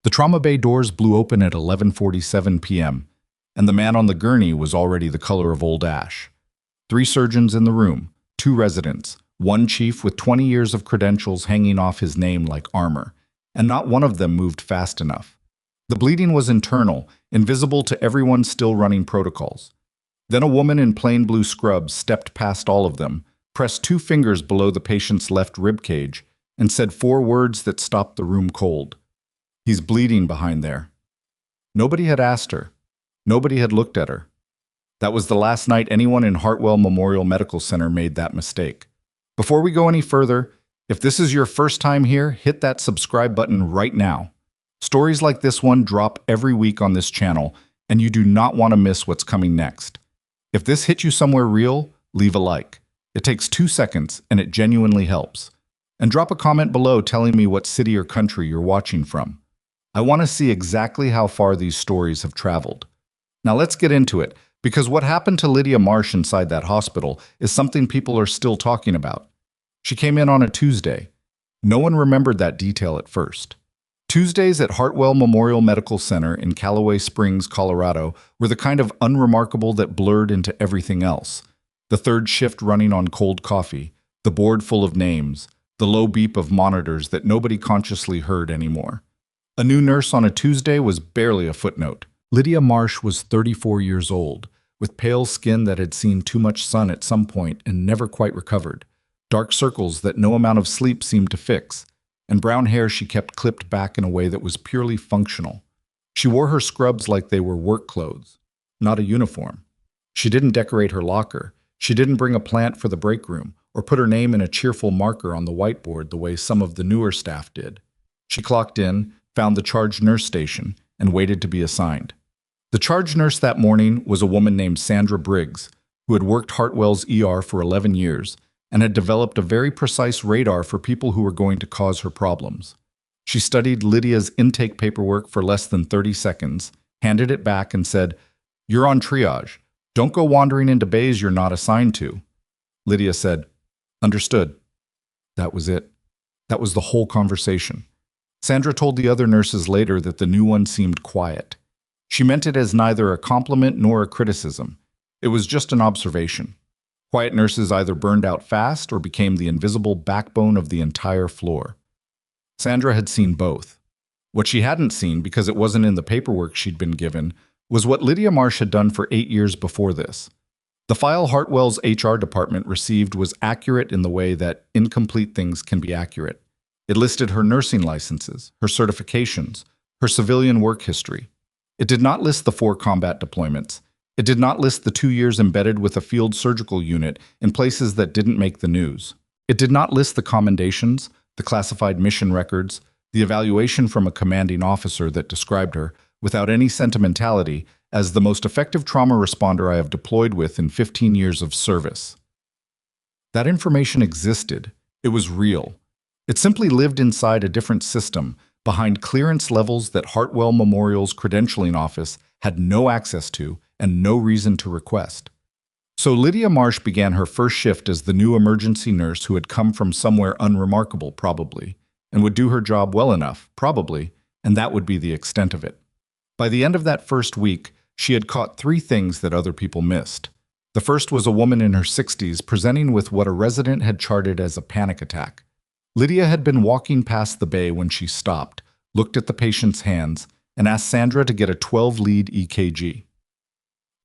The trauma bay doors blew open at 11:47 p.m., and the man on the gurney was already the color of old ash. 3 surgeons in the room, 2 residents, 1 chief with 20 years of credentials hanging off his name like armor, and not one of them moved fast enough. The bleeding was internal, invisible to everyone still running protocols. Then a woman in plain blue scrubs stepped past all of them, pressed 2 fingers below the patient's left rib cage, and said 4 words that stopped the room cold. "He's bleeding behind there." Nobody had asked her. Nobody had looked at her. That was the last night anyone in Hartwell Memorial Medical Center made that mistake. Before we go any further, if this is your first time here, hit that subscribe button right now. Stories like this one drop every week on this channel, and you do not want to miss what's coming next. If this hit you somewhere real, leave a like. It takes 2 seconds, and it genuinely helps. And drop a comment below telling me what city or country you're watching from. I want to see exactly how far these stories have traveled. Now let's get into it, because what happened to Lydia Marsh inside that hospital is something people are still talking about. She came in on a Tuesday. No one remembered that detail at first. Tuesdays at Hartwell Memorial Medical Center in Callaway Springs, Colorado, were the kind of unremarkable that blurred into everything else. The third shift running on cold coffee, the board full of names, the low beep of monitors that nobody consciously heard anymore. A new nurse on a Tuesday was barely a footnote. Lydia Marsh was 34 years old, with pale skin that had seen too much sun at some point and never quite recovered, dark circles that no amount of sleep seemed to fix, and brown hair she kept clipped back in a way that was purely functional. She wore her scrubs like they were work clothes, not a uniform. She didn't decorate her locker. She didn't bring a plant for the break room or put her name in a cheerful marker on the whiteboard the way some of the newer staff did. She clocked in, found the charge nurse station, and waited to be assigned. The charge nurse that morning was a woman named Sandra Briggs, who had worked Hartwell's ER for 11 years and had developed a very precise radar for people who were going to cause her problems. She studied Lydia's intake paperwork for less than 30 seconds, handed it back, and said, "You're on triage. Don't go wandering into bays you're not assigned to." Lydia said, "Understood." That was it. That was the whole conversation. Sandra told the other nurses later that the new one seemed quiet. She meant it as neither a compliment nor a criticism. It was just an observation. Quiet nurses either burned out fast or became the invisible backbone of the entire floor. Sandra had seen both. What she hadn't seen, because it wasn't in the paperwork she'd been given, was what Lydia Marsh had done for 8 years before this. The file Hartwell's HR department received was accurate in the way that incomplete things can be accurate. It listed her nursing licenses, her certifications, her civilian work history. It did not list the 4 combat deployments. It did not list the 2 years embedded with a field surgical unit in places that didn't make the news. It did not list the commendations, the classified mission records, the evaluation from a commanding officer that described her, without any sentimentality, as the most effective trauma responder I have deployed with in 15 years of service. That information existed. It was real. It simply lived inside a different system, behind clearance levels that Hartwell Memorial's credentialing office had no access to and no reason to request. So Lydia Marsh began her first shift as the new emergency nurse who had come from somewhere unremarkable, probably, and would do her job well enough, probably, and that would be the extent of it. By the end of that first week, she had caught 3 things that other people missed. The first was a woman in her 60s presenting with what a resident had charted as a panic attack. Lydia had been walking past the bay when she stopped, looked at the patient's hands, and asked Sandra to get a 12-lead EKG.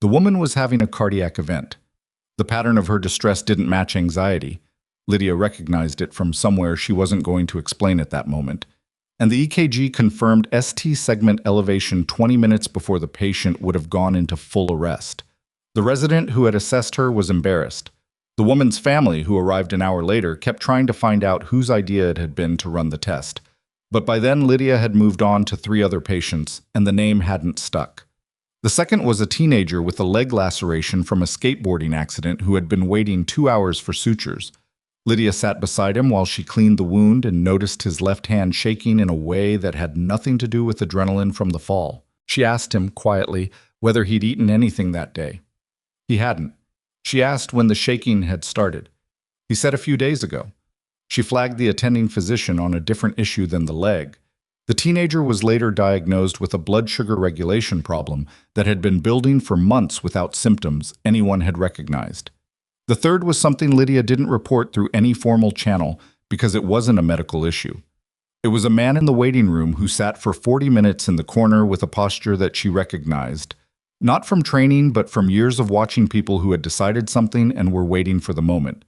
The woman was having a cardiac event. The pattern of her distress didn't match anxiety. Lydia recognized it from somewhere she wasn't going to explain at that moment. And the EKG confirmed ST segment elevation 20 minutes before the patient would have gone into full arrest. The resident who had assessed her was embarrassed. The woman's family, who arrived an hour later, kept trying to find out whose idea it had been to run the test. But by then, Lydia had moved on to 3 other patients, and the name hadn't stuck. The second was a teenager with a leg laceration from a skateboarding accident who had been waiting 2 hours for sutures. Lydia sat beside him while she cleaned the wound and noticed his left hand shaking in a way that had nothing to do with adrenaline from the fall. She asked him, quietly, whether he'd eaten anything that day. He hadn't. She asked when the shaking had started. He said a few days ago. She flagged the attending physician on a different issue than the leg. The teenager was later diagnosed with a blood sugar regulation problem that had been building for months without symptoms anyone had recognized. The third was something Lydia didn't report through any formal channel because it wasn't a medical issue. It was a man in the waiting room who sat for 40 minutes in the corner with a posture that she recognized, not from training but from years of watching people who had decided something and were waiting for the moment.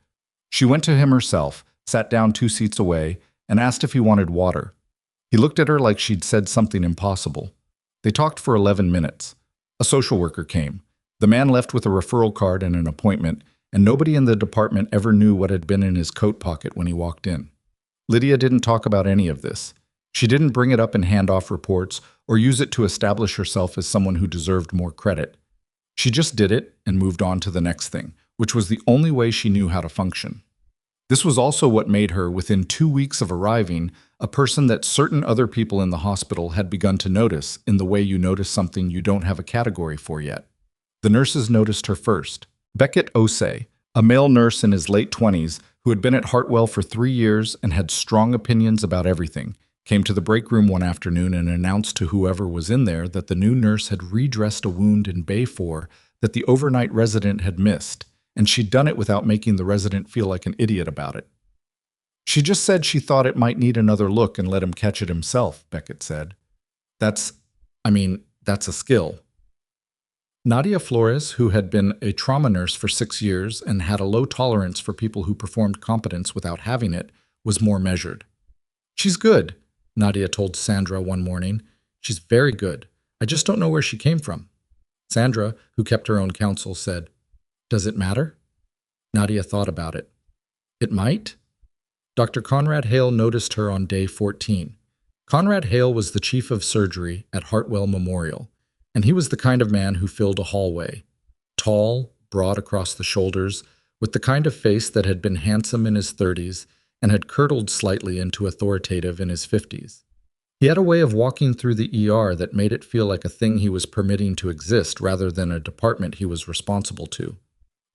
She went to him herself, sat down 2 seats away, and asked if he wanted water. He looked at her like she'd said something impossible. They talked for 11 minutes. A social worker came. The man left with a referral card and an appointment, and nobody in the department ever knew what had been in his coat pocket when he walked in. Lydia didn't talk about any of this. She didn't bring it up in handoff reports or use it to establish herself as someone who deserved more credit. She just did it and moved on to the next thing, which was the only way she knew how to function. This was also what made her, within 2 weeks of arriving, a person that certain other people in the hospital had begun to notice in the way you notice something you don't have a category for yet. The nurses noticed her first. Beckett Osei, a male nurse in his late 20s who had been at Hartwell for 3 years and had strong opinions about everything, came to the break room one afternoon and announced to whoever was in there that the new nurse had redressed a wound in Bay 4 that the overnight resident had missed, and she'd done it without making the resident feel like an idiot about it. She just said she thought it might need another look and let him catch it himself, Beckett said. That's a skill. Nadia Flores, who had been a trauma nurse for 6 years and had a low tolerance for people who performed competence without having it, was more measured. "She's good," Nadia told Sandra one morning. "She's very good. I just don't know where she came from." Sandra, who kept her own counsel, said, "Does it matter?" Nadia thought about it. "It might." Dr. Conrad Hale noticed her on day 14. Conrad Hale was the chief of surgery at Hartwell Memorial, and he was the kind of man who filled a hallway. Tall, broad across the shoulders, with the kind of face that had been handsome in his 30s and had curdled slightly into authoritative in his 50s. He had a way of walking through the ER that made it feel like a thing he was permitting to exist rather than a department he was responsible to.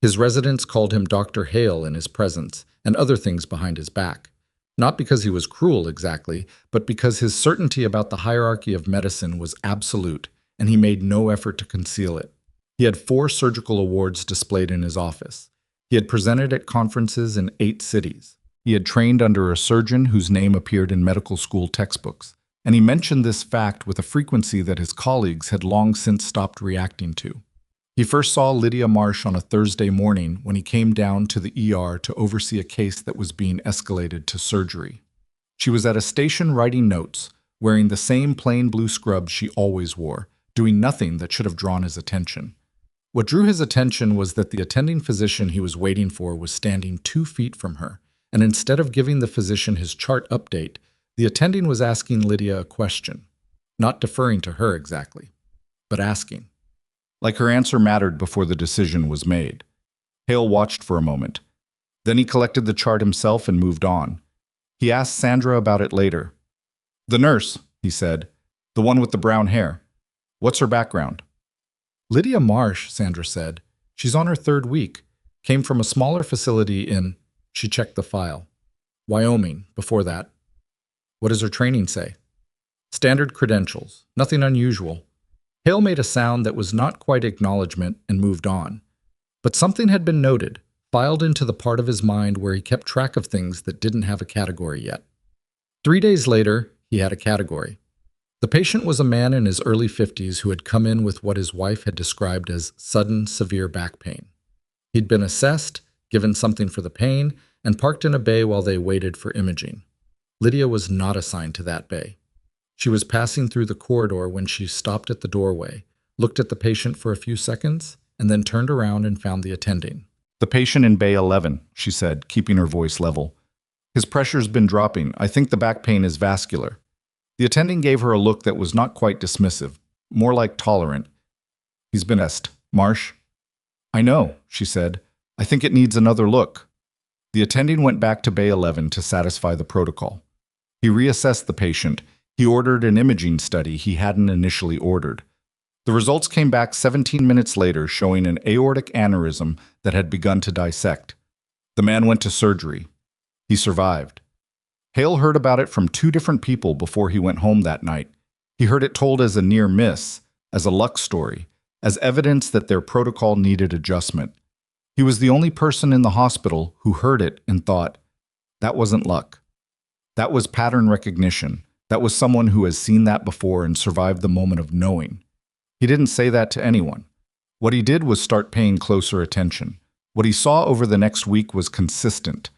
His residents called him Dr. Hale in his presence, and other things behind his back. Not because he was cruel exactly, but because his certainty about the hierarchy of medicine was absolute, and he made no effort to conceal it. He had 4 surgical awards displayed in his office. He had presented at conferences in 8 cities. He had trained under a surgeon whose name appeared in medical school textbooks, and he mentioned this fact with a frequency that his colleagues had long since stopped reacting to. He first saw Lydia Marsh on a Thursday morning when he came down to the ER to oversee a case that was being escalated to surgery. She was at a station writing notes, wearing the same plain blue scrubs she always wore, doing nothing that should have drawn his attention. What drew his attention was that the attending physician he was waiting for was standing 2 feet from her, and instead of giving the physician his chart update, the attending was asking Lydia a question, not deferring to her exactly, but asking. Like her answer mattered before the decision was made. Hale watched for a moment. Then he collected the chart himself and moved on. He asked Sandra about it later. "The nurse," he said, "the one with the brown hair. What's her background?" "Lydia Marsh," Sandra said. "She's on her 3rd week. Came from a smaller facility in," she checked the file, "Wyoming, before that." "What does her training say?" "Standard credentials. Nothing unusual." Hale made a sound that was not quite acknowledgement and moved on. But something had been noted, filed into the part of his mind where he kept track of things that didn't have a category yet. 3 days later, he had a category. The patient was a man in his early 50s who had come in with what his wife had described as sudden, severe back pain. He'd been assessed, given something for the pain, and parked in a bay while they waited for imaging. Lydia was not assigned to that bay. She was passing through the corridor when she stopped at the doorway, looked at the patient for a few seconds, and then turned around and found the attending. "The patient in Bay 11, she said, keeping her voice level. "His pressure's been dropping. I think the back pain is vascular." The attending gave her a look that was not quite dismissive, more like tolerant. "He's been est, Marsh." "I know," she said. "I think it needs another look." The attending went back to Bay 11 to satisfy the protocol. He reassessed the patient. He ordered an imaging study he hadn't initially ordered. The results came back 17 minutes later showing an aortic aneurysm that had begun to dissect. The man went to surgery. He survived. Hale heard about it from two different people before he went home that night. He heard it told as a near miss, as a luck story, as evidence that their protocol needed adjustment. He was the only person in the hospital who heard it and thought, that wasn't luck. That was pattern recognition. That was someone who has seen that before and survived the moment of knowing. He didn't say that to anyone. What he did was start paying closer attention. What he saw over the next week was consistent.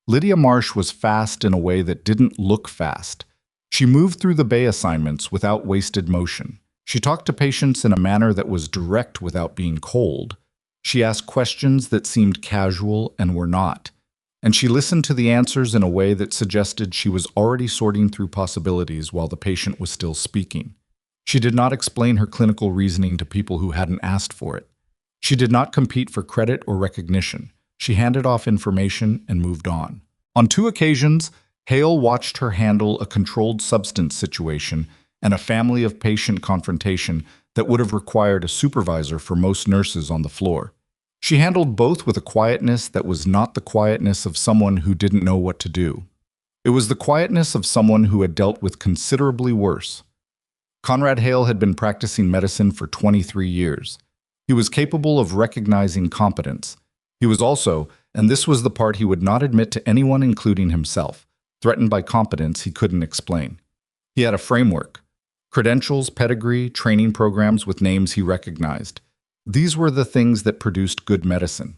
Lydia Marsh was fast in a way that didn't look fast. She moved through the bay assignments without wasted motion. She talked to patients in a manner that was direct without being cold. She asked questions that seemed casual and were not. And she listened to the answers in a way that suggested she was already sorting through possibilities while the patient was still speaking. She did not explain her clinical reasoning to people who hadn't asked for it. She did not compete for credit or recognition. She handed off information and moved on. On two occasions, Hale watched her handle a controlled substance situation and a family of patient confrontation that would have required a supervisor for most nurses on the floor. She handled both with a quietness that was not the quietness of someone who didn't know what to do. It was the quietness of someone who had dealt with considerably worse. Conrad Hale had been practicing medicine for 23 years. He was capable of recognizing competence. He was also, and this was the part he would not admit to anyone including himself, threatened by competence he couldn't explain. He had a framework. Credentials, pedigree, training programs with names he recognized. These were the things that produced good medicine.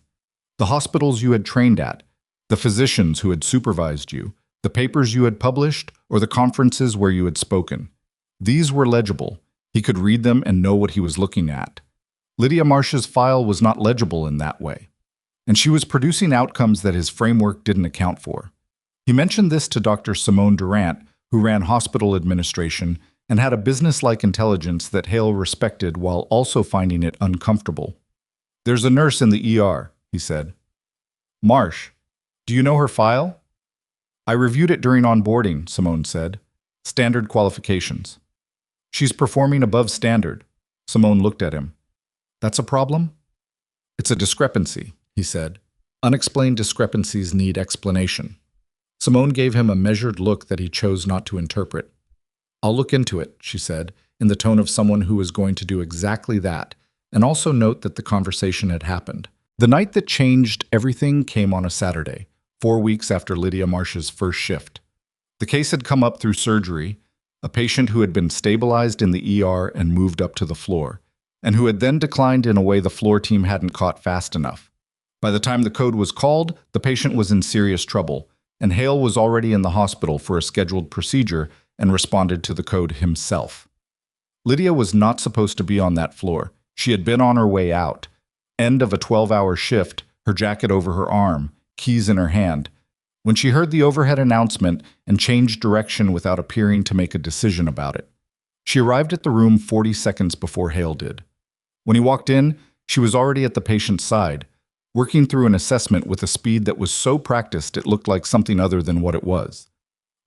The hospitals you had trained at, the physicians who had supervised you, the papers you had published, or the conferences where you had spoken. These were legible. He could read them and know what he was looking at. Lydia Marsh's file was not legible in that way, and she was producing outcomes that his framework didn't account for. He mentioned this to Dr. Simone Durant, who ran hospital administration and had a business-like intelligence that Hale respected while also finding it uncomfortable. "There's a nurse in the ER," he said. "Marsh, do you know her file?" "I reviewed it during onboarding," Simone said. "Standard qualifications." "She's performing above standard." Simone looked at him. "That's a problem?" "It's a discrepancy," he said. "Unexplained discrepancies need explanation." Simone gave him a measured look that he chose not to interpret. "I'll look into it," she said, in the tone of someone who was going to do exactly that, and also note that the conversation had happened. The night that changed everything came on a Saturday, 4 weeks after Lydia Marsh's first shift. The case had come up through surgery, a patient who had been stabilized in the ER and moved up to the floor, and who had then declined in a way the floor team hadn't caught fast enough. By the time the code was called, the patient was in serious trouble, and Hale was already in the hospital for a scheduled procedure and responded to the code himself. Lydia was not supposed to be on that floor. She had been on her way out. End of a 12-hour shift, her jacket over her arm, keys in her hand, when she heard the overhead announcement and changed direction without appearing to make a decision about it. She arrived at the room 40 seconds before Hale did. When he walked in, she was already at the patient's side, working through an assessment with a speed that was so practiced it looked like something other than what it was.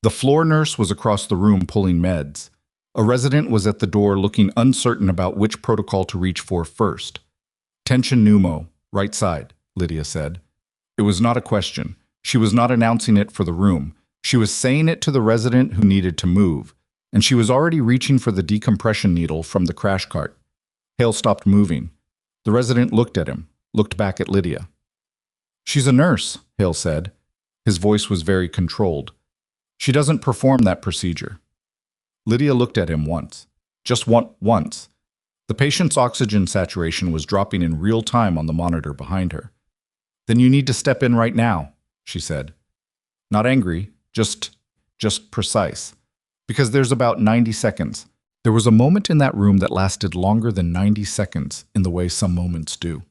The floor nurse was across the room pulling meds. A resident was at the door looking uncertain about which protocol to reach for first. "Tension pneumo, right side," Lydia said. It was not a question. She was not announcing it for the room. She was saying it to the resident who needed to move, and she was already reaching for the decompression needle from the crash cart. Hale stopped moving. The resident looked at him, looked back at Lydia. "She's a nurse," Hale said. His voice was very controlled. "She doesn't perform that procedure." Lydia looked at him once. Just once. The patient's oxygen saturation was dropping in real time on the monitor behind her. "Then you need to step in right now," she said. Not angry, just precise. "Because there's about 90 seconds. There was a moment in that room that lasted longer than 90 seconds in the way some moments do.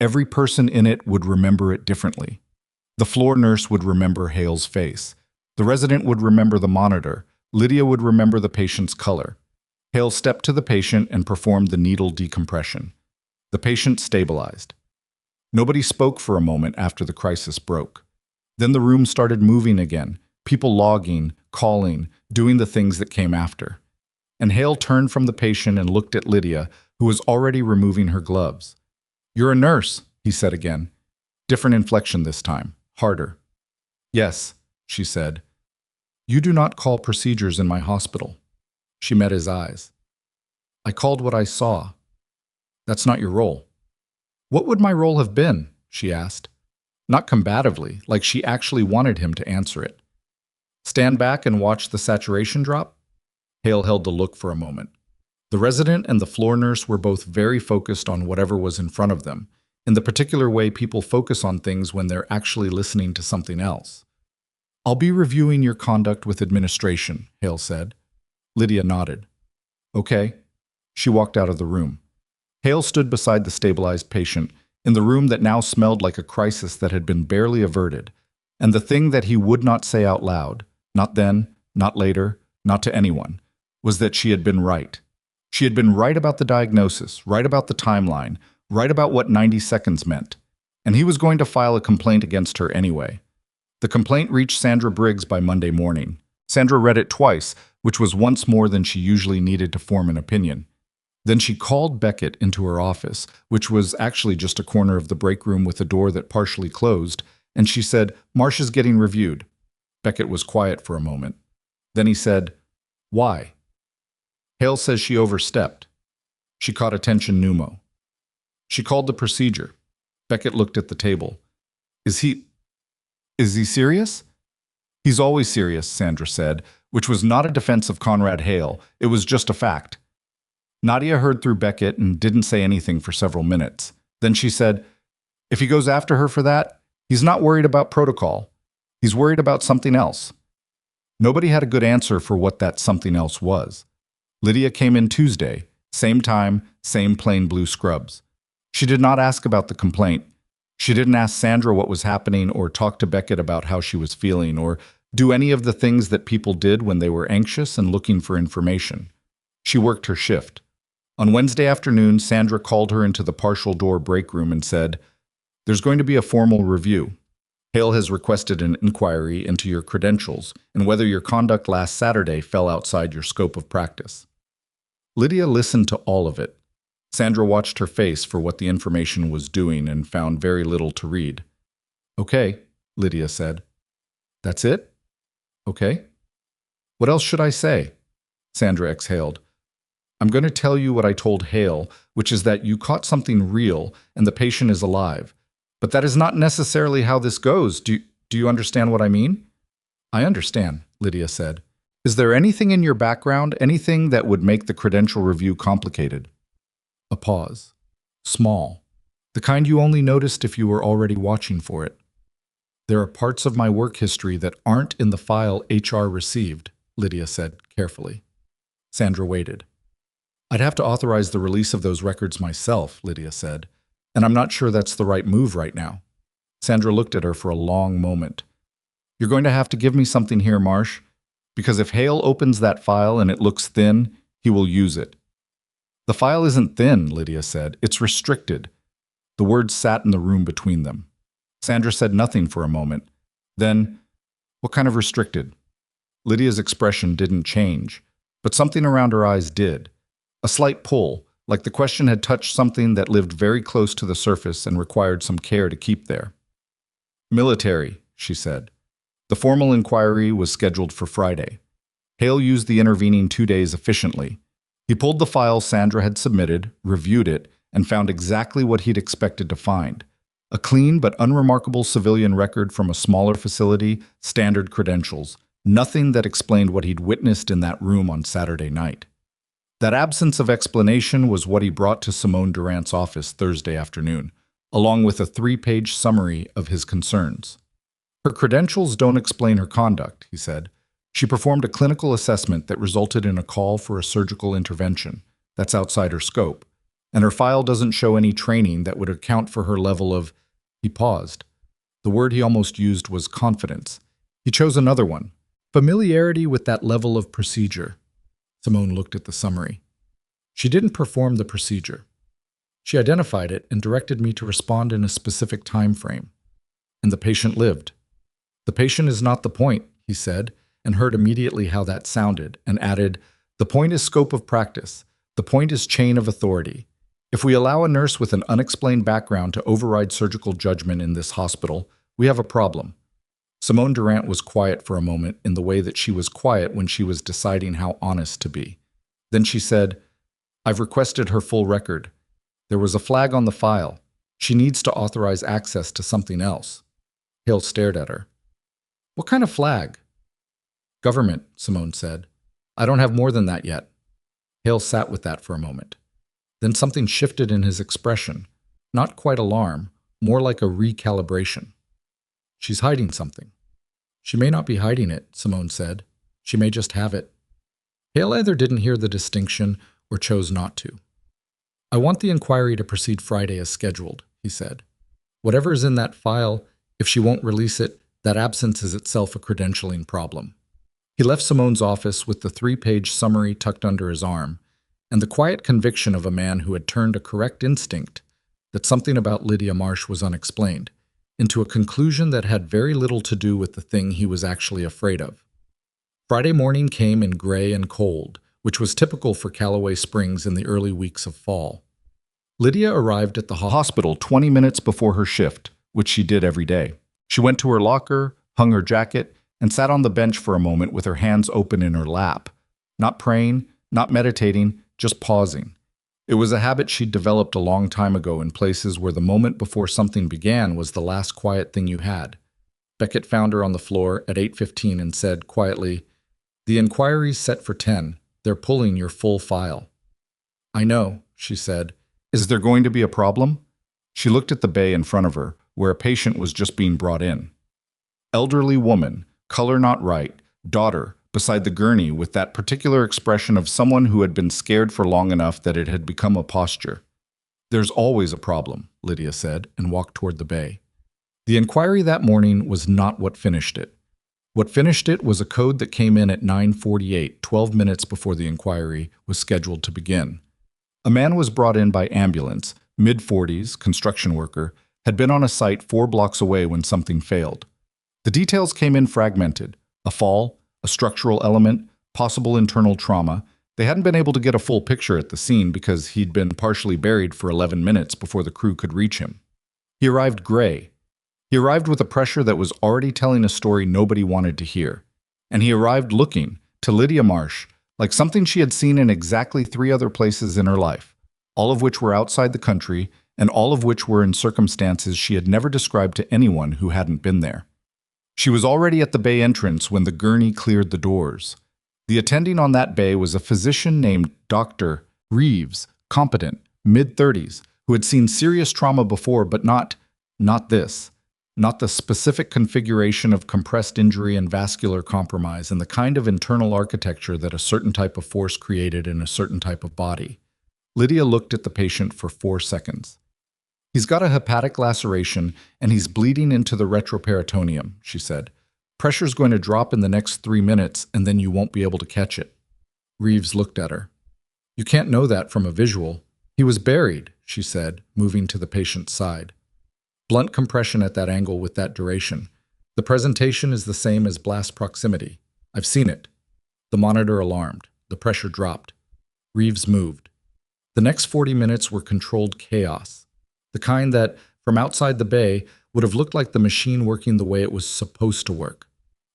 Every person in it would remember it differently. The floor nurse would remember Hale's face. The resident would remember the monitor. Lydia would remember the patient's color. Hale stepped to the patient and performed the needle decompression. The patient stabilized. Nobody spoke for a moment after the crisis broke. Then the room started moving again, people logging, calling, doing the things that came after. And Hale turned from the patient and looked at Lydia, who was already removing her gloves. "You're a nurse," he said again. Different inflection this time, harder. "Yes," she said. You do not call procedures in my hospital. She met his eyes. I called what I saw. That's not your role. What would my role have been? She asked. Not combatively, like she actually wanted him to answer it. Stand back and watch the saturation drop? Hale held the look for a moment. The resident and the floor nurse were both very focused on whatever was in front of them, in the particular way people focus on things when they're actually listening to something else. I'll be reviewing your conduct with administration, Hale said. Lydia nodded. Okay. She walked out of the room. Hale stood beside the stabilized patient, in the room that now smelled like a crisis that had been barely averted, and the thing that he would not say out loud, not then, not later, not to anyone, was that she had been right. She had been right about the diagnosis, right about the timeline, right about what 90 seconds meant. And he was going to file a complaint against her anyway. The complaint reached Sandra Briggs by Monday morning. Sandra read it twice, which was once more than she usually needed to form an opinion. Then she called Beckett into her office, which was actually just a corner of the break room with a door that partially closed, and she said, Marsh is getting reviewed. Beckett was quiet for a moment. Then he said, Why? Hale says she overstepped. She caught attention pneumo. She called the procedure. Beckett looked at the table. Is he serious? He's always serious, Sandra said, which was not a defense of Conrad Hale. It was just a fact. Nadia heard through Beckett and didn't say anything for several minutes. Then she said, If he goes after her for that, he's not worried about protocol. He's worried about something else. Nobody had a good answer for what that something else was. Lydia came in Tuesday, same time, same plain blue scrubs. She did not ask about the complaint. She didn't ask Sandra what was happening or talk to Beckett about how she was feeling or do any of the things that people did when they were anxious and looking for information. She worked her shift. On Wednesday afternoon, Sandra called her into the partial door break room and said, There's going to be a formal review. Hale has requested an inquiry into your credentials and whether your conduct last Saturday fell outside your scope of practice. Lydia listened to all of it. Sandra watched her face for what the information was doing and found very little to read. Okay, Lydia said. That's it? Okay. What else should I say? Sandra exhaled. I'm going to tell you what I told Hale, which is that you caught something real and the patient is alive. But that is not necessarily how this goes. Do you understand what I mean? I understand, Lydia said. Is there anything in your background, anything that would make the credential review complicated? A pause. Small. The kind you only noticed if you were already watching for it. There are parts of my work history that aren't in the file HR received, Lydia said carefully. Sandra waited. I'd have to authorize the release of those records myself, Lydia said, and I'm not sure that's the right move right now. Sandra looked at her for a long moment. You're going to have to give me something here, Marsh, because if Hale opens that file and it looks thin, he will use it. The file isn't thin, Lydia said. It's restricted. The words sat in the room between them. Sandra said nothing for a moment. Then, what kind of restricted? Lydia's expression didn't change, but something around her eyes did. A slight pull, like the question had touched something that lived very close to the surface and required some care to keep there. Military, she said. The formal inquiry was scheduled for Friday. Hale used the intervening 2 days efficiently. He pulled the file Sandra had submitted, reviewed it, and found exactly what he'd expected to find. A clean but unremarkable civilian record from a smaller facility, standard credentials, nothing that explained what he'd witnessed in that room on Saturday night. That absence of explanation was what he brought to Simone Durant's office Thursday afternoon, along with a 3-page summary of his concerns. Her credentials don't explain her conduct, he said. She performed a clinical assessment that resulted in a call for a surgical intervention. That's outside her scope. And her file doesn't show any training that would account for her level of... He paused. The word he almost used was confidence. He chose another one. Familiarity with that level of procedure. Simone looked at the summary. She didn't perform the procedure. She identified it and directed me to respond in a specific time frame. And the patient lived. The patient is not the point, he said, and heard immediately how that sounded, and added, the point is scope of practice. The point is chain of authority. If we allow a nurse with an unexplained background to override surgical judgment in this hospital, we have a problem. Simone Durant was quiet for a moment in the way that she was quiet when she was deciding how honest to be. Then she said, "I've requested her full record. There was a flag on the file. She needs to authorize access to something else." Hale stared at her. "What kind of flag?" "Government," Simone said. "I don't have more than that yet." Hale sat with that for a moment. Then something shifted in his expression, not quite alarm, more like a recalibration. "She's hiding something." "She may not be hiding it," Simone said. "She may just have it." Hale either didn't hear the distinction or chose not to. "I want the inquiry to proceed Friday as scheduled," he said. "Whatever is in that file, if she won't release it, that absence is itself a credentialing problem." He left Simone's office with the 3-page summary tucked under his arm, and the quiet conviction of a man who had turned a correct instinct that something about Lydia Marsh was unexplained into a conclusion that had very little to do with the thing he was actually afraid of. Friday morning came in gray and cold, which was typical for Callaway Springs in the early weeks of fall. Lydia arrived at the hospital 20 minutes before her shift, which she did every day. She went to her locker, hung her jacket, and sat on the bench for a moment with her hands open in her lap. Not praying, not meditating, just pausing. It was a habit she'd developed a long time ago in places where the moment before something began was the last quiet thing you had. Beckett found her on the floor at 8:15 and said quietly, "The inquiry's set for 10. They're pulling your full file." "I know," she said. "Is there going to be a problem?" She looked at the bay in front of her, where a patient was just being brought in. Elderly woman, color not right, daughter, beside the gurney with that particular expression of someone who had been scared for long enough that it had become a posture. "There's always a problem," Lydia said, and walked toward the bay. The inquiry that morning was not what finished it. What finished it was a code that came in at 9:48, 12 minutes before the inquiry was scheduled to begin. A man was brought in by ambulance, mid-40s, construction worker, had been on a site 4 blocks away when something failed. The details came in fragmented: a fall, a structural element, possible internal trauma. They hadn't been able to get a full picture at the scene because he'd been partially buried for 11 minutes before the crew could reach him. He arrived gray. He arrived with a pressure that was already telling a story nobody wanted to hear. And he arrived looking, to Lydia Marsh, like something she had seen in exactly 3 other places in her life, all of which were outside the country, and all of which were in circumstances she had never described to anyone who hadn't been there. She was already at the bay entrance when the gurney cleared the doors. The attending on that bay was a physician named Dr. Reeves, competent, mid-30s, who had seen serious trauma before, but not this. Not the specific configuration of compressed injury and vascular compromise and the kind of internal architecture that a certain type of force created in a certain type of body. Lydia looked at the patient for 4 seconds. "He's got a hepatic laceration and he's bleeding into the retroperitoneum," she said. "Pressure's going to drop in the next 3 minutes and then you won't be able to catch it." Reeves looked at her. "You can't know that from a visual." "He was buried," she said, moving to the patient's side. "Blunt compression at that angle with that duration. The presentation is the same as blast proximity. I've seen it." The monitor alarmed. The pressure dropped. Reeves moved. The next 40 minutes were controlled chaos. The kind that, from outside the bay, would have looked like the machine working the way it was supposed to work.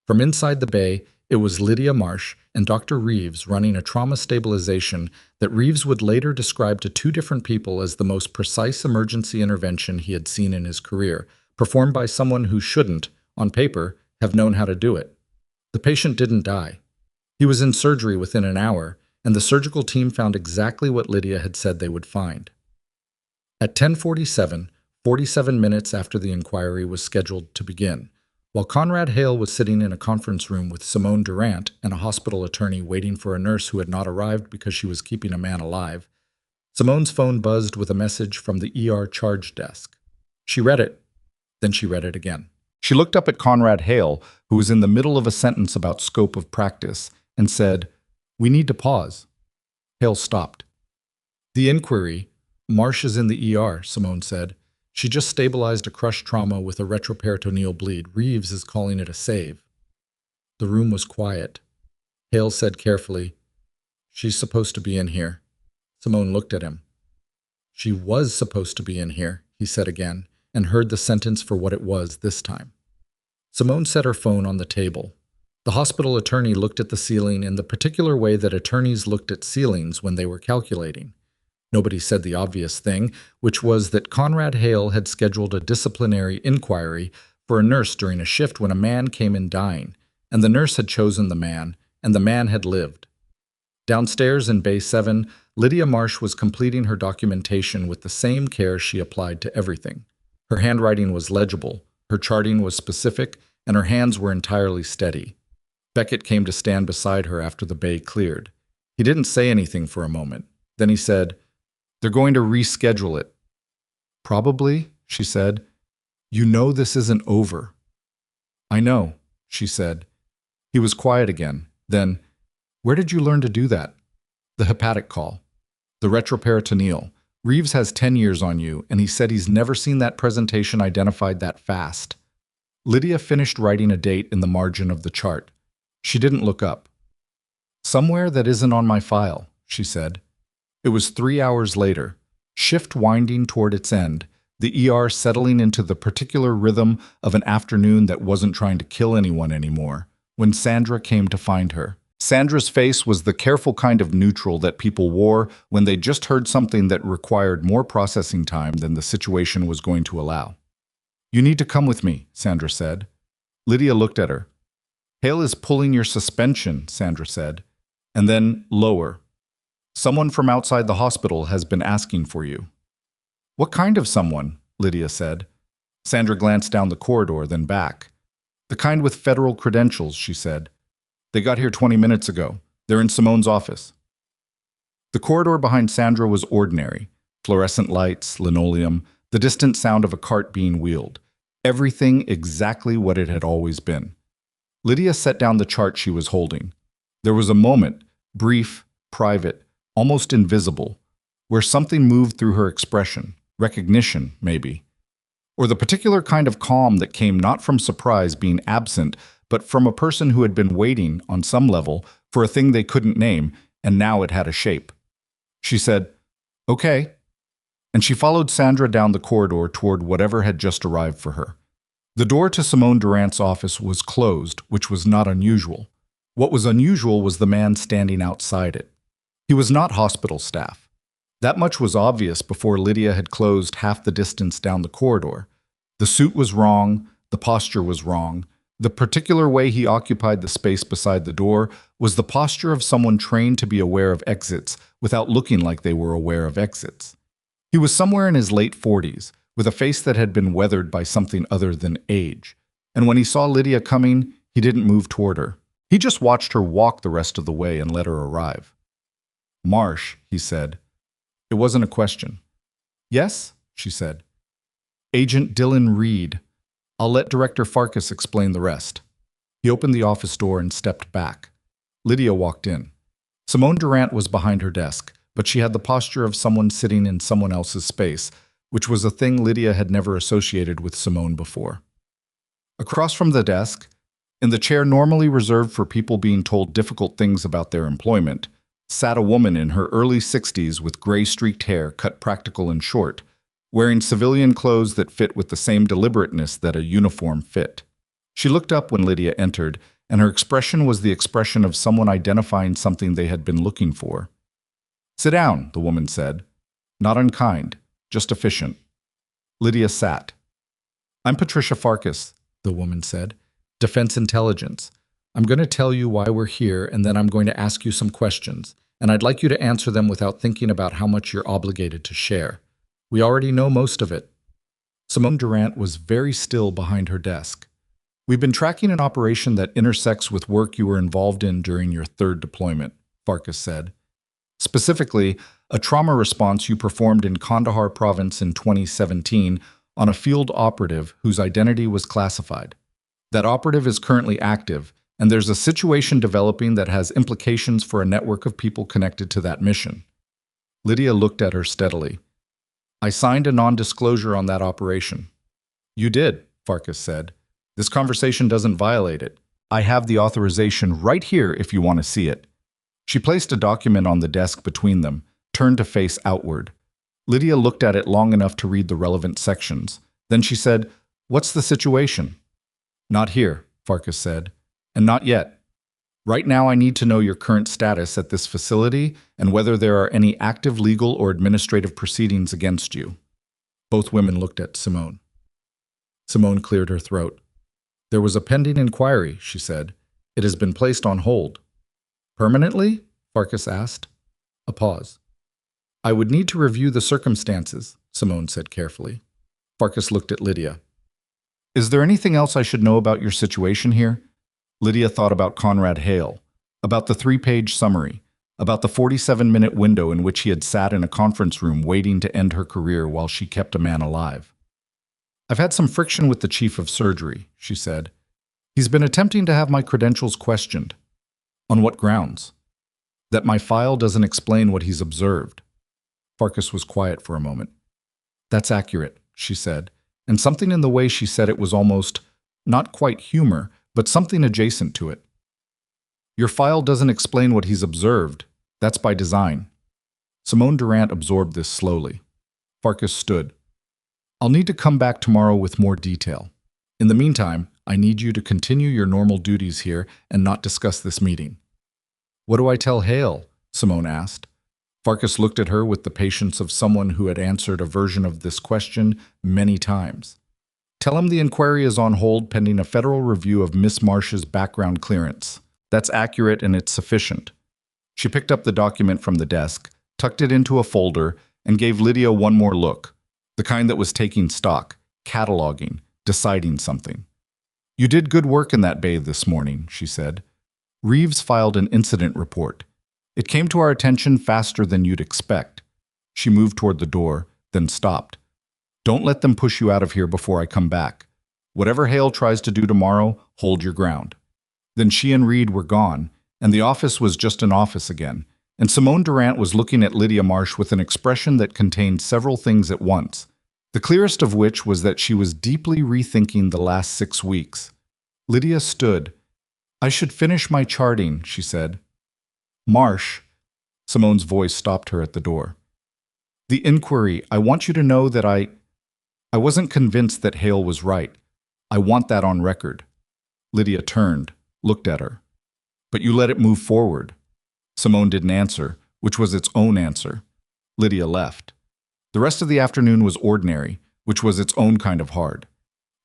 From inside the bay, it was Lydia Marsh and Dr. Reeves running a trauma stabilization that Reeves would later describe to 2 different people as the most precise emergency intervention he had seen in his career, performed by someone who shouldn't, on paper, have known how to do it. The patient didn't die. He was in surgery within an hour, and the surgical team found exactly what Lydia had said they would find. At 10:47, 47 minutes after the inquiry was scheduled to begin, while Conrad Hale was sitting in a conference room with Simone Durant and a hospital attorney waiting for a nurse who had not arrived because she was keeping a man alive, Simone's phone buzzed with a message from the ER charge desk. She read it. Then she read it again. She looked up at Conrad Hale, who was in the middle of a sentence about scope of practice, and said, "We need to pause." Hale stopped. "The inquiry, Marsh is in the ER," Simone said. "She just stabilized a crushed trauma with a retroperitoneal bleed. Reeves is calling it a save." The room was quiet. Hale said carefully, "She's supposed to be in here." Simone looked at him. "She was supposed to be in here," he said again, and heard the sentence for what it was this time. Simone set her phone on the table. The hospital attorney looked at the ceiling in the particular way that attorneys looked at ceilings when they were calculating. Nobody said the obvious thing, which was that Conrad Hale had scheduled a disciplinary inquiry for a nurse during a shift when a man came in dying, and the nurse had chosen the man, and the man had lived. Downstairs in Bay 7, Lydia Marsh was completing her documentation with the same care she applied to everything. Her handwriting was legible, her charting was specific, and her hands were entirely steady. Beckett came to stand beside her after the bay cleared. He didn't say anything for a moment. Then he said, "They're going to reschedule it." "Probably," she said. "You know this isn't over." "I know," she said. He was quiet again. Then, "Where did you learn to do that?" "The hepatic call. The retroperitoneal. Reeves has 10 years on you, and he said he's never seen that presentation identified that fast." Lydia finished writing a date in the margin of the chart. She didn't look up. "Somewhere that isn't on my file," she said. It was 3 hours later, shift winding toward its end, the ER settling into the particular rhythm of an afternoon that wasn't trying to kill anyone anymore, when Sandra came to find her. Sandra's face was the careful kind of neutral that people wore when they just heard something that required more processing time than the situation was going to allow. "You need to come with me," Sandra said. Lydia looked at her. "Hale is pulling your suspension," Sandra said, and then lower. "Someone from outside the hospital has been asking for you." "What kind of someone?" Lydia said. Sandra glanced down the corridor, then back. "The kind with federal credentials," she said. "They got here 20 minutes ago. They're in Simone's office." The corridor behind Sandra was ordinary. Fluorescent lights, linoleum, the distant sound of a cart being wheeled. Everything exactly what it had always been. Lydia set down the chart she was holding. There was a moment, brief, private, almost invisible, where something moved through her expression, recognition, maybe. Or the particular kind of calm that came not from surprise being absent, but from a person who had been waiting, on some level, for a thing they couldn't name, and now it had a shape. She said, "Okay," and she followed Sandra down the corridor toward whatever had just arrived for her. The door to Simone Durant's office was closed, which was not unusual. What was unusual was the man standing outside it. He was not hospital staff. That much was obvious before Lydia had closed half the distance down the corridor. The suit was wrong, the posture was wrong. The particular way he occupied the space beside the door was the posture of someone trained to be aware of exits without looking like they were aware of exits. He was somewhere in his late 40s, with a face that had been weathered by something other than age. And when he saw Lydia coming, he didn't move toward her. He just watched her walk the rest of the way and let her arrive. "Marsh," he said. It wasn't a question. "Yes?" she said. "Agent Dylan Reed. I'll let Director Farkas explain the rest." He opened the office door and stepped back. Lydia walked in. Simone Durant was behind her desk, but she had the posture of someone sitting in someone else's space, which was a thing Lydia had never associated with Simone before. Across from the desk, in the chair normally reserved for people being told difficult things about their employment, sat a woman in her early 60s with gray-streaked hair cut practical and short, wearing civilian clothes that fit with the same deliberateness that a uniform fit. She looked up when Lydia entered, and her expression was the expression of someone identifying something they had been looking for. "Sit down," the woman said. Not unkind, just efficient. Lydia sat. "I'm Patricia Farkas," the woman said. "Defense Intelligence. I'm going to tell you why we're here, and then I'm going to ask you some questions, and I'd like you to answer them without thinking about how much you're obligated to share. We already know most of it." Simone Durant was very still behind her desk. "We've been tracking an operation that intersects with work you were involved in during your third deployment," Farkas said. "Specifically, a trauma response you performed in Kandahar province in 2017 on a field operative whose identity was classified. That operative is currently active, and there's a situation developing that has implications for a network of people connected to that mission." Lydia looked at her steadily. "I signed a non-disclosure on that operation." "You did," Farkas said. "This conversation doesn't violate it. I have the authorization right here if you want to see it." She placed a document on the desk between them, turned to face outward. Lydia looked at it long enough to read the relevant sections. Then she said, "What's the situation?" Not here, Farkas said. And not yet. Right now I need to know your current status at this facility and whether there are any active legal or administrative proceedings against you. Both women looked at Simone. Simone cleared her throat. There was a pending inquiry, she said. It has been placed on hold. Permanently? Farkas asked. A pause. I would need to review the circumstances, Simone said carefully. Farkas looked at Lydia. Is there anything else I should know about your situation here? Lydia thought about Conrad Hale, about the 3-page summary, about the 47-minute window in which he had sat in a conference room waiting to end her career while she kept a man alive. I've had some friction with the chief of surgery, she said. He's been attempting to have my credentials questioned. On what grounds? That my file doesn't explain what he's observed. Farkas was quiet for a moment. That's accurate, she said, and something in the way she said it was almost, not quite humor, but something adjacent to it. Your file doesn't explain what he's observed. That's by design. Simone Durant absorbed this slowly. Farkas stood. I'll need to come back tomorrow with more detail. In the meantime, I need you to continue your normal duties here and not discuss this meeting. What do I tell Hale? Simone asked. Farkas looked at her with the patience of someone who had answered a version of this question many times. Tell him the inquiry is on hold pending a federal review of Miss Marsh's background clearance. That's accurate and it's sufficient. She picked up the document from the desk, tucked it into a folder, and gave Lydia one more look, the kind that was taking stock, cataloging, deciding something. You did good work in that bathe this morning, she said. Reeves filed an incident report. It came to our attention faster than you'd expect. She moved toward the door, then stopped. Don't let them push you out of here before I come back. Whatever Hale tries to do tomorrow, hold your ground. Then she and Reed were gone, and the office was just an office again, and Simone Durant was looking at Lydia Marsh with an expression that contained several things at once, the clearest of which was that she was deeply rethinking the last 6 weeks. Lydia stood. I should finish my charting, she said. Marsh, Simone's voice stopped her at the door. The inquiry, I want you to know that I wasn't convinced that Hale was right. I want that on record. Lydia turned, looked at her. But you let it move forward. Simone didn't answer, which was its own answer. Lydia left. The rest of the afternoon was ordinary, which was its own kind of hard.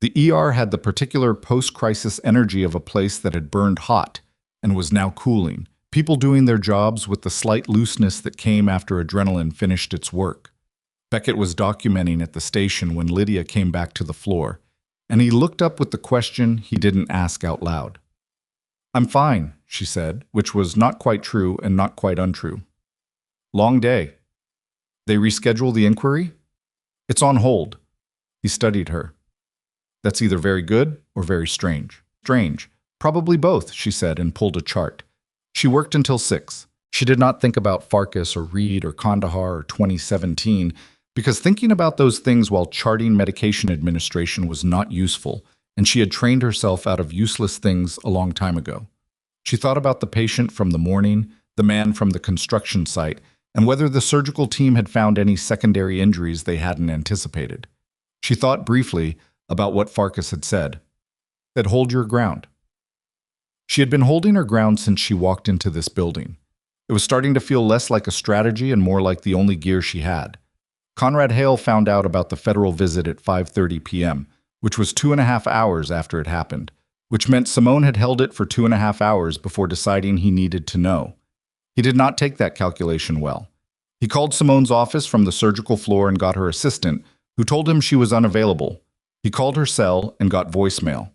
The ER had the particular post-crisis energy of a place that had burned hot and was now cooling, people doing their jobs with the slight looseness that came after adrenaline finished its work. Beckett was documenting at the station when Lydia came back to the floor, and he looked up with the question he didn't ask out loud. I'm fine, she said, which was not quite true and not quite untrue. Long day. They reschedule the inquiry? It's on hold. He studied her. That's either very good or very strange. Strange. Probably both, she said, and pulled a chart. She worked until 6. She did not think about Farkas or Reed or Kandahar or 2017, because thinking about those things while charting medication administration was not useful, and she had trained herself out of useless things a long time ago. She thought about the patient from the morning, the man from the construction site, and whether the surgical team had found any secondary injuries they hadn't anticipated. She thought briefly about what Farkas had said. That hold your ground. She had been holding her ground since she walked into this building. It was starting to feel less like a strategy and more like the only gear she had. Conrad Hale found out about the federal visit at 5:30 p.m., which was 2.5 hours after it happened, which meant Simone had held it for 2.5 hours before deciding he needed to know. He did not take that calculation well. He called Simone's office from the surgical floor and got her assistant, who told him she was unavailable. He called her cell and got voicemail.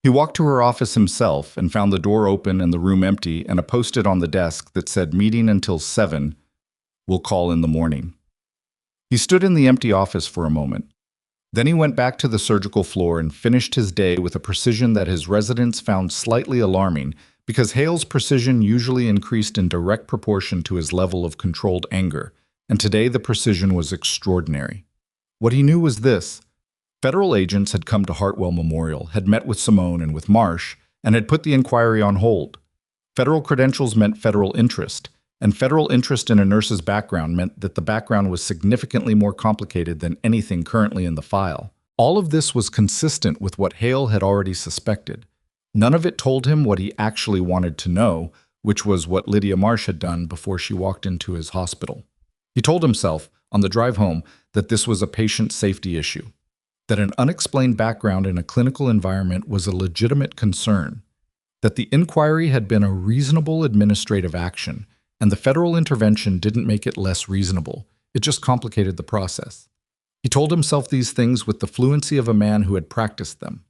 He walked to her office himself and found the door open and the room empty and a post-it on the desk that said meeting until 7. We'll call in the morning. He stood in the empty office for a moment. Then he went back to the surgical floor and finished his day with a precision that his residents found slightly alarming, because Hale's precision usually increased in direct proportion to his level of controlled anger, and today the precision was extraordinary. What he knew was this. Federal agents had come to Hartwell Memorial, had met with Simone and with Marsh, and had put the inquiry on hold. Federal credentials meant federal interest, and federal interest in a nurse's background meant that the background was significantly more complicated than anything currently in the file. All of this was consistent with what Hale had already suspected. None of it told him what he actually wanted to know, which was what Lydia Marsh had done before she walked into his hospital. He told himself, on the drive home, that this was a patient safety issue, that an unexplained background in a clinical environment was a legitimate concern, that the inquiry had been a reasonable administrative action, and the federal intervention didn't make it less reasonable. It just complicated the process. He told himself these things with the fluency of a man who had practiced them.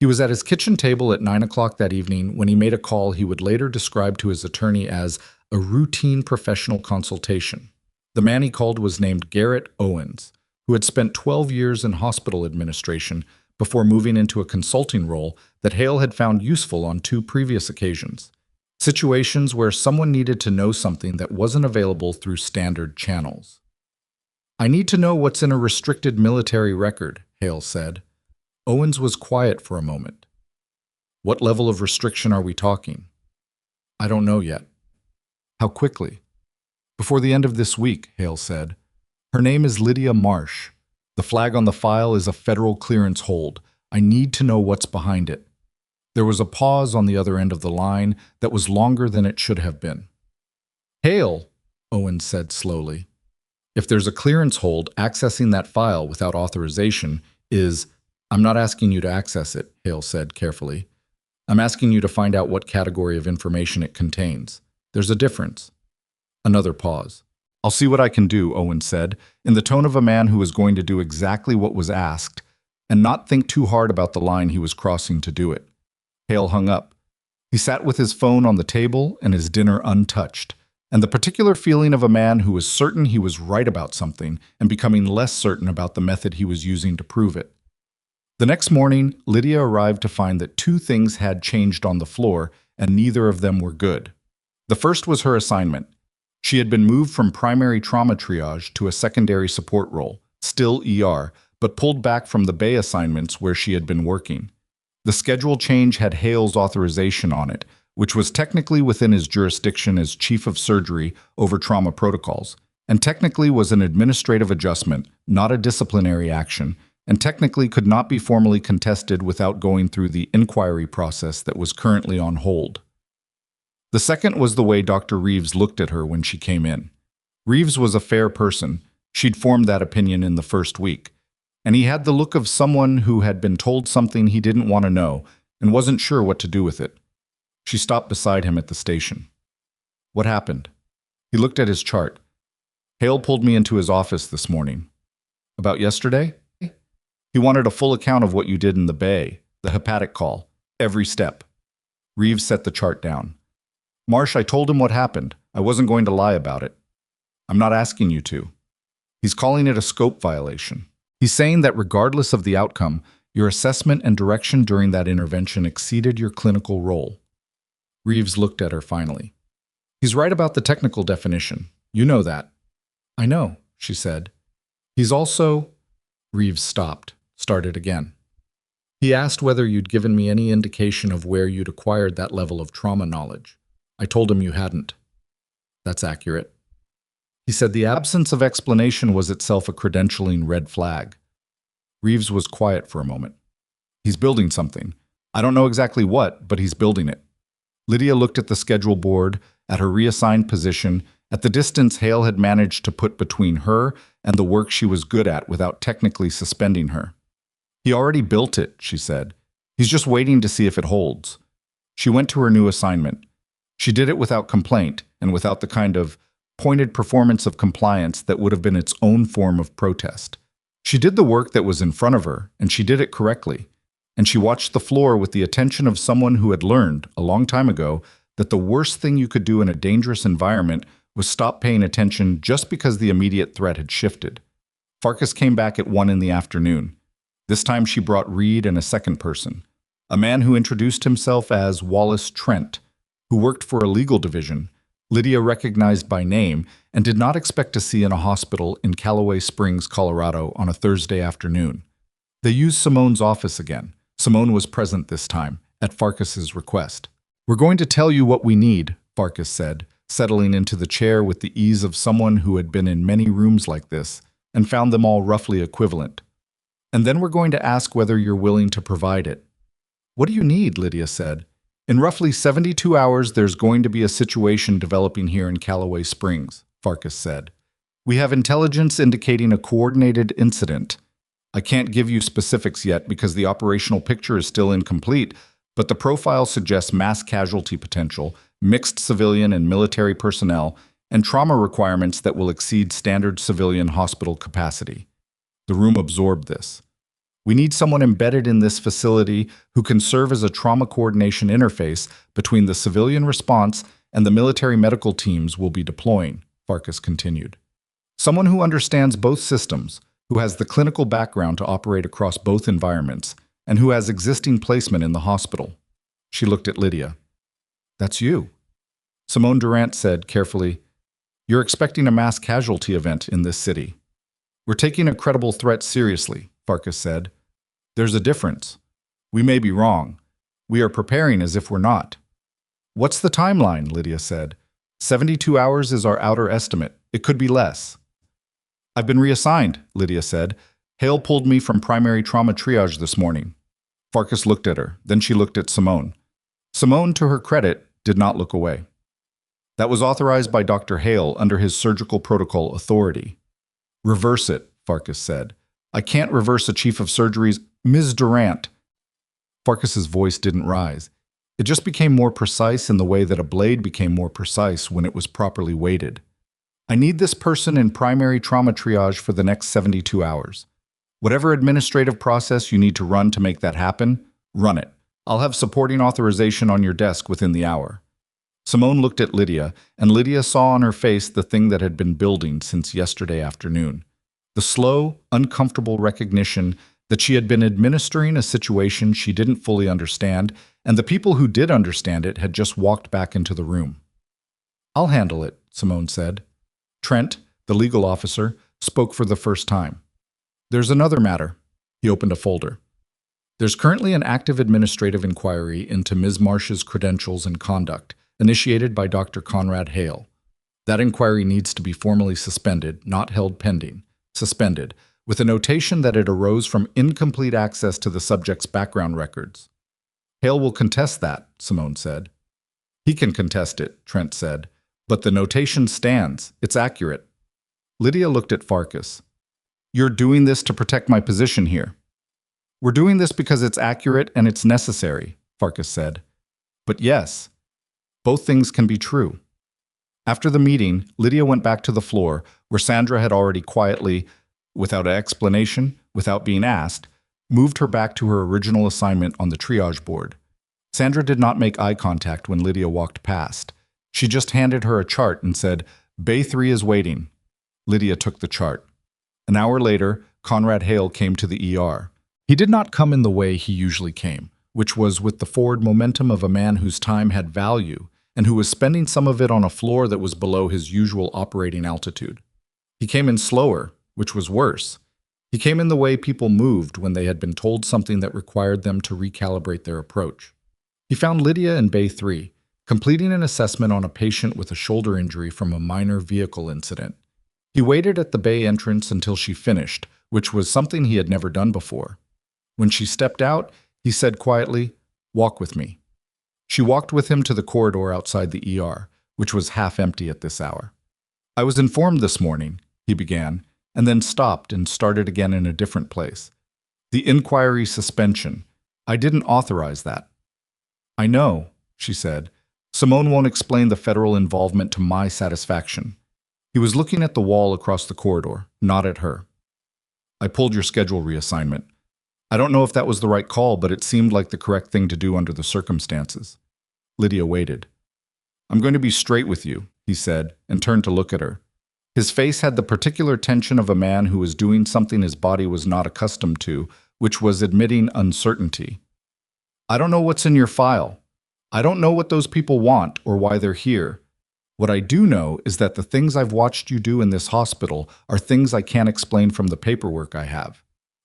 He was at his kitchen table at 9 o'clock that evening when he made a call he would later describe to his attorney as a routine professional consultation. The man he called was named Garrett Owens, who had spent 12 years in hospital administration before moving into a consulting role that Hale had found useful on 2 previous occasions. Situations where someone needed to know something that wasn't available through standard channels. "I need to know what's in a restricted military record," Hale said. Owens was quiet for a moment. "What level of restriction are we talking?" "I don't know yet." "How quickly?" "Before the end of this week," Hale said. "Her name is Lydia Marsh. The flag on the file is a federal clearance hold. I need to know what's behind it." There was a pause on the other end of the line that was longer than it should have been. "Hale," Owens said slowly, "if there's a clearance hold, accessing that file without authorization is—" "I'm not asking you to access it," Hale said carefully. "I'm asking you to find out what category of information it contains. There's a difference." Another pause. "I'll see what I can do," Owens said, in the tone of a man who was going to do exactly what was asked and not think too hard about the line he was crossing to do it. Hale hung up. He sat with his phone on the table and his dinner untouched, and the particular feeling of a man who was certain he was right about something and becoming less certain about the method he was using to prove it. The next morning, Lydia arrived to find that 2 things had changed on the floor, and neither of them were good. The first was her assignment. She had been moved from primary trauma triage to a secondary support role, still ER, but pulled back from the Bay assignments where she had been working. The schedule change had Hale's authorization on it, which was technically within his jurisdiction as chief of surgery over trauma protocols, and technically was an administrative adjustment, not a disciplinary action, and technically could not be formally contested without going through the inquiry process that was currently on hold. The second was the way Dr. Reeves looked at her when she came in. Reeves was a fair person. She'd formed that opinion in the first week. And he had the look of someone who had been told something he didn't want to know and wasn't sure what to do with it. She stopped beside him at the station. "What happened?" He looked at his chart. "Hale pulled me into his office this morning." "About yesterday?" "He wanted a full account of what you did in the Bay, the hepatic call, every step." Reeves set the chart down. "Marsh, I told him what happened. I wasn't going to lie about it." "I'm not asking you to." "He's calling it a scope violation. He's saying that regardless of the outcome, your assessment and direction during that intervention exceeded your clinical role." Reeves looked at her finally. "He's right about the technical definition. You know that." "I know," she said. "He's also—" Reeves stopped, started again. "He asked whether you'd given me any indication of where you'd acquired that level of trauma knowledge. I told him you hadn't." "That's accurate." He said the absence of explanation was itself a credentialing red flag. Reeves was quiet for a moment. "He's building something. I don't know exactly what, but he's building it." Lydia looked at the schedule board, at her reassigned position, at the distance Hale had managed to put between her and the work she was good at without technically suspending her. "He already built it," she said. "He's just waiting to see if it holds." She went to her new assignment. She did it without complaint and without the kind of pointed performance of compliance that would have been its own form of protest. She did the work that was in front of her, and she did it correctly. And she watched the floor with the attention of someone who had learned, a long time ago, that the worst thing you could do in a dangerous environment was stop paying attention just because the immediate threat had shifted. Farkas came back at 1 in the afternoon. This time she brought Reed and a second person, a man who introduced himself as Wallace Trent, who worked for a legal division, Lydia recognized by name and did not expect to see in a hospital in Callaway Springs, Colorado on a Thursday afternoon. They used Simone's office again. Simone was present this time, at Farkas's request. "We're going to tell you what we need," Farkas said, settling into the chair with the ease of someone who had been in many rooms like this and found them all roughly equivalent. And then we're going to ask whether you're willing to provide it. What do you need? Lydia said. In roughly 72 hours, there's going to be a situation developing here in Callaway Springs, Farkas said. We have intelligence indicating a coordinated incident. I can't give you specifics yet because the operational picture is still incomplete, but the profile suggests mass casualty potential, mixed civilian and military personnel, and trauma requirements that will exceed standard civilian hospital capacity. The room absorbed this. We need someone embedded in this facility who can serve as a trauma coordination interface between the civilian response and the military medical teams we'll be deploying, Farkas continued. Someone who understands both systems, who has the clinical background to operate across both environments, and who has existing placement in the hospital. She looked at Lydia. That's you. Simone Durant said carefully, You're expecting a mass casualty event in this city. We're taking a credible threat seriously, Farkas said. There's a difference. We may be wrong. We are preparing as if we're not. What's the timeline? Lydia said. 72 hours is our outer estimate. It could be less. I've been reassigned, Lydia said. Hale pulled me from primary trauma triage this morning. Farkas looked at her. Then she looked at Simone. Simone, to her credit, did not look away. That was authorized by Dr. Hale under his surgical protocol authority. Reverse it, Farkas said. I can't reverse a chief of surgery's Ms. Durant. Farkas's voice didn't rise. It just became more precise in the way that a blade became more precise when it was properly weighted. I need this person in primary trauma triage for the next 72 hours. Whatever administrative process you need to run to make that happen, run it. I'll have supporting authorization on your desk within the hour. Simone looked at Lydia, and Lydia saw on her face the thing that had been building since yesterday afternoon. The slow, uncomfortable recognition that she had been administering a situation she didn't fully understand, and the people who did understand it had just walked back into the room. I'll handle it, Simone said. Trent, the legal officer, spoke for the first time. There's another matter. He opened a folder. There's currently an active administrative inquiry into Ms. Marsh's credentials and conduct, initiated by Dr. Conrad Hale. That inquiry needs to be formally suspended, not held pending. Suspended, with a notation that it arose from incomplete access to the subject's background records. Hale will contest that, Simone said. He can contest it, Trent said. But the notation stands. It's accurate. Lydia looked at Farkas. You're doing this to protect my position here. We're doing this because it's accurate and it's necessary, Farkas said. But yes, both things can be true. After the meeting, Lydia went back to the floor, where Sandra had already quietly, without an explanation, without being asked, moved her back to her original assignment on the triage board. Sandra did not make eye contact when Lydia walked past. She just handed her a chart and said, Bay 3 is waiting. Lydia took the chart. An hour later, Conrad Hale came to the ER. He did not come in the way he usually came, which was with the forward momentum of a man whose time had value and who was spending some of it on a floor that was below his usual operating altitude. He came in slower, which was worse. He came in the way people moved when they had been told something that required them to recalibrate their approach. He found Lydia in Bay 3, completing an assessment on a patient with a shoulder injury from a minor vehicle incident. He waited at the bay entrance until she finished, which was something he had never done before. When she stepped out, he said quietly, "Walk with me." She walked with him to the corridor outside the ER, which was half empty at this hour. "I was informed this morning," he began, and then stopped and started again in a different place. "The inquiry suspension. I didn't authorize that." "I know," she said. "Simone won't explain the federal involvement to my satisfaction." He was looking at the wall across the corridor, not at her. "I pulled your schedule reassignment. I don't know if that was the right call, but it seemed like the correct thing to do under the circumstances." Lydia waited. "I'm going to be straight with you," he said, and turned to look at her. His face had the particular tension of a man who was doing something his body was not accustomed to, which was admitting uncertainty. "I don't know what's in your file. I don't know what those people want or why they're here. What I do know is that the things I've watched you do in this hospital are things I can't explain from the paperwork I have."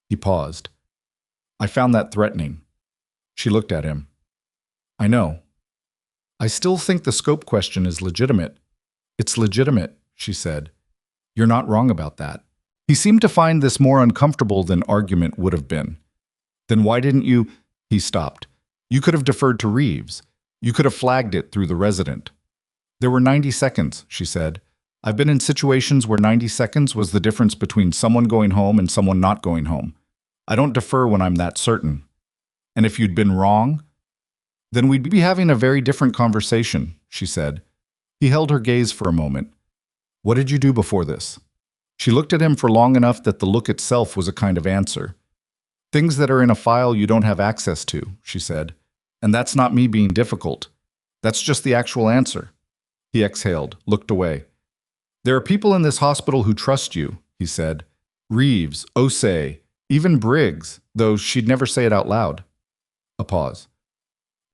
He paused. "I found that threatening." She looked at him. "I know. I still think the scope question is legitimate." "It's legitimate," she said. "You're not wrong about that. He seemed to find this more uncomfortable than argument would have been. Then why didn't you? He stopped. You could have deferred to Reeves. You could have flagged it through the resident. There were 90 seconds, she said. I've been in situations where 90 seconds was the difference between someone going home and someone not going home. I don't defer when I'm that certain. And if you'd been wrong, then we'd be having a very different conversation, she said. He held her gaze for a moment. What did you do before this? She looked at him for long enough that the look itself was a kind of answer. Things that are in a file you don't have access to, she said. And that's not me being difficult. That's just the actual answer. He exhaled, looked away. There are people in this hospital who trust you, he said. Reeves, Osei, even Briggs, though she'd never say it out loud. A pause.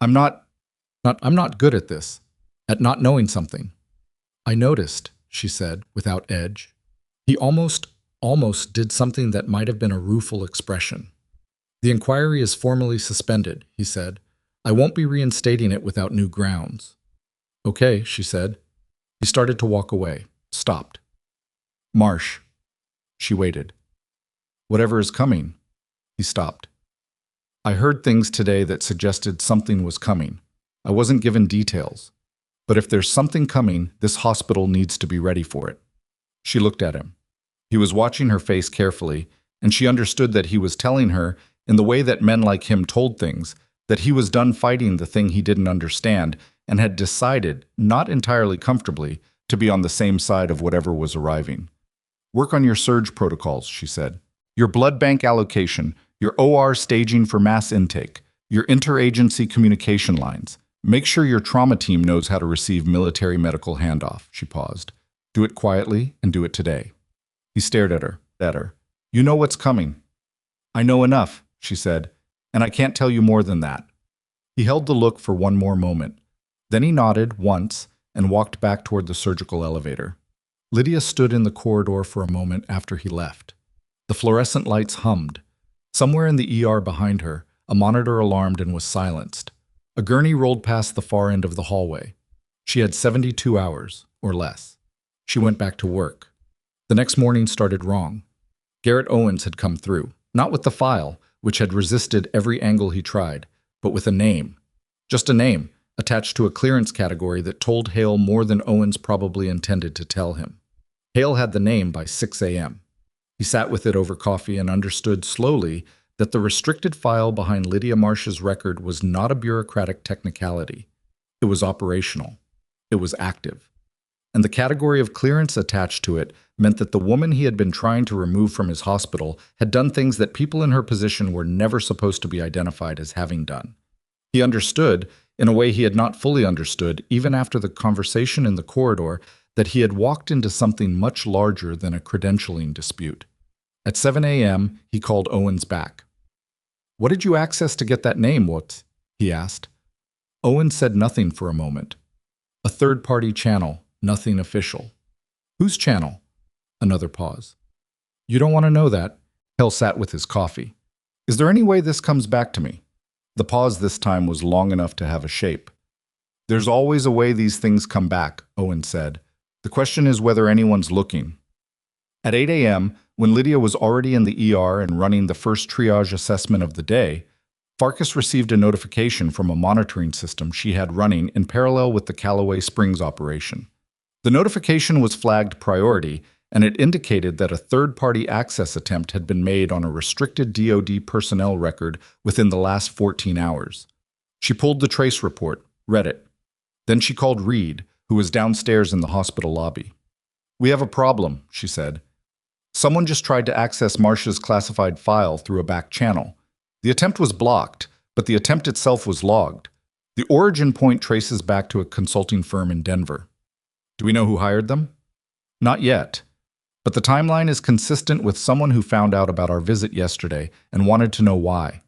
I'm not good at this, at not knowing something. I noticed, she said, without edge. He almost did something that might have been a rueful expression. The inquiry is formally suspended, he said. I won't be reinstating it without new grounds. Okay, she said. He started to walk away, stopped. Marsh. She waited. Whatever is coming. He stopped. I heard things today that suggested something was coming. I wasn't given details. But if there's something coming, this hospital needs to be ready for it. She looked at him. He was watching her face carefully, and she understood that he was telling her, in the way that men like him told things, that he was done fighting the thing he didn't understand and had decided, not entirely comfortably, to be on the same side of whatever was arriving. Work on your surge protocols, she said. Your blood bank allocation, your OR staging for mass intake, your interagency communication lines. Make sure your trauma team knows how to receive military medical handoff, she paused. Do it quietly and do it today. He stared at her. You know what's coming. I know enough, she said, and I can't tell you more than that. He held the look for one more moment. Then he nodded once and walked back toward the surgical elevator. Lydia stood in the corridor for a moment after he left. The fluorescent lights hummed. Somewhere in the ER behind her, a monitor alarmed and was silenced. A gurney rolled past the far end of the hallway. She had 72 hours, or less. She went back to work. The next morning started wrong. Garrett Owens had come through, not with the file, which had resisted every angle he tried, but with a name. Just a name, attached to a clearance category that told Hale more than Owens probably intended to tell him. Hale had the name by 6 a.m. He sat with it over coffee and understood slowly that the restricted file behind Lydia Marsh's record was not a bureaucratic technicality. It was operational. It was active. And the category of clearance attached to it meant that the woman he had been trying to remove from his hospital had done things that people in her position were never supposed to be identified as having done. He understood, in a way he had not fully understood, even after the conversation in the corridor, that he had walked into something much larger than a credentialing dispute. At 7 a.m., he called Owens back. What did you access to get that name, what? He asked. Owens said nothing for a moment. A third-party channel, nothing official. Whose channel? Another pause. You don't want to know that. Hale sat with his coffee. Is there any way this comes back to me? The pause this time was long enough to have a shape. There's always a way these things come back, Owens said. The question is whether anyone's looking. At 8 a.m., when Lydia was already in the ER and running the first triage assessment of the day, Farkas received a notification from a monitoring system she had running in parallel with the Callaway Springs operation. The notification was flagged priority, and it indicated that a third-party access attempt had been made on a restricted DoD personnel record within the last 14 hours. She pulled the trace report, read it. Then she called Reed, who was downstairs in the hospital lobby. We have a problem, she said. Someone just tried to access Marsh's classified file through a back channel. The attempt was blocked, but the attempt itself was logged. The origin point traces back to a consulting firm in Denver. Do we know who hired them? Not yet. But the timeline is consistent with someone who found out about our visit yesterday and wanted to know why.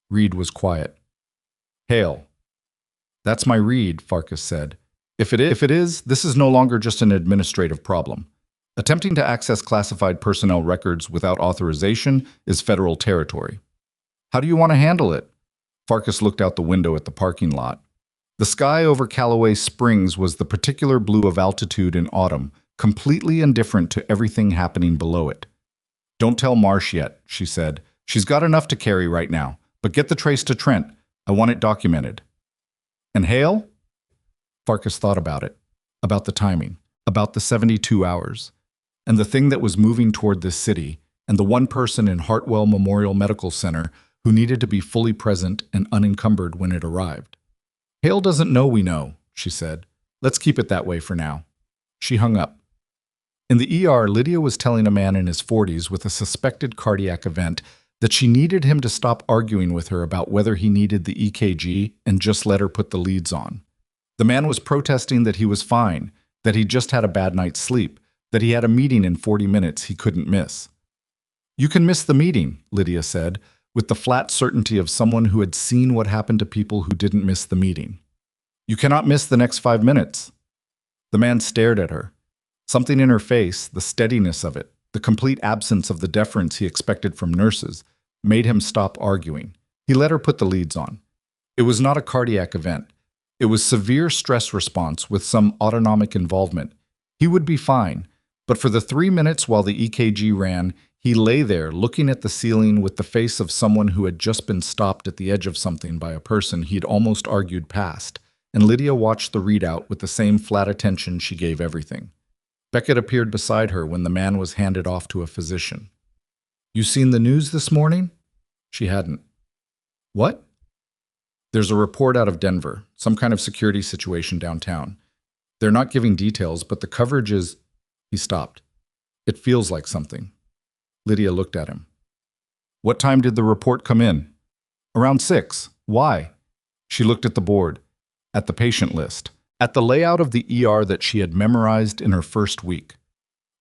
Reed was quiet. Hale. That's my Reed, Farkas said. If it is, this is no longer just an administrative problem. Attempting to access classified personnel records without authorization is federal territory. How do you want to handle it? Farkas looked out the window at the parking lot. The sky over Callaway Springs was the particular blue of altitude in autumn, completely indifferent to everything happening below it. Don't tell Marsh yet, she said. She's got enough to carry right now, but get the trace to Trent. I want it documented. And Hale? Farkas thought about it, about the timing, about the 72 hours, and the thing that was moving toward this city, and the one person in Hartwell Memorial Medical Center who needed to be fully present and unencumbered when it arrived. Hale doesn't know we know, she said. Let's keep it that way for now. She hung up. In the ER, Lydia was telling a man in his 40s with a suspected cardiac event that she needed him to stop arguing with her about whether he needed the EKG and just let her put the leads on. The man was protesting that he was fine, that he just had a bad night's sleep, that he had a meeting in 40 minutes he couldn't miss. You can miss the meeting, Lydia said, with the flat certainty of someone who had seen what happened to people who didn't miss the meeting. You cannot miss the next 5 minutes. The man stared at her. Something in her face, the steadiness of it, the complete absence of the deference he expected from nurses, made him stop arguing. He let her put the leads on. It was not a cardiac event. It was severe stress response with some autonomic involvement. He would be fine, but for the 3 minutes while the EKG ran, he lay there looking at the ceiling with the face of someone who had just been stopped at the edge of something by a person he'd almost argued past, and Lydia watched the readout with the same flat attention she gave everything. Beckett appeared beside her when the man was handed off to a physician. You seen the news this morning? She hadn't. What? There's a report out of Denver, some kind of security situation downtown. They're not giving details, but the coverage is… He stopped. It feels like something. Lydia looked at him. What time did the report come in? Around 6. Why? She looked at the board, at the patient list, at the layout of the ER that she had memorized in her first week.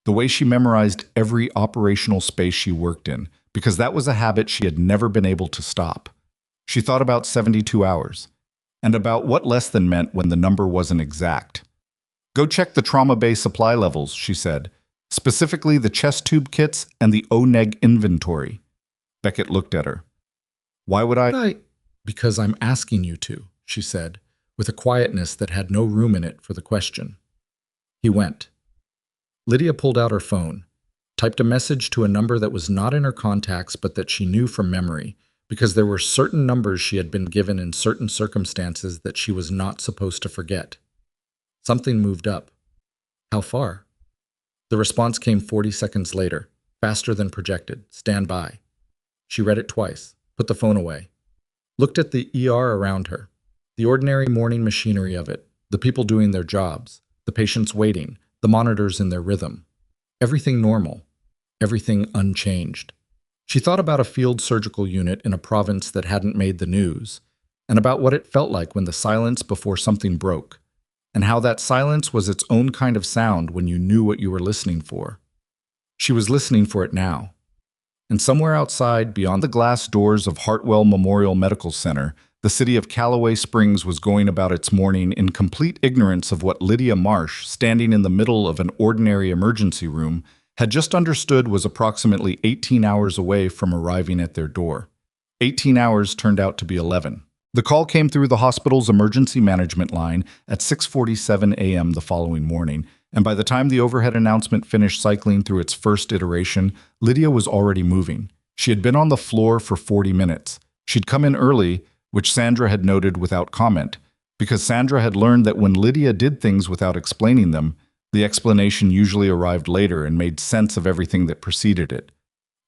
The way she memorized every operational space she worked in, because that was a habit she had never been able to stop. She thought about 72 hours, and about what less than meant when the number wasn't exact. Go check the trauma bay supply levels, she said, specifically the chest tube kits and the O-neg inventory. Beckett looked at her. Why would I? Because I'm asking you to, she said, with a quietness that had no room in it for the question. He went. Lydia pulled out her phone, typed a message to a number that was not in her contacts but that she knew from memory, because there were certain numbers she had been given in certain circumstances that she was not supposed to forget. Something moved up. How far? The response came 40 seconds later, faster than projected. Stand by. She read it twice, put the phone away, looked at the ER around her, the ordinary morning machinery of it, the people doing their jobs, the patients waiting, the monitors in their rhythm. Everything normal, everything unchanged. She thought about a field surgical unit in a province that hadn't made the news, and about what it felt like when the silence before something broke, and how that silence was its own kind of sound when you knew what you were listening for. She was listening for it now. And somewhere outside, beyond the glass doors of Hartwell Memorial Medical Center, the city of Callaway Springs was going about its morning in complete ignorance of what Lydia Marsh, standing in the middle of an ordinary emergency room, had just understood was approximately 18 hours away from arriving at their door. 18 hours turned out to be 11. The call came through the hospital's emergency management line at 6:47 a.m. the following morning, and by the time the overhead announcement finished cycling through its first iteration, Lydia was already moving. She had been on the floor for 40 minutes. She'd come in early, which Sandra had noted without comment, because Sandra had learned that when Lydia did things without explaining them, the explanation usually arrived later and made sense of everything that preceded it.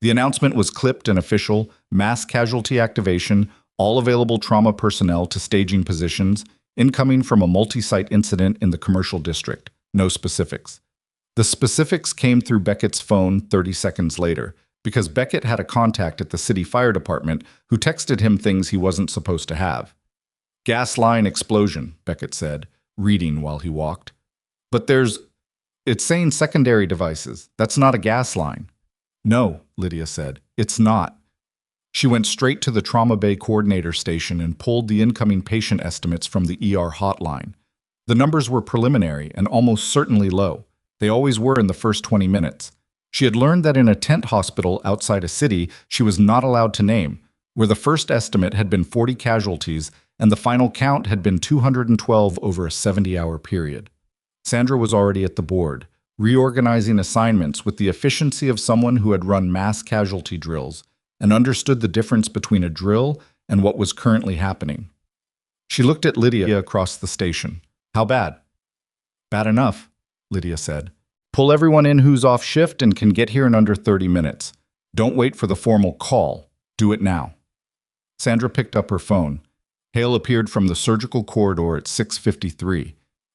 The announcement was clipped and official: mass casualty activation, all available trauma personnel to staging positions, incoming from a multi-site incident in the commercial district. No specifics. The specifics came through Beckett's phone 30 seconds later, because Beckett had a contact at the city fire department who texted him things he wasn't supposed to have. Gas line explosion, Beckett said, reading while he walked. But it's saying secondary devices. That's not a gas line. No, Lydia said, it's not. She went straight to the Trauma Bay Coordinator Station and pulled the incoming patient estimates from the ER hotline. The numbers were preliminary and almost certainly low. They always were in the first 20 minutes. She had learned that in a tent hospital outside a city she was not allowed to name, where the first estimate had been 40 casualties and the final count had been 212 over a 70-hour period. Sandra was already at the board, reorganizing assignments with the efficiency of someone who had run mass casualty drills and understood the difference between a drill and what was currently happening. She looked at Lydia across the station. How bad? Bad enough, Lydia said. Pull everyone in who's off shift and can get here in under 30 minutes. Don't wait for the formal call. Do it now. Sandra picked up her phone. Hale appeared from the surgical corridor at 6:53,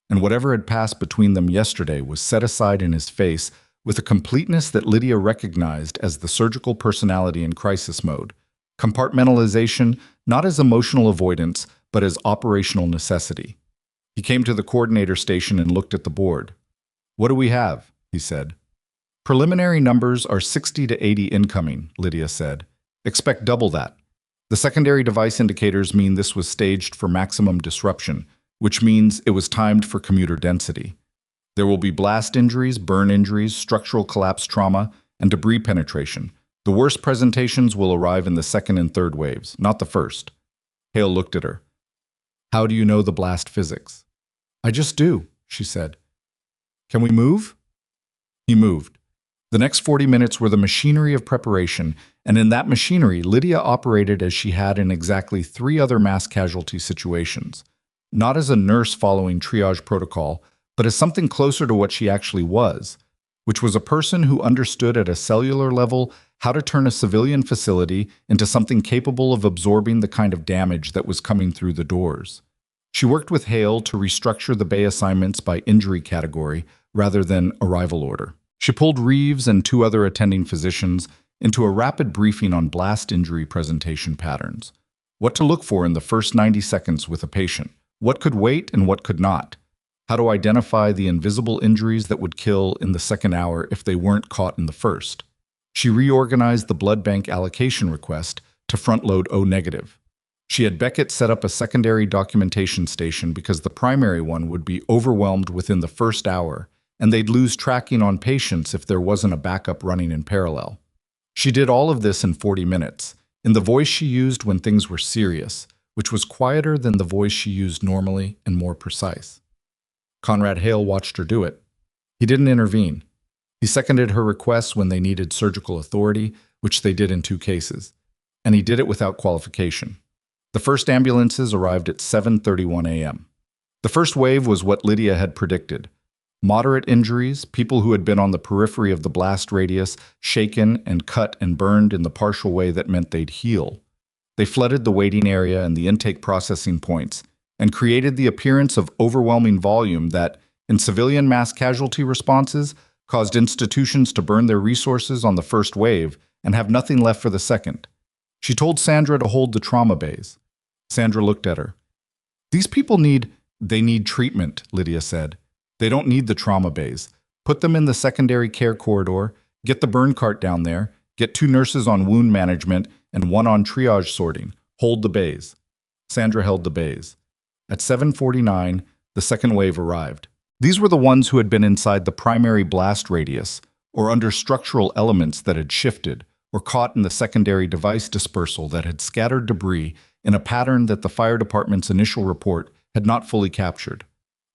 and whatever had passed between them yesterday was set aside in his face with a completeness that Lydia recognized as the surgical personality in crisis mode. Compartmentalization, not as emotional avoidance, but as operational necessity. He came to the coordinator station and looked at the board. What do we have? He said. Preliminary numbers are 60 to 80 incoming, Lydia said. Expect double that. The secondary device indicators mean this was staged for maximum disruption, which means it was timed for commuter density. There will be blast injuries, burn injuries, structural collapse trauma, and debris penetration. The worst presentations will arrive in the second and third waves, not the first. Hale looked at her. How do you know the blast physics? I just do, she said. Can we move? He moved. The next 40 minutes were the machinery of preparation, and in that machinery, Lydia operated as she had in exactly 3 other mass casualty situations. Not as a nurse following triage protocol, but as something closer to what she actually was, which was a person who understood at a cellular level how to turn a civilian facility into something capable of absorbing the kind of damage that was coming through the doors. She worked with Hale to restructure the bay assignments by injury category rather than arrival order. She pulled Reeves and 2 other attending physicians into a rapid briefing on blast injury presentation patterns. What to look for in the first 90 seconds with a patient. What could wait and what could not. How to identify the invisible injuries that would kill in the second hour if they weren't caught in the first. She reorganized the blood bank allocation request to front-load O-negative. She had Beckett set up a secondary documentation station because the primary one would be overwhelmed within the first hour, and they'd lose tracking on patients if there wasn't a backup running in parallel. She did all of this in 40 minutes, in the voice she used when things were serious, which was quieter than the voice she used normally and more precise. Conrad Hale watched her do it. He didn't intervene. He seconded her requests when they needed surgical authority, which they did in 2 cases, and he did it without qualification. The first ambulances arrived at 7:31 a.m. The first wave was what Lydia had predicted. Moderate injuries, people who had been on the periphery of the blast radius, shaken and cut and burned in the partial way that meant they'd heal. They flooded the waiting area and the intake processing points, and created the appearance of overwhelming volume that, in civilian mass casualty responses, caused institutions to burn their resources on the first wave and have nothing left for the second. She told Sandra to hold the trauma bays. Sandra looked at her. These people need treatment, Lydia said. They don't need the trauma bays. Put them in the secondary care corridor, get the burn cart down there, get 2 nurses on wound management and 1 on triage sorting. Hold the bays. Sandra held the bays. At 7:49, the second wave arrived. These were the ones who had been inside the primary blast radius, or under structural elements that had shifted, or caught in the secondary device dispersal that had scattered debris in a pattern that the fire department's initial report had not fully captured.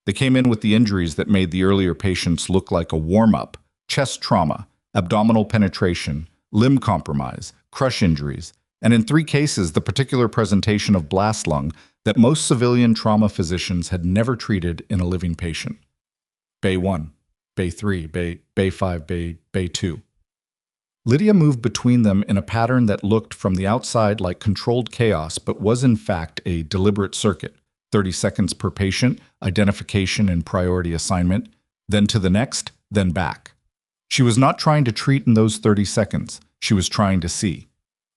They came in with the injuries that made the earlier patients look like a warm-up: chest trauma, abdominal penetration, limb compromise, crush injuries, and in 3 cases the particular presentation of blast lung that most civilian trauma physicians had never treated in a living patient. Bay 1, Bay 3, Bay 5, Bay 2. Lydia moved between them in a pattern that looked from the outside like controlled chaos but was in fact a deliberate circuit. 30 seconds per patient, identification and priority assignment, then to the next, then back. She was not trying to treat in those 30 seconds. She was trying to see.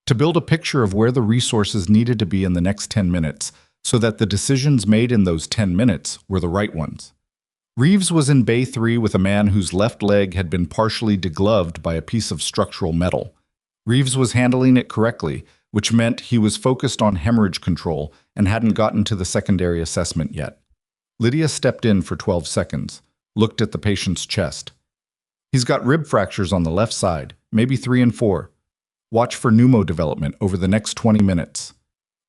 To build a picture of where the resources needed to be in the next 10 minutes so that the decisions made in those 10 minutes were the right ones. Reeves was in Bay 3 with a man whose left leg had been partially degloved by a piece of structural metal. Reeves was handling it correctly, which meant he was focused on hemorrhage control and hadn't gotten to the secondary assessment yet. Lydia stepped in for 12 seconds, looked at the patient's chest. He's got rib fractures on the left side, maybe 3 and 4. Watch for pneumo development over the next 20 minutes.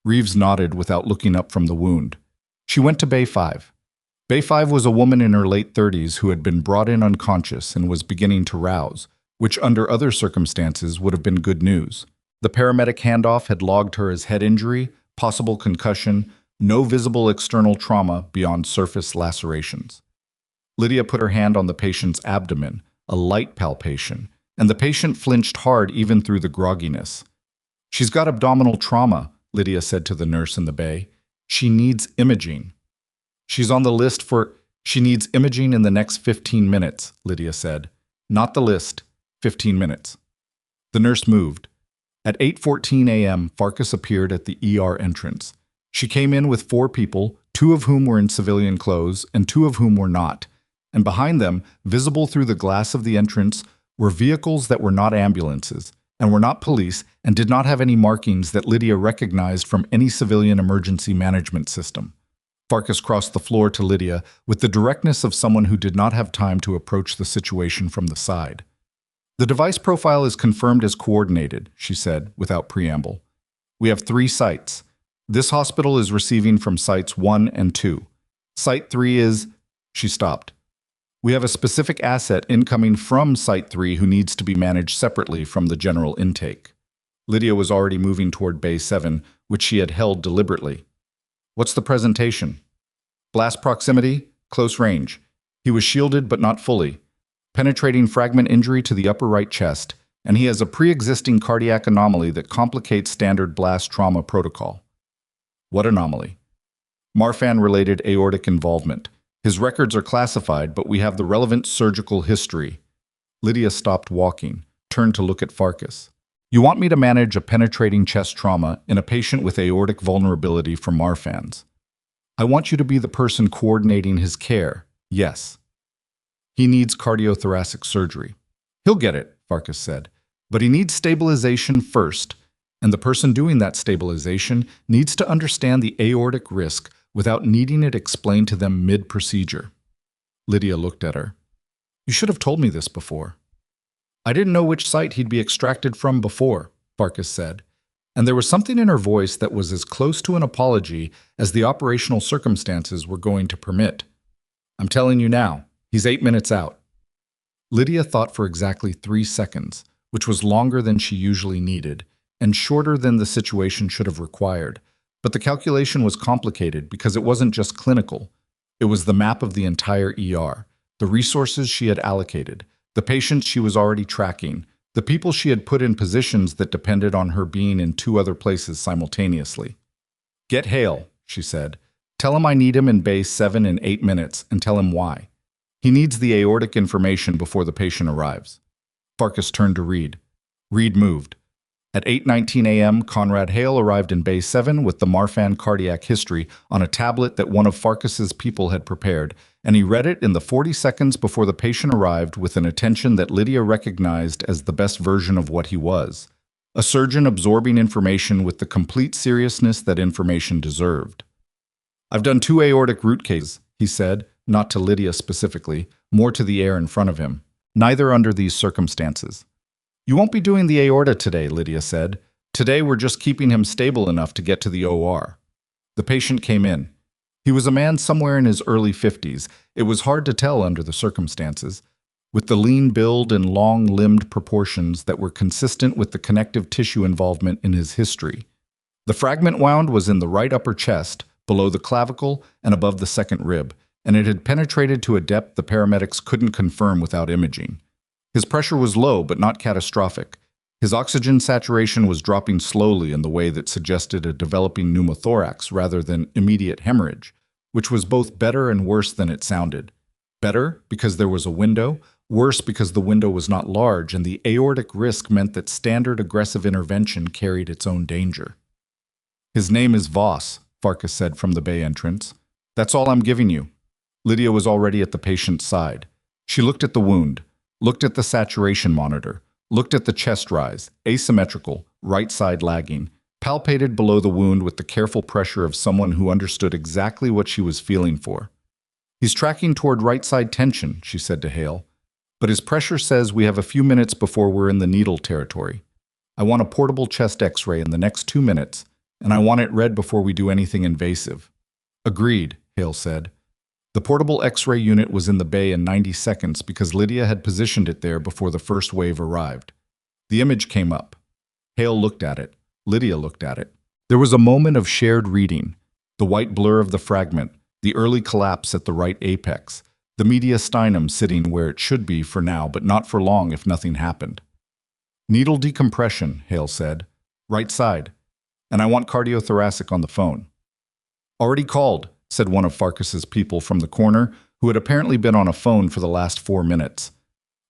Reeves nodded without looking up from the wound. She went to Bay 5. Bay 5 was a woman in her late 30s who had been brought in unconscious and was beginning to rouse, which under other circumstances would have been good news. The paramedic handoff had logged her as head injury, possible concussion, no visible external trauma beyond surface lacerations. Lydia put her hand on the patient's abdomen, a light palpation, and the patient flinched hard even through the grogginess. "She's got abdominal trauma," Lydia said to the nurse in the bay. "She needs imaging." "She's on the list for... She needs imaging in the next 15 minutes, Lydia said. "Not the list. 15 minutes. The nurse moved. At 8:14 a.m., Farkas appeared at the ER entrance. She came in with 4 people, 2 of whom were in civilian clothes and 2 of whom were not. And behind them, visible through the glass of the entrance, were vehicles that were not ambulances and were not police and did not have any markings that Lydia recognized from any civilian emergency management system. Farkas crossed the floor to Lydia with the directness of someone who did not have time to approach the situation from the side. "The device profile is confirmed as coordinated," she said, without preamble. "We have 3 sites. This hospital is receiving from sites 1 and 2. Site 3 is..." She stopped. "We have a specific asset incoming from Site 3 who needs to be managed separately from the general intake." Lydia was already moving toward Bay 7, which she had held deliberately. "What's the presentation?" "Blast proximity, close range. He was shielded but not fully. Penetrating fragment injury to the upper right chest, and he has a pre-existing cardiac anomaly that complicates standard blast trauma protocol." "What anomaly?" "Marfan-related aortic involvement. His records are classified, but we have the relevant surgical history." Lydia stopped walking, turned to look at Farkas. "You want me to manage a penetrating chest trauma in a patient with aortic vulnerability from Marfan's? I want you to be the person coordinating his care, yes. He needs cardiothoracic surgery." "He'll get it," Farkas said, "but he needs stabilization first, and the person doing that stabilization needs to understand the aortic risk without needing it explained to them mid-procedure." Lydia looked at her. "You should have told me this before." "I didn't know which site he'd be extracted from before," Farkas said, and there was something in her voice that was as close to an apology as the operational circumstances were going to permit. "I'm telling you now, he's 8 minutes out." Lydia thought for exactly 3 seconds, which was longer than she usually needed, and shorter than the situation should have required. But the calculation was complicated because it wasn't just clinical. It was the map of the entire ER, the resources she had allocated, the patients she was already tracking, the people she had put in positions that depended on her being in 2 other places simultaneously. "Get Hale," she said. "Tell him I need him in Bay 7 in 8 minutes, and tell him why. He needs the aortic information before the patient arrives." Farkas turned to Reed. Reed moved. At 8:19 a.m., Conrad Hale arrived in Bay 7 with the Marfan cardiac history on a tablet that one of Farkas's people had prepared, and he read it in the 40 seconds before the patient arrived with an attention that Lydia recognized as the best version of what he was. A surgeon absorbing information with the complete seriousness that information deserved. "I've done 2 aortic root cases," he said, not to Lydia specifically, more to the air in front of him. "Neither under these circumstances." "You won't be doing the aorta today," Lydia said. "Today we're just keeping him stable enough to get to the OR." The patient came in. He was a man somewhere in his early 50s. It was hard to tell under the circumstances, with the lean build and long-limbed proportions that were consistent with the connective tissue involvement in his history. The fragment wound was in the right upper chest, below the clavicle and above the second rib, and it had penetrated to a depth the paramedics couldn't confirm without imaging. His pressure was low, but not catastrophic. His oxygen saturation was dropping slowly in the way that suggested a developing pneumothorax rather than immediate hemorrhage, which was both better and worse than it sounded. Better, because there was a window. Worse, because the window was not large, and the aortic risk meant that standard aggressive intervention carried its own danger. "His name is Voss," Farkas said from the bay entrance. "That's all I'm giving you." Lydia was already at the patient's side. She looked at the wound, looked at the saturation monitor, looked at the chest rise, asymmetrical, right side lagging, palpated below the wound with the careful pressure of someone who understood exactly what she was feeling for. "He's tracking toward right side tension," she said to Hale. "But his pressure says we have a few minutes before we're in the needle territory. I want a portable chest x-ray in the next 2 minutes, and I want it read before we do anything invasive." "Agreed," Hale said. The portable X-ray unit was in the bay in 90 seconds because Lydia had positioned it there before the first wave arrived. The image came up. Hale looked at it. Lydia looked at it. There was a moment of shared reading. The white blur of the fragment, the early collapse at the right apex, the mediastinum sitting where it should be for now, but not for long if nothing happened. Needle decompression, Hale said. Right side. And I want cardiothoracic on the phone. Already called, said one of Farkas's people from the corner, who had apparently been on a phone for the last 4 minutes.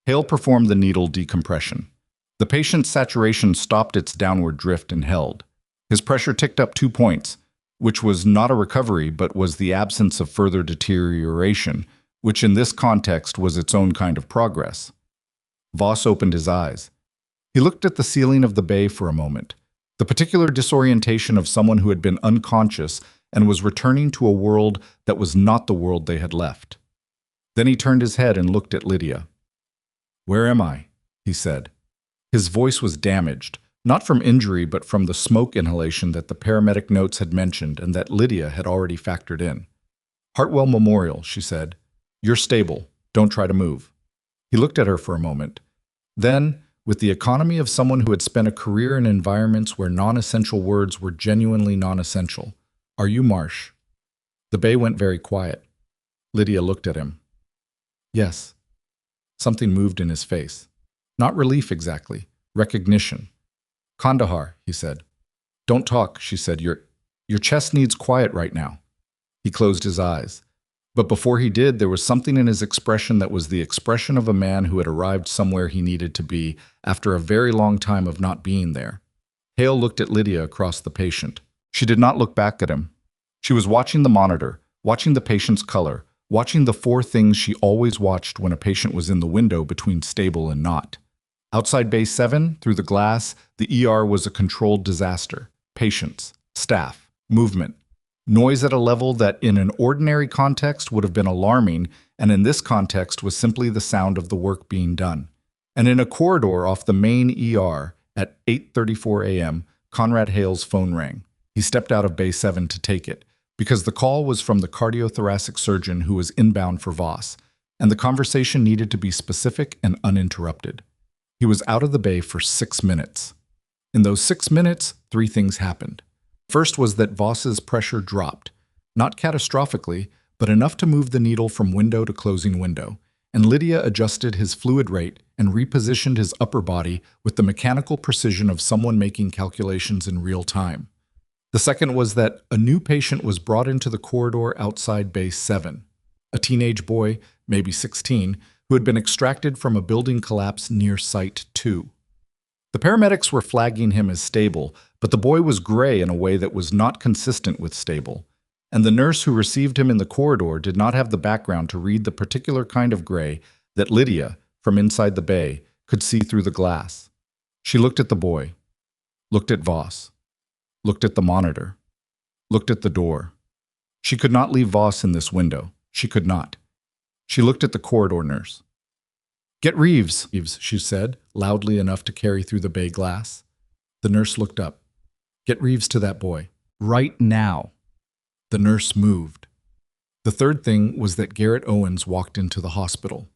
Hale performed the needle decompression. The patient's saturation stopped its downward drift and held. His pressure ticked up 2 points, which was not a recovery but was the absence of further deterioration, which in this context was its own kind of progress. Voss opened his eyes. He looked at the ceiling of the bay for a moment, the particular disorientation of someone who had been unconscious and was returning to a world that was not the world they had left. Then he turned his head and looked at Lydia. "Where am I?" he said. His voice was damaged, not from injury but from the smoke inhalation that the paramedic notes had mentioned and that Lydia had already factored in. "Hartwell Memorial," she said. "You're stable. Don't try to move." He looked at her for a moment. Then, with the economy of someone who had spent a career in environments where non-essential words were genuinely non-essential, "Are you Marsh?" The bay went very quiet. Lydia looked at him. "Yes." Something moved in his face. Not relief exactly, recognition. "Kandahar," he said. "Don't talk," she said. Your chest needs quiet right now." He closed his eyes. But before he did, there was something in his expression that was the expression of a man who had arrived somewhere he needed to be after a very long time of not being there. Hale looked at Lydia across the patient. She did not look back at him. She was watching the monitor, watching the patient's color, watching the 4 things she always watched when a patient was in the window between stable and not. Outside Bay 7, through the glass, the ER was a controlled disaster. Patients, staff, movement. Noise at a level that in an ordinary context would have been alarming, and in this context was simply the sound of the work being done. And in a corridor off the main ER, at 8:34 a.m., Conrad Hale's phone rang. He stepped out of Bay 7 to take it, because the call was from the cardiothoracic surgeon who was inbound for Voss, and the conversation needed to be specific and uninterrupted. He was out of the bay for 6 minutes. In those 6 minutes, 3 things happened. First was that Voss's pressure dropped, not catastrophically, but enough to move the needle from window to closing window, and Lydia adjusted his fluid rate and repositioned his upper body with the mechanical precision of someone making calculations in real time. The second was that a new patient was brought into the corridor outside Bay 7, a teenage boy, maybe 16, who had been extracted from a building collapse near Site 2. The paramedics were flagging him as stable, but the boy was gray in a way that was not consistent with stable, and the nurse who received him in the corridor did not have the background to read the particular kind of gray that Lydia, from inside the bay, could see through the glass. She looked at the boy, looked at Voss, looked at the monitor, looked at the door. She could not leave Voss in this window. She could not. She looked at the corridor nurse. "Get Reeves," she said, loudly enough to carry through the bay glass. The nurse looked up. "Get Reeves to that boy. Right now." The nurse moved. The third thing was that Garrett Owens walked into the hospital.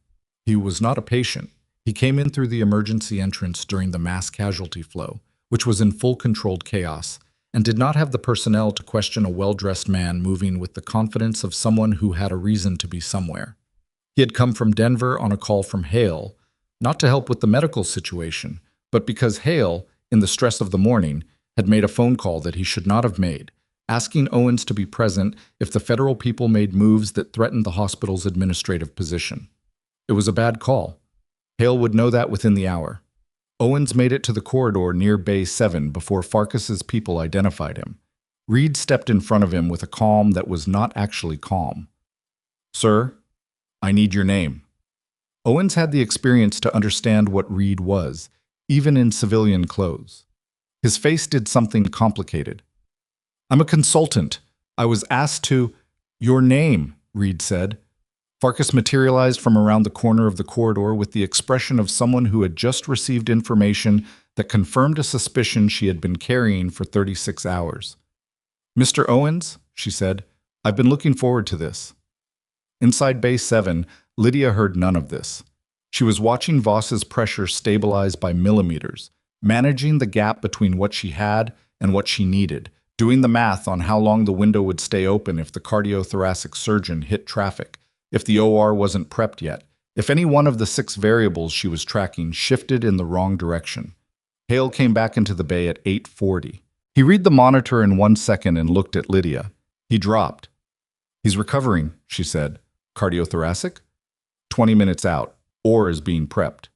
He was not a patient. He came in through the emergency entrance during the mass casualty flow, which was in full controlled chaos, and did not have the personnel to question a well-dressed man moving with the confidence of someone who had a reason to be somewhere. He had come from Denver on a call from Hale, not to help with the medical situation, but because Hale, in the stress of the morning, had made a phone call that he should not have made, asking Owens to be present if the federal people made moves that threatened the hospital's administrative position. It was a bad call. Hale would know that within the hour. Owens made it to the corridor near Bay 7 before Farkas's people identified him. Reed stepped in front of him with a calm that was not actually calm. "Sir, I need your name." Owens had the experience to understand what Reed was, even in civilian clothes. His face did something complicated. "I'm a consultant. I was asked to—" "Your name," Reed said. Farkas materialized from around the corner of the corridor with the expression of someone who had just received information that confirmed a suspicion she had been carrying for 36 hours. "Mr. Owens," she said, "I've been looking forward to this." Inside Bay 7, Lydia heard none of this. She was watching Voss's pressure stabilize by millimeters, managing the gap between what she had and what she needed, doing the math on how long the window would stay open if the cardiothoracic surgeon hit traffic, if the OR wasn't prepped yet, if any one of the 6 variables she was tracking shifted in the wrong direction. Hale came back into the bay at 8:40. He read the monitor in 1 second and looked at Lydia. He dropped. "He's recovering," she said. "Cardiothoracic? 20 minutes out. Or is being prepped."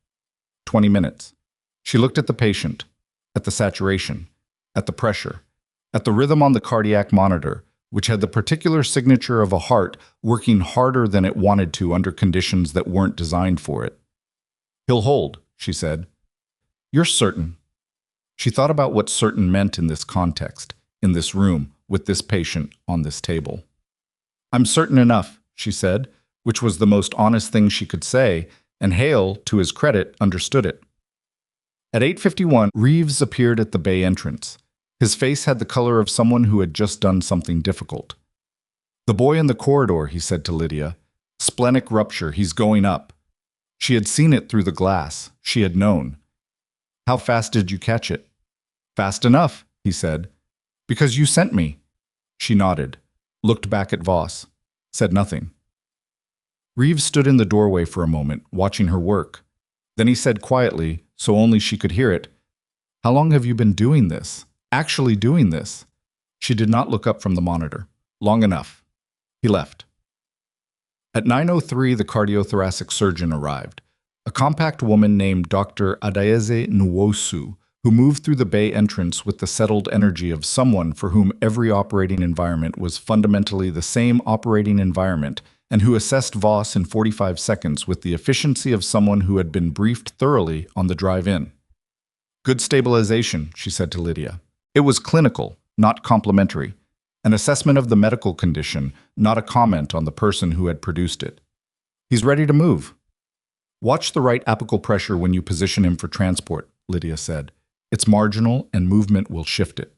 20 minutes. She looked at the patient, at the saturation, at the pressure, at the rhythm on the cardiac monitor, which had the particular signature of a heart working harder than it wanted to under conditions that weren't designed for it. "He'll hold," she said. "You're certain?" She thought about what certain meant in this context, in this room, with this patient on this table. "I'm certain enough," she said, which was the most honest thing she could say, and Hale, to his credit, understood it. At 8:51, Reeves appeared at the bay entrance. His face had the color of someone who had just done something difficult. "The boy in the corridor," he said to Lydia. "Splenic rupture, he's going up." She had seen it through the glass. She had known. "How fast did you catch it?" "Fast enough," he said. "Because you sent me." She nodded, looked back at Voss, said nothing. Reeves stood in the doorway for a moment, watching her work. Then he said quietly, so only she could hear it, "How long have you been doing this? Actually doing this?" She did not look up from the monitor. "Long enough." He left. At 9:03, the cardiothoracic surgeon arrived, a compact woman named Dr. Adaeze Nwosu, who moved through the bay entrance with the settled energy of someone for whom every operating environment was fundamentally the same operating environment, and who assessed Voss in 45 seconds with the efficiency of someone who had been briefed thoroughly on the drive-in. "Good stabilization," she said to Lydia. It was clinical, not complimentary, an assessment of the medical condition, not a comment on the person who had produced it. "He's ready to move." "Watch the right apical pressure when you position him for transport," Lydia said. "It's marginal and movement will shift it."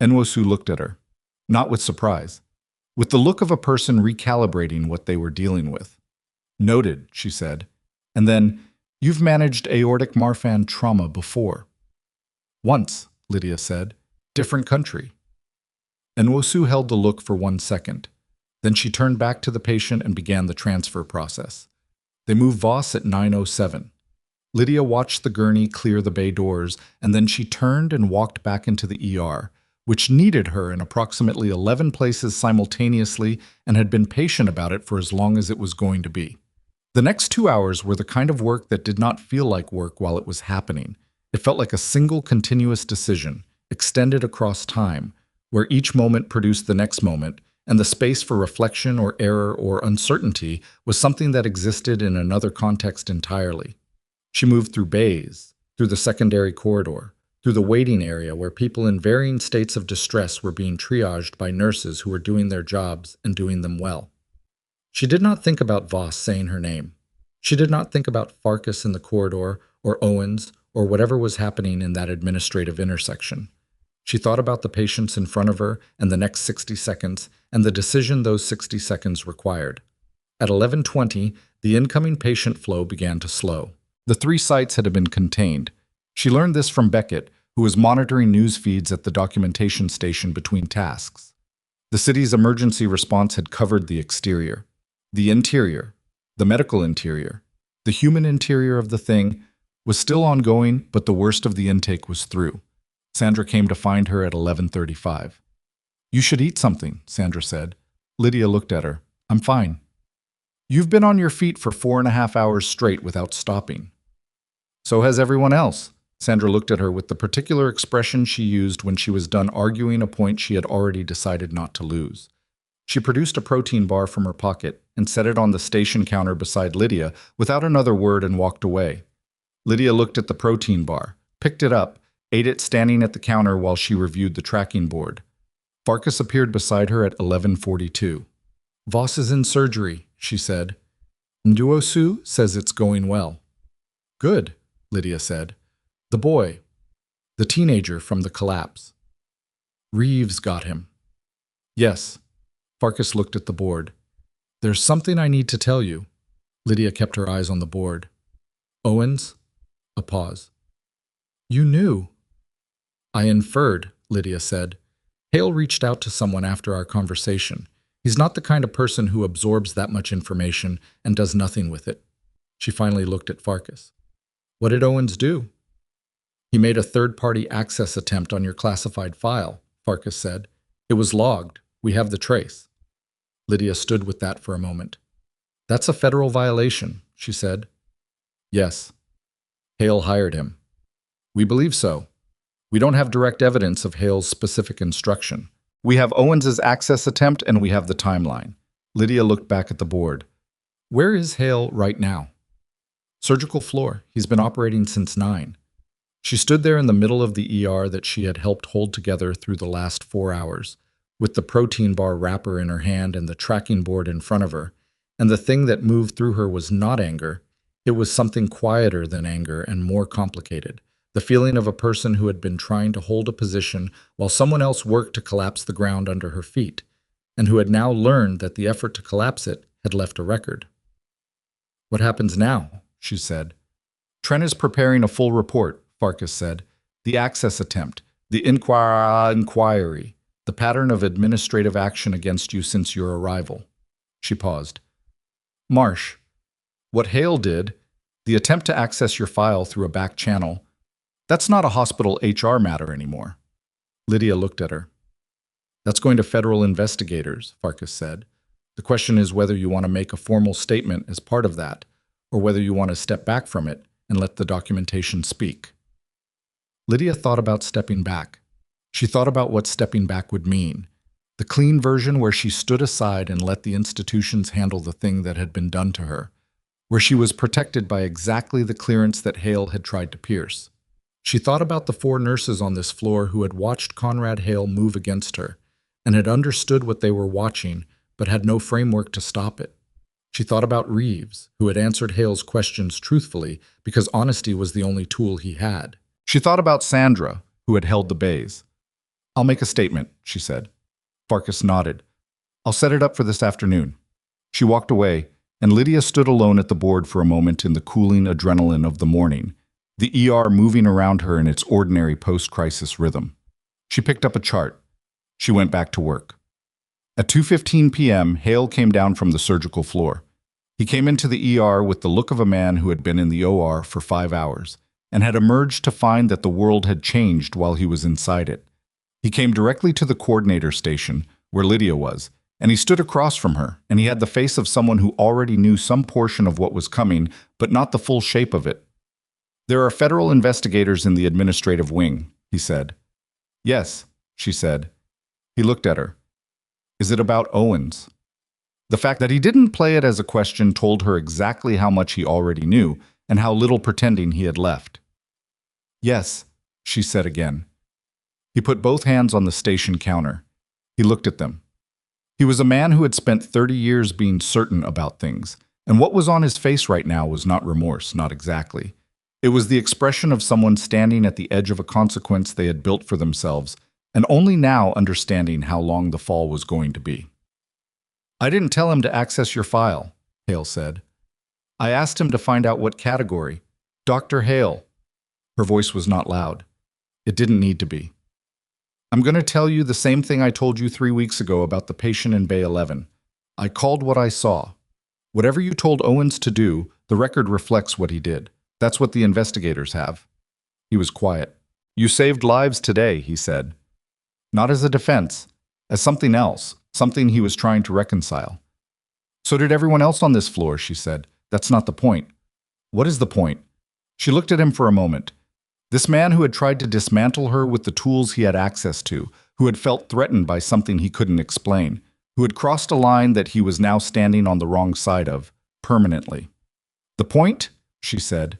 Nwosu looked at her, not with surprise, with the look of a person recalibrating what they were dealing with. "Noted," she said. And then, "You've managed aortic Marfan trauma before." "Once," Lydia said. "Different country." Nwosu held the look for 1 second. Then she turned back to the patient and began the transfer process. They moved Voss at 9:07. Lydia watched the gurney clear the bay doors, and then she turned and walked back into the ER, which needed her in approximately 11 places simultaneously and had been patient about it for as long as it was going to be. The next 2 hours were the kind of work that did not feel like work while it was happening. It felt like a single continuous decision, extended across time, where each moment produced the next moment, and the space for reflection or error or uncertainty was something that existed in another context entirely. She moved through bays, through the secondary corridor, through the waiting area where people in varying states of distress were being triaged by nurses who were doing their jobs and doing them well. She did not think about Voss saying her name. She did not think about Farkas in the corridor, or Owens, or whatever was happening in that administrative intersection. She thought about the patients in front of her and the next 60 seconds, and the decision those 60 seconds required. At 11:20, the incoming patient flow began to slow. The 3 sites had been contained. She learned this from Beckett, who was monitoring news feeds at the documentation station between tasks. The city's emergency response had covered the exterior, the interior, the medical interior. The human interior of the thing was still ongoing, but the worst of the intake was through. Sandra came to find her at 11:35. "You should eat something," Sandra said. Lydia looked at her. "I'm fine." "You've been on your feet for 4.5 hours straight without stopping." "So has everyone else." Sandra looked at her with the particular expression she used when she was done arguing a point she had already decided not to lose. She produced a protein bar from her pocket and set it on the station counter beside Lydia without another word and walked away. Lydia looked at the protein bar, picked it up, ate it standing at the counter while she reviewed the tracking board. Farkas appeared beside her at 11:42. "Voss is in surgery," she said. "Nwosu says it's going well." "Good," Lydia said. "The boy, the teenager from the collapse." "Reeves got him." "Yes." Farkas looked at the board. There's something I need to tell you. Lydia kept her eyes on the board. Owens? A pause. You knew. I inferred, Lydia said. Hale reached out to someone after our conversation. He's not the kind of person who absorbs that much information and does nothing with it. She finally looked at Farkas. What did Owens do? He made a third-party access attempt on your classified file, Farkas said. It was logged. We have the trace. Lydia stood with that for a moment. That's a federal violation, she said. Yes. Hale hired him. We believe so. We don't have direct evidence of Hale's specific instruction. We have Owens's access attempt and we have the timeline. Lydia looked back at the board. Where is Hale right now? Surgical floor. He's been operating since 9. She stood there in the middle of the ER that she had helped hold together through the last 4 hours, with the protein bar wrapper in her hand and the tracking board in front of her, and the thing that moved through her was not anger. It was something quieter than anger and more complicated. The feeling of a person who had been trying to hold a position while someone else worked to collapse the ground under her feet, and who had now learned that the effort to collapse it had left a record. What happens now? She said. Tren is preparing a full report, Farkas said. The access attempt, the inquiry, the pattern of administrative action against you since your arrival. She paused. Marsh, what Hale did, the attempt to access your file through a back channel, that's not a hospital HR matter anymore. Lydia looked at her. That's going to federal investigators, Farkas said. The question is whether you want to make a formal statement as part of that, or whether you want to step back from it and let the documentation speak. Lydia thought about stepping back. She thought about what stepping back would mean. The clean version where she stood aside and let the institutions handle the thing that had been done to her, where she was protected by exactly the clearance that Hale had tried to pierce. She thought about the 4 nurses on this floor who had watched Conrad Hale move against her and had understood what they were watching but had no framework to stop it. She thought about Reeves, who had answered Hale's questions truthfully because honesty was the only tool he had. She thought about Sandra, who had held the bays. I'll make a statement, she said. Farkas nodded. I'll set it up for this afternoon. She walked away, and Lydia stood alone at the board for a moment in the cooling adrenaline of the morning, the ER moving around her in its ordinary post-crisis rhythm. She picked up a chart. She went back to work. At 2:15 p.m., Hale came down from the surgical floor. He came into the ER with the look of a man who had been in the OR for 5 hours and had emerged to find that the world had changed while he was inside it. He came directly to the coordinator station, where Lydia was, and he stood across from her, and he had the face of someone who already knew some portion of what was coming, but not the full shape of it. There are federal investigators in the administrative wing, he said. Yes, she said. He looked at her. Is it about Owens? The fact that he didn't play it as a question told her exactly how much he already knew and how little pretending he had left. Yes, she said again. He put both hands on the station counter. He looked at them. He was a man who had spent 30 years being certain about things, and what was on his face right now was not remorse, not exactly. It was the expression of someone standing at the edge of a consequence they had built for themselves, and only now understanding how long the fall was going to be. I didn't tell him to access your file, Hale said. I asked him to find out what category. Dr. Hale. Her voice was not loud. It didn't need to be. I'm going to tell you the same thing I told you 3 weeks ago about the patient in Bay 11. I called what I saw. Whatever you told Owens to do, the record reflects what he did. That's what the investigators have. He was quiet. You saved lives today, he said. Not as a defense, as something else, something he was trying to reconcile. So did everyone else on this floor, she said. That's not the point. What is the point? She looked at him for a moment. This man who had tried to dismantle her with the tools he had access to, who had felt threatened by something he couldn't explain, who had crossed a line that he was now standing on the wrong side of, permanently. The point, she said,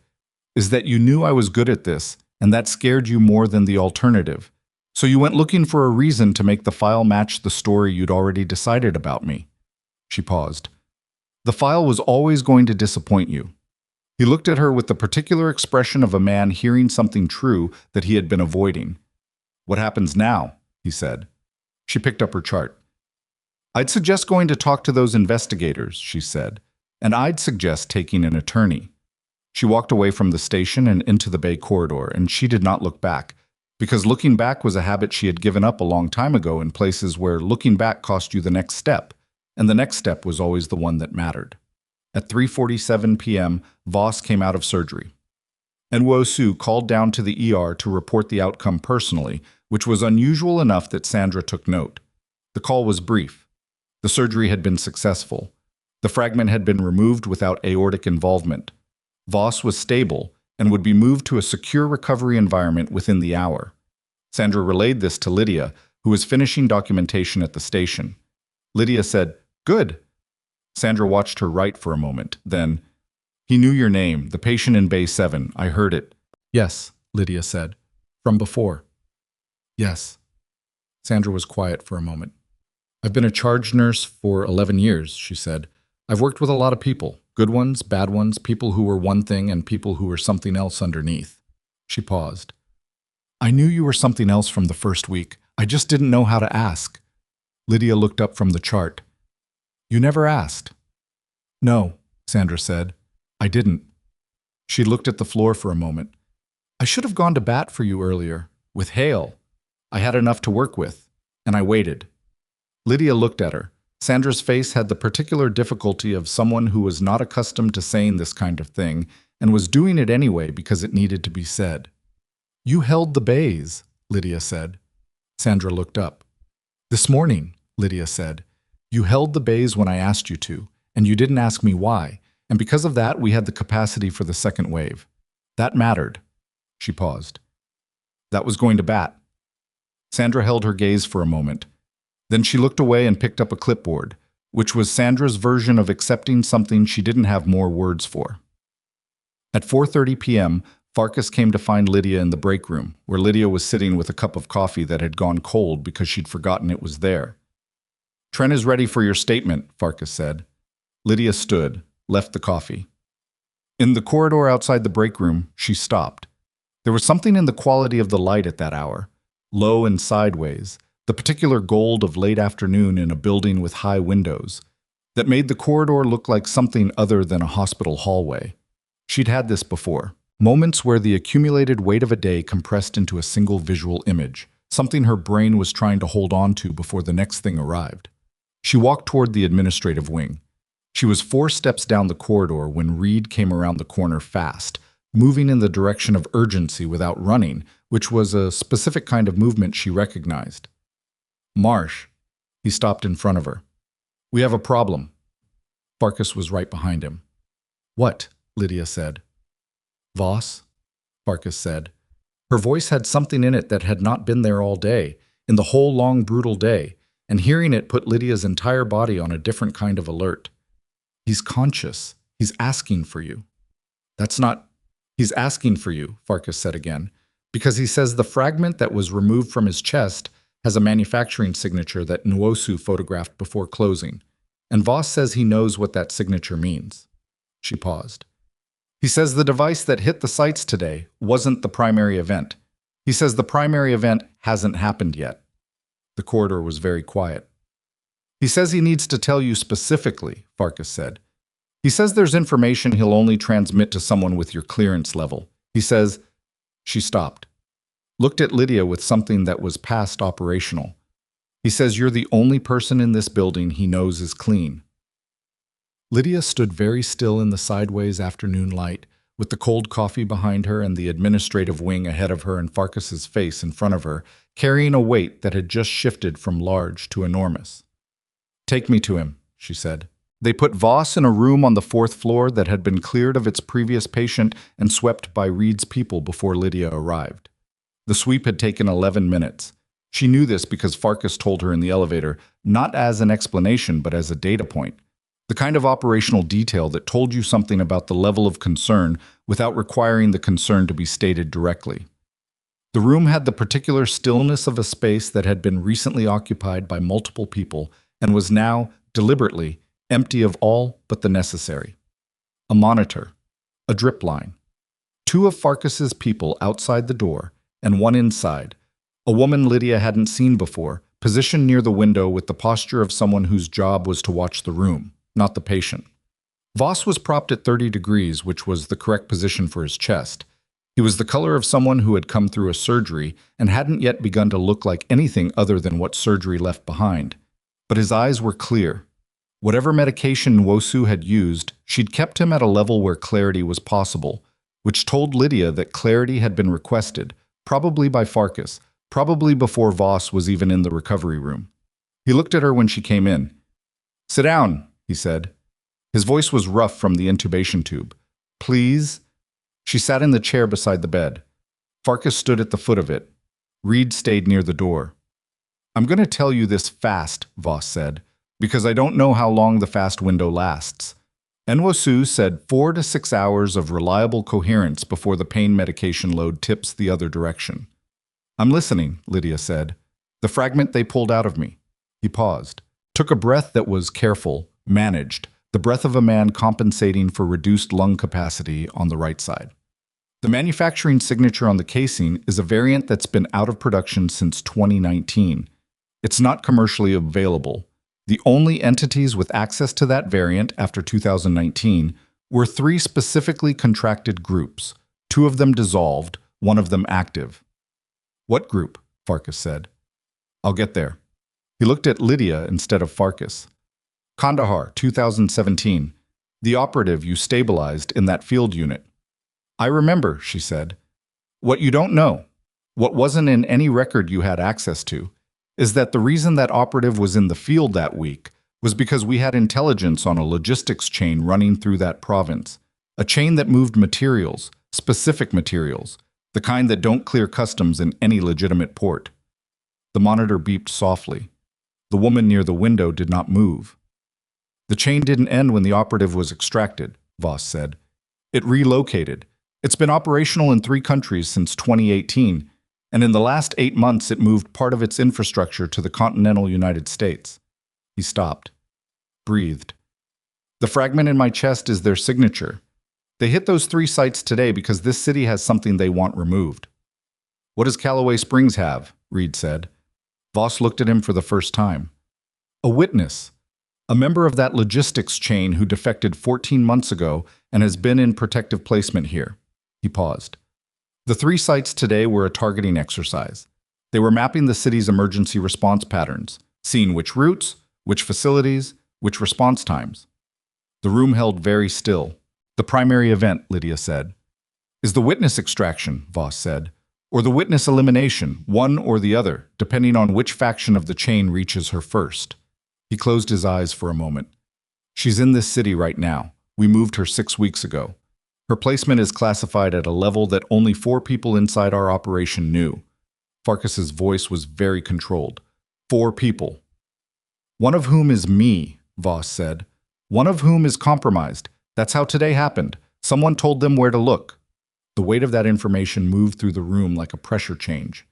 is that you knew I was good at this, and that scared you more than the alternative. So you went looking for a reason to make the file match the story you'd already decided about me. She paused. The file was always going to disappoint you. He looked at her with the particular expression of a man hearing something true that he had been avoiding. What happens now? He said. She picked up her chart. I'd suggest going to talk to those investigators, she said, and I'd suggest taking an attorney. She walked away from the station and into the bay corridor, and she did not look back, because looking back was a habit she had given up a long time ago in places where looking back cost you the next step, and the next step was always the one that mattered. At 3:47 p.m., Voss came out of surgery. And Wosu called down to the ER to report the outcome personally, which was unusual enough that Sandra took note. The call was brief. The surgery had been successful. The fragment had been removed without aortic involvement. Voss was stable and would be moved to a secure recovery environment within the hour. Sandra relayed this to Lydia, who was finishing documentation at the station. Lydia said, "Good." Sandra watched her write for a moment. Then, "He knew your name, the patient in Bay 7. I heard it." "Yes," Lydia said. "From before." "Yes." Sandra was quiet for a moment. "I've been a charge nurse for 11 years, she said. "I've worked with a lot of people, good ones, bad ones, people who were one thing and people who were something else underneath." She paused. "I knew you were something else from the first week. I just didn't know how to ask." Lydia looked up from the chart. "You never asked." "No," Sandra said. "I didn't." She looked at the floor for a moment. "I should have gone to bat for you earlier, with Hale. I had enough to work with, and I waited." Lydia looked at her. Sandra's face had the particular difficulty of someone who was not accustomed to saying this kind of thing and was doing it anyway because it needed to be said. "You held the bays," Lydia said. Sandra looked up. "This morning," Lydia said. "You held the bays when I asked you to, and you didn't ask me why, and because of that we had the capacity for the second wave. That mattered." She paused. "That was going to bat." Sandra held her gaze for a moment. Then she looked away and picked up a clipboard, which was Sandra's version of accepting something she didn't have more words for. At 4:30 p.m., Farkas came to find Lydia in the break room, where Lydia was sitting with a cup of coffee that had gone cold because she'd forgotten it was there. "Tren is ready for your statement," Farkas said. Lydia stood, left the coffee. In the corridor outside the break room, she stopped. There was something in the quality of the light at that hour, low and sideways, the particular gold of late afternoon in a building with high windows, that made the corridor look like something other than a hospital hallway. She'd had this before, moments where the accumulated weight of a day compressed into a single visual image, something her brain was trying to hold on to before the next thing arrived. She walked toward the administrative wing. She was 4 steps down the corridor when Reed came around the corner fast, moving in the direction of urgency without running, which was a specific kind of movement she recognized. "Marsh." He stopped in front of her. "We have a problem." Farkas was right behind him. "What?" Lydia said. "Voss," Farkas said. Her voice had something in it that had not been there all day, in the whole long brutal day, and hearing it put Lydia's entire body on a different kind of alert. "He's conscious. He's asking for you." "That's not—" "He's asking for you," Farkas said again, "because he says the fragment that was removed from his chest has a manufacturing signature that Nwosu photographed before closing, and Voss says he knows what that signature means." She paused. "He says the device that hit the sites today wasn't the primary event. He says the primary event hasn't happened yet." The corridor was very quiet. "He says he needs to tell you specifically," Farkas said. "He says there's information he'll only transmit to someone with your clearance level. He says—" She stopped, looked at Lydia with something that was past operational. "He says you're the only person in this building he knows is clean." Lydia stood very still in the sideways afternoon light, with the cold coffee behind her and the administrative wing ahead of her and Farkas's face in front of her, carrying a weight that had just shifted from large to enormous. "Take me to him," she said. They put Voss in a room on the 4th floor that had been cleared of its previous patient and swept by Reed's people before Lydia arrived. The sweep had taken 11 minutes. She knew this because Farkas told her in the elevator, not as an explanation but as a data point. The kind of operational detail that told you something about the level of concern without requiring the concern to be stated directly. The room had the particular stillness of a space that had been recently occupied by multiple people and was now, deliberately, empty of all but the necessary. A monitor, a drip line, 2 of Farkas's people outside the door, and 1 inside, a woman Lydia hadn't seen before, positioned near the window with the posture of someone whose job was to watch the room, not the patient. Voss was propped at 30 degrees, which was the correct position for his chest. He was the color of someone who had come through a surgery and hadn't yet begun to look like anything other than what surgery left behind. But his eyes were clear. Whatever medication Nwosu had used, she'd kept him at a level where clarity was possible, which told Lydia that clarity had been requested, probably by Farkas, probably before Voss was even in the recovery room. He looked at her when she came in. "Sit down," he said. His voice was rough from the intubation tube. "Please?" She sat in the chair beside the bed. Farkas stood at the foot of it. Reed stayed near the door. "I'm going to tell you this fast," Voss said, "because I don't know how long the fast window lasts." Nwosu said 4 to 6 hours of reliable coherence before the pain medication load tips the other direction. "I'm listening," Lydia said. "The fragment they pulled out of me." He paused, took a breath that was careful, managed, the breath of a man compensating for reduced lung capacity on the right side. "The manufacturing signature on the casing is a variant that's been out of production since 2019. It's not commercially available. The only entities with access to that variant after 2019 were 3 specifically contracted groups, 2 of them dissolved, 1 of them active." "What group?" Farkas said. "I'll get there." He looked at Lydia instead of Farkas. "Kandahar, 2017. The operative you stabilized in that field unit." "I remember," she said. "What you don't know, what wasn't in any record you had access to, is that the reason that operative was in the field that week was because we had intelligence on a logistics chain running through that province, a chain that moved materials, specific materials, the kind that don't clear customs in any legitimate port." The monitor beeped softly. The woman near the window did not move. "The chain didn't end when the operative was extracted," Voss said. "It relocated. It's been operational in 3 countries since 2018, and in the last 8 months it moved part of its infrastructure to the continental United States." He stopped, breathed. "The fragment in my chest is their signature. They hit those 3 sites today because this city has something they want removed." "What does Callaway Springs have?" Reed said. Voss looked at him for the first time. "A witness. A member of that logistics chain who defected 14 months ago and has been in protective placement here." He paused. "The 3 sites today were a targeting exercise. They were mapping the city's emergency response patterns, seeing which routes, which facilities, which response times." The room held very still. "The primary event," Lydia said, "is the witness extraction," Voss said, "or the witness elimination, one or the other, depending on which faction of the chain reaches her first." He closed his eyes for a moment. "She's in this city right now. We moved her 6 weeks ago. Her placement is classified at a level that only 4 people inside our operation knew." Farkas's voice was very controlled. 4 people. "One of whom is me," Voss said. "One of whom is compromised. That's how today happened. Someone told them where to look." The weight of that information moved through the room like a pressure change.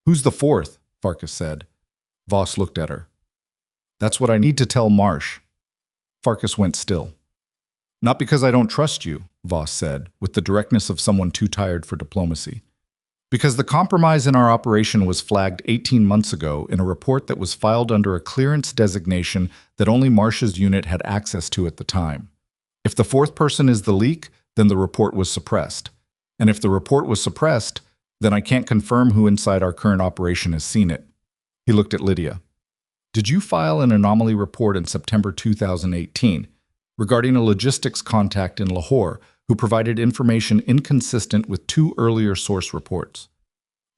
"Who's the 4th?" Farkas said. Voss looked at her. "That's what I need to tell Marsh." Farkas went still. "Not because I don't trust you," Voss said, with the directness of someone too tired for diplomacy. "Because the compromise in our operation was flagged 18 months ago in a report that was filed under a clearance designation that only Marsh's unit had access to at the time. If the 4th person is the leak, then the report was suppressed. And if the report was suppressed, then I can't confirm who inside our current operation has seen it." He looked at Lydia. "Did you file an anomaly report in September 2018 regarding a logistics contact in Lahore who provided information inconsistent with 2 earlier source reports?"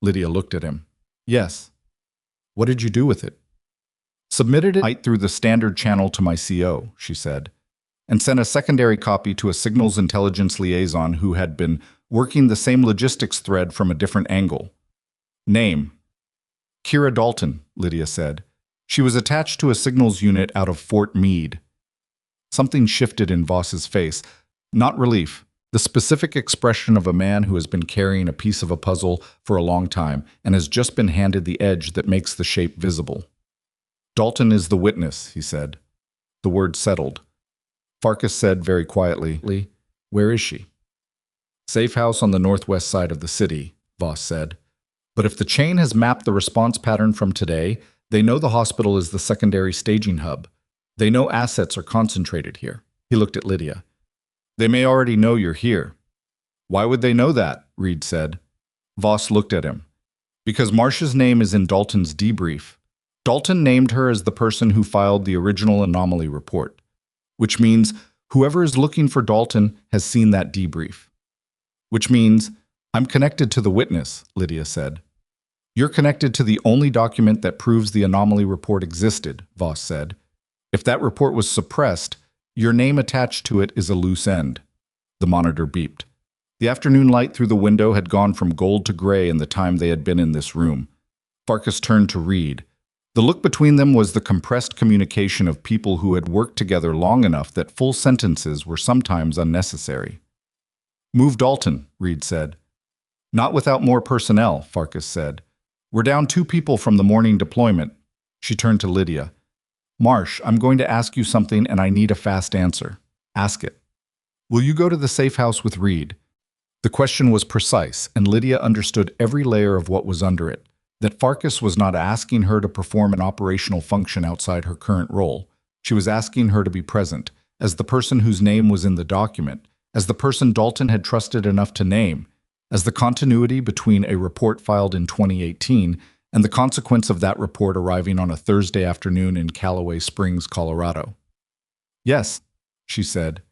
Lydia looked at him. "Yes." "What did you do with it?" "Submitted it through the standard channel to my CO," she said, "and sent a secondary copy to a signals intelligence liaison who had been working the same logistics thread from a different angle." "Name?" "Kira Dalton," Lydia said. "She was attached to a signals unit out of Fort Meade." Something shifted in Voss's face. Not relief, the specific expression of a man who has been carrying a piece of a puzzle for a long time and has just been handed the edge that makes the shape visible. "Dalton is the witness," he said. The word settled. Farkas said very quietly, "Where is she?" "Safe house on the northwest side of the city," Voss said. "But if the chain has mapped the response pattern from today, They know the hospital is the secondary staging hub. They know assets are concentrated here. He looked at Lydia. They may already know you're here. Why would they know that? Reed said. Voss looked at him. Because Marsh's name is in Dalton's debrief. Dalton named her as the person who filed the original anomaly report, which means whoever is looking for Dalton has seen that debrief. Which means I'm connected to the witness, Lydia said. You're connected to the only document that proves the anomaly report existed, Voss said. If that report was suppressed, your name attached to it is a loose end. The monitor beeped. The afternoon light through the window had gone from gold to gray in the time they had been in this room. Farkas turned to Reed. The look between them was the compressed communication of people who had worked together long enough that full sentences were sometimes unnecessary. Move Dalton, Reed said. Not without more personnel, Farkas said. We're down 2 people from the morning deployment. She turned to Lydia. Marsh, I'm going to ask you something and I need a fast answer. Ask it. Will you go to the safe house with Reed? The question was precise, and Lydia understood every layer of what was under it. That Farkas was not asking her to perform an operational function outside her current role. She was asking her to be present, as the person whose name was in the document, as the person Dalton had trusted enough to name, as the continuity between a report filed in 2018 and the consequence of that report arriving on a Thursday afternoon in Callaway Springs, Colorado. Yes, she said.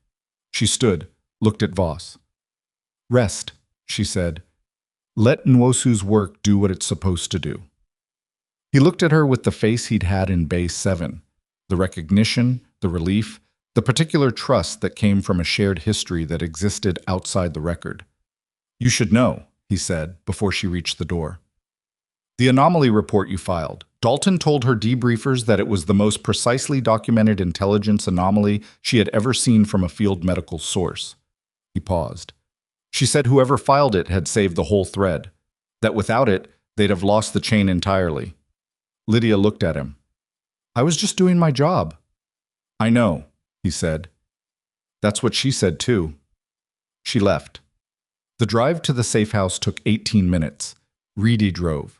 She stood, looked at Voss. Rest, she said. Let Nwosu's work do what it's supposed to do. He looked at her with the face he'd had in Base 7, the recognition, the relief, the particular trust that came from a shared history that existed outside the record. You should know, he said, before she reached the door. The anomaly report you filed. Dalton told her debriefers that it was the most precisely documented intelligence anomaly she had ever seen from a field medical source. He paused. She said whoever filed it had saved the whole thread, that without it, they'd have lost the chain entirely. Lydia looked at him. I was just doing my job. I know, he said. That's what she said too. She left. The drive to the safe house took 18 minutes. Reedy drove.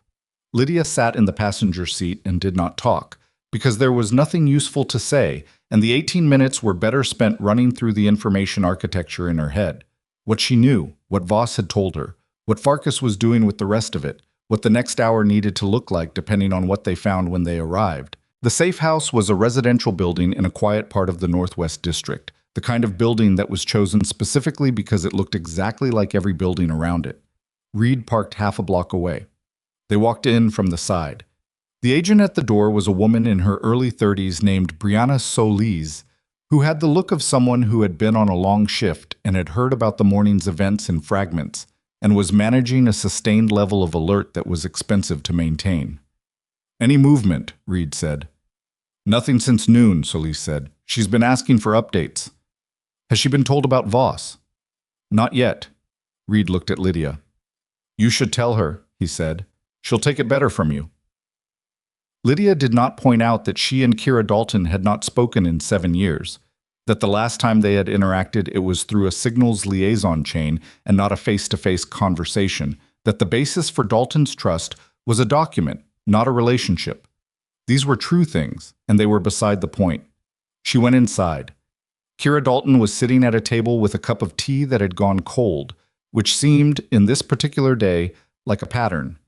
Lydia sat in the passenger seat and did not talk, because there was nothing useful to say, and the 18 minutes were better spent running through the information architecture in her head. What she knew, what Voss had told her, what Farkas was doing with the rest of it, what the next hour needed to look like depending on what they found when they arrived. The safe house was a residential building in a quiet part of the Northwest District, the kind of building that was chosen specifically because it looked exactly like every building around it. Reed parked half a block away. They walked in from the side. The agent at the door was a woman in her early 30s named Brianna Solis, who had the look of someone who had been on a long shift and had heard about the morning's events in fragments and was managing a sustained level of alert that was expensive to maintain. Any movement, Reed said. Nothing since noon, Solis said. She's been asking for updates. Has she been told about Voss? Not yet. Reed looked at Lydia. You should tell her, he said. She'll take it better from you. Lydia did not point out that she and Kira Dalton had not spoken in 7 years, that the last time they had interacted it was through a signals liaison chain and not a face-to-face conversation, that the basis for Dalton's trust was a document, not a relationship. These were true things, and they were beside the point. She went inside. Kira Dalton was sitting at a table with a cup of tea that had gone cold, which seemed, in this particular day, like a pattern.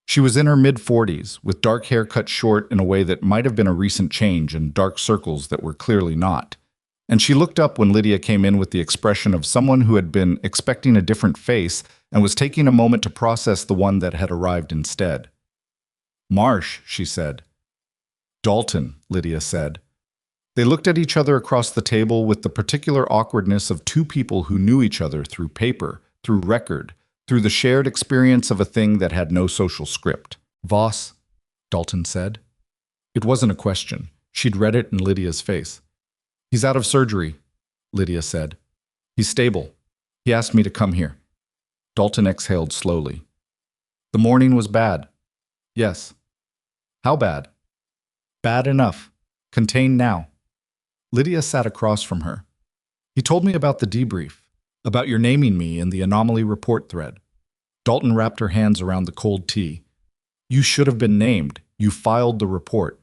She was in her mid-40s, with dark hair cut short in a way that might have been a recent change and dark circles that were clearly not. And she looked up when Lydia came in with the expression of someone who had been expecting a different face and was taking a moment to process the one that had arrived instead. Marsh, she said. Dalton, Lydia said. They looked at each other across the table with the particular awkwardness of 2 people who knew each other through paper, through record, through the shared experience of a thing that had no social script. Voss, Dalton said. It wasn't a question. She'd read it in Lydia's face. He's out of surgery, Lydia said. He's stable. He asked me to come here. Dalton exhaled slowly. The morning was bad. Yes. How bad? Bad enough. Contained now. Lydia sat across from her. He told me about the debrief, about your naming me in the anomaly report thread. Dalton wrapped her hands around the cold tea. You should have been named, You filed the report.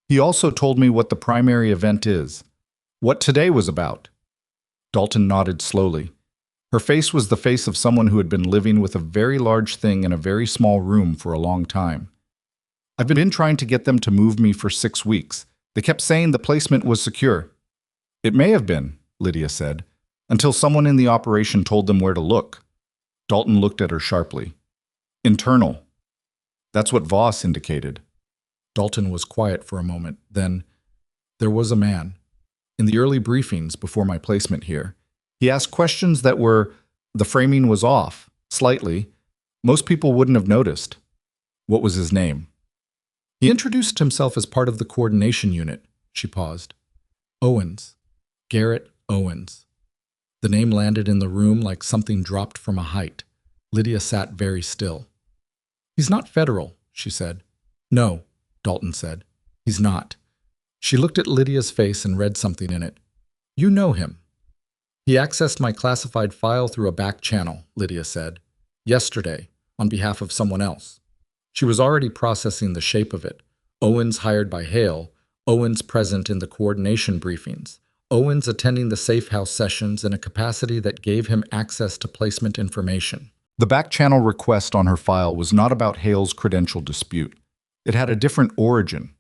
He also told me what the primary event is. What today was about. Dalton nodded slowly. Her face was the face of someone who had been living with a very large thing in a very small room for a long time. I've been trying to get them to move me for 6 weeks. They kept saying the placement was secure. It may have been, Lydia said, until someone in the operation told them where to look. Dalton looked at her sharply. Internal. That's what Voss indicated. Dalton was quiet for a moment. Then, there was a man. In the early briefings before my placement here, he asked questions that the framing was off, slightly. Most people wouldn't have noticed. What was his name? He introduced himself as part of the coordination unit. She paused. Owens. Garrett Owens. The name landed in the room like something dropped from a height. Lydia sat very still. He's not federal, she said. No, Dalton said. He's not. She looked at Lydia's face and read something in it. You know him. He accessed my classified file through a back channel, Lydia said. Yesterday, on behalf of someone else. She was already processing the shape of it. Owens hired by Hale, Owens present in the coordination briefings, Owens attending the safe house sessions in a capacity that gave him access to placement information. The back channel request on her file was not about Hale's credential dispute. It had a different origin.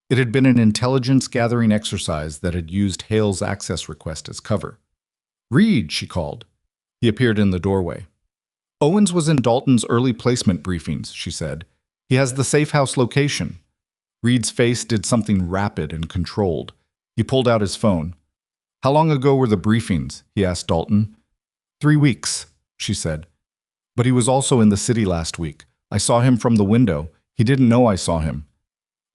It had been an intelligence-gathering exercise that had used Hale's access request as cover. Reed, she called. He appeared in the doorway. Owens was in Dalton's early placement briefings, she said. He has the safe house location. Reed's face did something rapid and controlled. He pulled out his phone. How long ago were the briefings? He asked Dalton. 3 weeks, she said. But he was also in the city last week. I saw him from the window. He didn't know I saw him.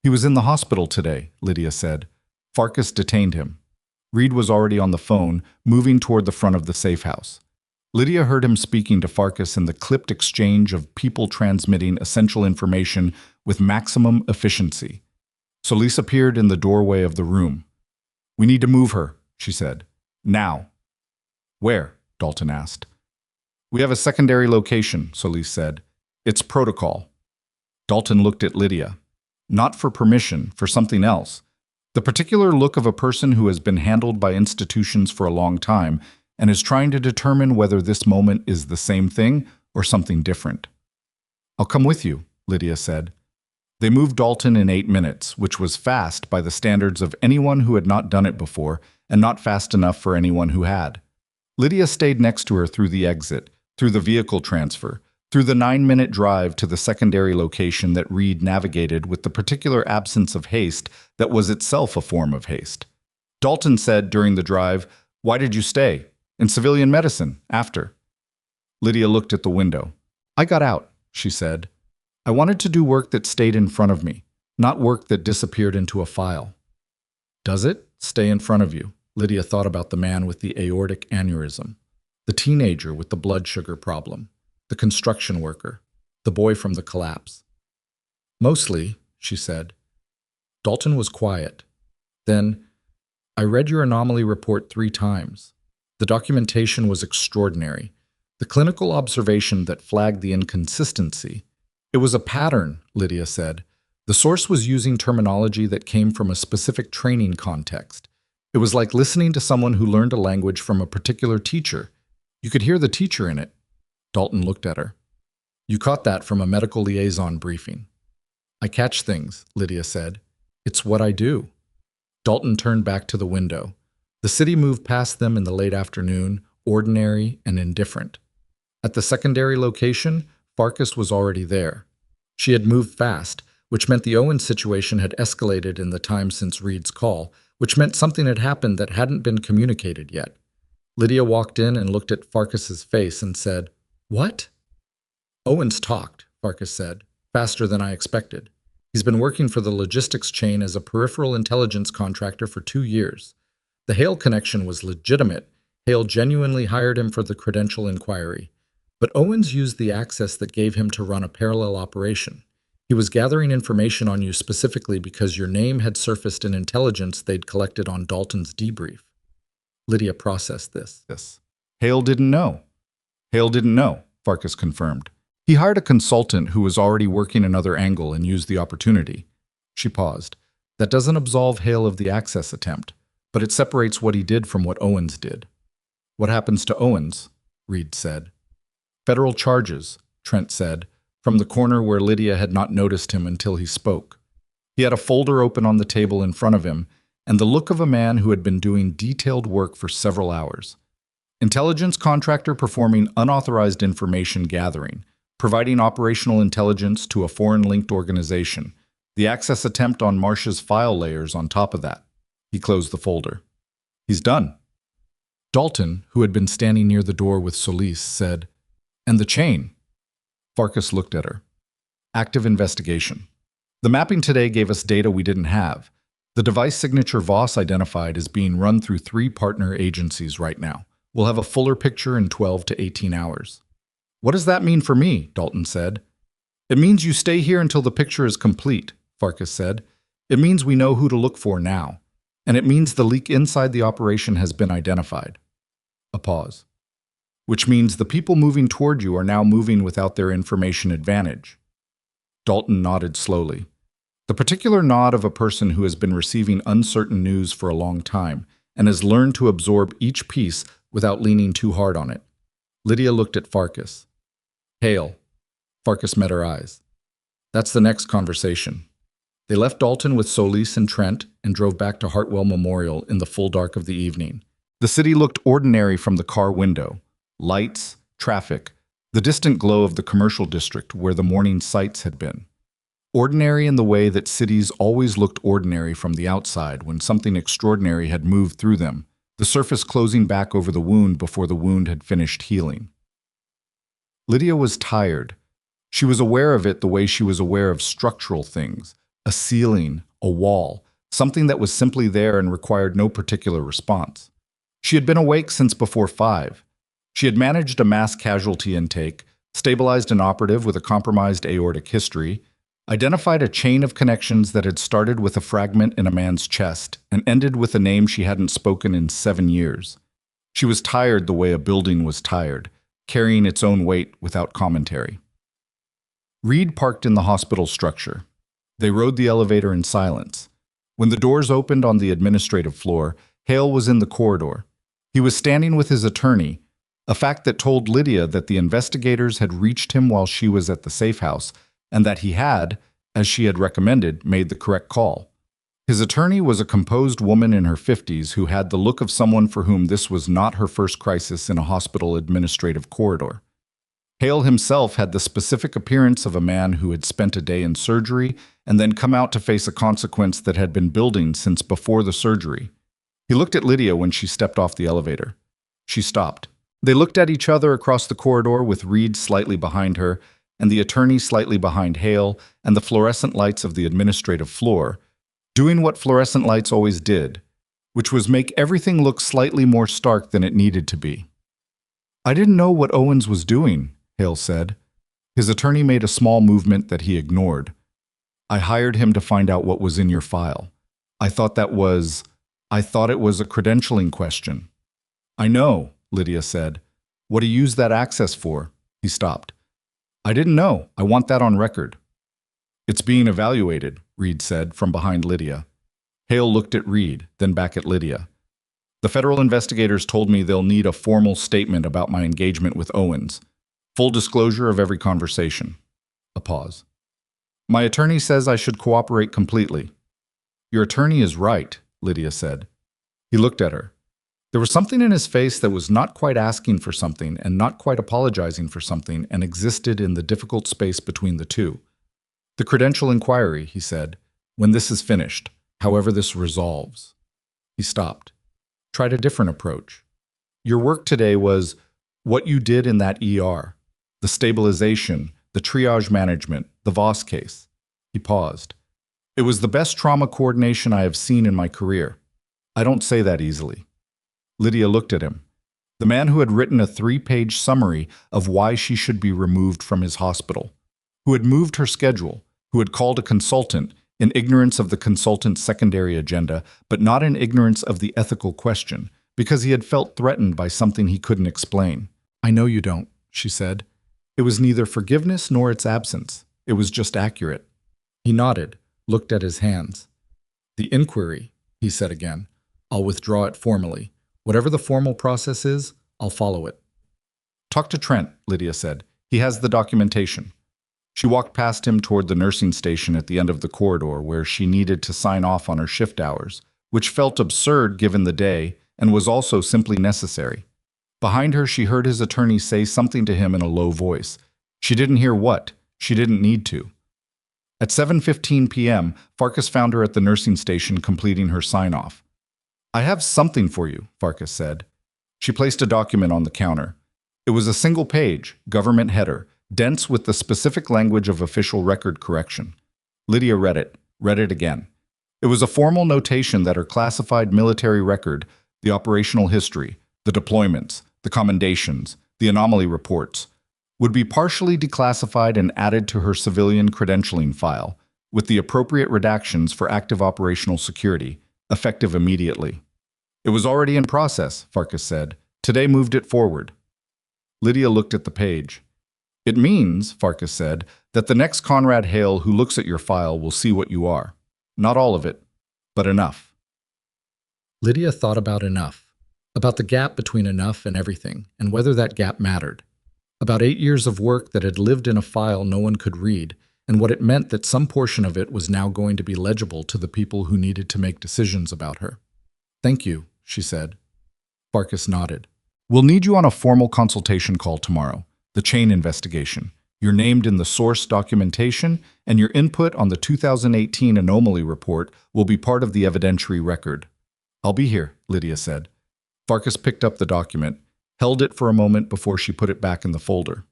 He was in the hospital today, Lydia said. Farkas detained him. Reed was already on the phone, moving toward the front of the safe house. Lydia heard him speaking to Farkas in the clipped exchange of people transmitting essential information with maximum efficiency. Solis appeared in the doorway of the room. We need to move her, she said. Now. Where? Dalton asked. We have a secondary location, Solis said. It's protocol. Dalton looked at Lydia. Not for permission, for something else. The particular look of a person who has been handled by institutions for a long time and is trying to determine whether this moment is the same thing or something different. I'll come with you, Lydia said. They moved Dalton in 8 minutes, which was fast by the standards of anyone who had not done it before and not fast enough for anyone who had. Lydia stayed next to her through the exit, through the vehicle transfer, through the 9-minute drive to the secondary location that Reed navigated with the particular absence of haste that was itself a form of haste. Dalton said during the drive, Why did you stay? In civilian medicine, after. Lydia looked at the window. I got out, she said. I wanted to do work that stayed in front of me, not work that disappeared into a file. Does it stay in front of you? Lydia thought about the man with the aortic aneurysm, the teenager with the blood sugar problem, the construction worker, the boy from the collapse. Mostly, she said. Dalton was quiet. Then, I read your anomaly report 3 times. The documentation was extraordinary. The clinical observation that flagged the inconsistency. It was a pattern, Lydia said. The source was using terminology that came from a specific training context. It was like listening to someone who learned a language from a particular teacher. You could hear the teacher in it. Dalton looked at her. You caught that from a medical liaison briefing. I catch things, Lydia said. It's what I do. Dalton turned back to the window. The city moved past them in the late afternoon, ordinary and indifferent. At the secondary location, Farkas was already there. She had moved fast, which meant the Owens situation had escalated in the time since Reed's call, which meant something had happened that hadn't been communicated yet. Lydia walked in and looked at Farkas's face and said, What? Owens talked, Farkas said, faster than I expected. He's been working for the logistics chain as a peripheral intelligence contractor for 2 years. The Hale connection was legitimate. Hale genuinely hired him for the credential inquiry. But Owens used the access that gave him to run a parallel operation. He was gathering information on you specifically because your name had surfaced in intelligence they'd collected on Dalton's debrief. Lydia processed this. Hale didn't know. Hale didn't know, Farkas confirmed. He hired a consultant who was already working another angle and used the opportunity. She paused. That doesn't absolve Hale of the access attempt, but it separates what he did from what Owens did. What happens to Owens? Reed said. Federal charges, Trent said, from the corner where Lydia had not noticed him until he spoke. He had a folder open on the table in front of him, and the look of a man who had been doing detailed work for several hours. Intelligence contractor performing unauthorized information gathering, providing operational intelligence to a foreign-linked organization, the access attempt on Marsh's file layers on top of that. He closed the folder. He's done. Dalton, who had been standing near the door with Solis, said, "And the chain?" Farkas looked at her. "Active investigation. The mapping today gave us data we didn't have. The device signature Voss identified is being run through 3 partner agencies right now. We'll have a fuller picture in 12 to 18 hours. What does that mean for me? Dalton said. It means you stay here until the picture is complete, Farkas said. It means we know who to look for now. And it means the leak inside the operation has been identified. A pause. Which means the people moving toward you are now moving without their information advantage. Dalton nodded slowly. The particular nod of a person who has been receiving uncertain news for a long time and has learned to absorb each piece without leaning too hard on it. Lydia looked at Farkas. Hale. Farkas met her eyes. That's the next conversation. They left Dalton with Solis and Trent and drove back to Hartwell Memorial in the full dark of the evening. The city looked ordinary from the car window. Lights, traffic, the distant glow of the commercial district where the morning sights had been. Ordinary in the way that cities always looked ordinary from the outside when something extraordinary had moved through them, the surface closing back over the wound before the wound had finished healing. Lydia was tired. She was aware of it the way she was aware of structural things, a ceiling, a wall, something that was simply there and required no particular response. She had been awake since before 5. She had managed a mass casualty intake, stabilized an operative with a compromised aortic history, identified a chain of connections that had started with a fragment in a man's chest and ended with a name she hadn't spoken in 7 years. She was tired the way a building was tired, carrying its own weight without commentary. Reed parked in the hospital structure. They rode the elevator in silence. When the doors opened on the administrative floor, Hale was in the corridor. He was standing with his attorney, a fact that told Lydia that the investigators had reached him while she was at the safe house, and that he had, as she had recommended, made the correct call. His attorney was a composed woman in her 50s who had the look of someone for whom this was not her first crisis in a hospital administrative corridor. Hale himself had the specific appearance of a man who had spent a day in surgery and then come out to face a consequence that had been building since before the surgery. He looked at Lydia when she stepped off the elevator. She stopped. They looked at each other across the corridor with Reed slightly behind her, and the attorney slightly behind Hale, and the fluorescent lights of the administrative floor, doing what fluorescent lights always did, which was make everything look slightly more stark than it needed to be. I didn't know what Owens was doing, Hale said. His attorney made a small movement that he ignored. I hired him to find out what was in your file. I thought it was a credentialing question. I know, Lydia said. What do you use that access for? He stopped. I didn't know. I want that on record. It's being evaluated, Reed said from behind Lydia. Hale looked at Reed, then back at Lydia. The federal investigators told me they'll need a formal statement about my engagement with Owens. Full disclosure of every conversation. A pause. My attorney says I should cooperate completely. Your attorney is right, Lydia said. He looked at her. There was something in his face that was not quite asking for something and not quite apologizing for something and existed in the difficult space between the two. The credential inquiry, he said, when this is finished, however this resolves. He stopped. Tried a different approach. Your work today was what you did in that ER, the stabilization, the triage management, the Voss case. He paused. It was the best trauma coordination I have seen in my career. I don't say that easily. Lydia looked at him. The man who had written a 3-page summary of why she should be removed from his hospital, who had moved her schedule, who had called a consultant in ignorance of the consultant's secondary agenda, but not in ignorance of the ethical question, because he had felt threatened by something he couldn't explain. I know you don't, she said. It was neither forgiveness nor its absence. It was just accurate. He nodded, looked at his hands. The inquiry, he said again. I'll withdraw it formally. Whatever the formal process is, I'll follow it. Talk to Trent, Lydia said. He has the documentation. She walked past him toward the nursing station at the end of the corridor where she needed to sign off on her shift hours, which felt absurd given the day and was also simply necessary. Behind her, she heard his attorney say something to him in a low voice. She didn't hear what. She didn't need to. At 7:15 p.m., Farkas found her at the nursing station completing her sign-off. I have something for you, Farkas said. She placed a document on the counter. It was a single page, government header, dense with the specific language of official record correction. Lydia read it again. It was a formal notation that her classified military record, the operational history, the deployments, the commendations, the anomaly reports, would be partially declassified and added to her civilian credentialing file, with the appropriate redactions for active operational security, effective immediately. It was already in process, Farkas said. Today moved it forward. Lydia looked at the page. It means, Farkas said, that the next Conrad Hale who looks at your file will see what you are. Not all of it, but enough. Lydia thought about enough, about the gap between enough and everything, and whether that gap mattered. About 8 years of work that had lived in a file no one could read, and what it meant that some portion of it was now going to be legible to the people who needed to make decisions about her. Thank you, she said. Farkas nodded. We'll need you on a formal consultation call tomorrow, the chain investigation. You're named in the source documentation, and your input on the 2018 anomaly report will be part of the evidentiary record. I'll be here, Lydia said. Farkas picked up the document, held it for a moment before she put it back in the folder.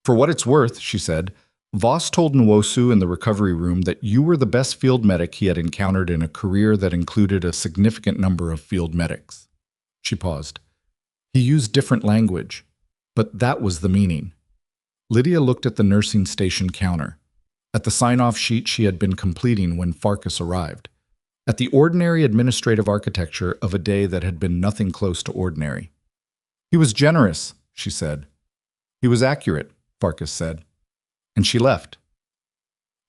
For what it's worth, she said, Voss told Nwosu in the recovery room that you were the best field medic he had encountered in a career that included a significant number of field medics. She paused. He used different language, but that was the meaning. Lydia looked at the nursing station counter, at the sign-off sheet she had been completing when Farkas arrived, at the ordinary administrative architecture of a day that had been nothing close to ordinary. He was generous, she said. He was accurate, Farkas said. And she left.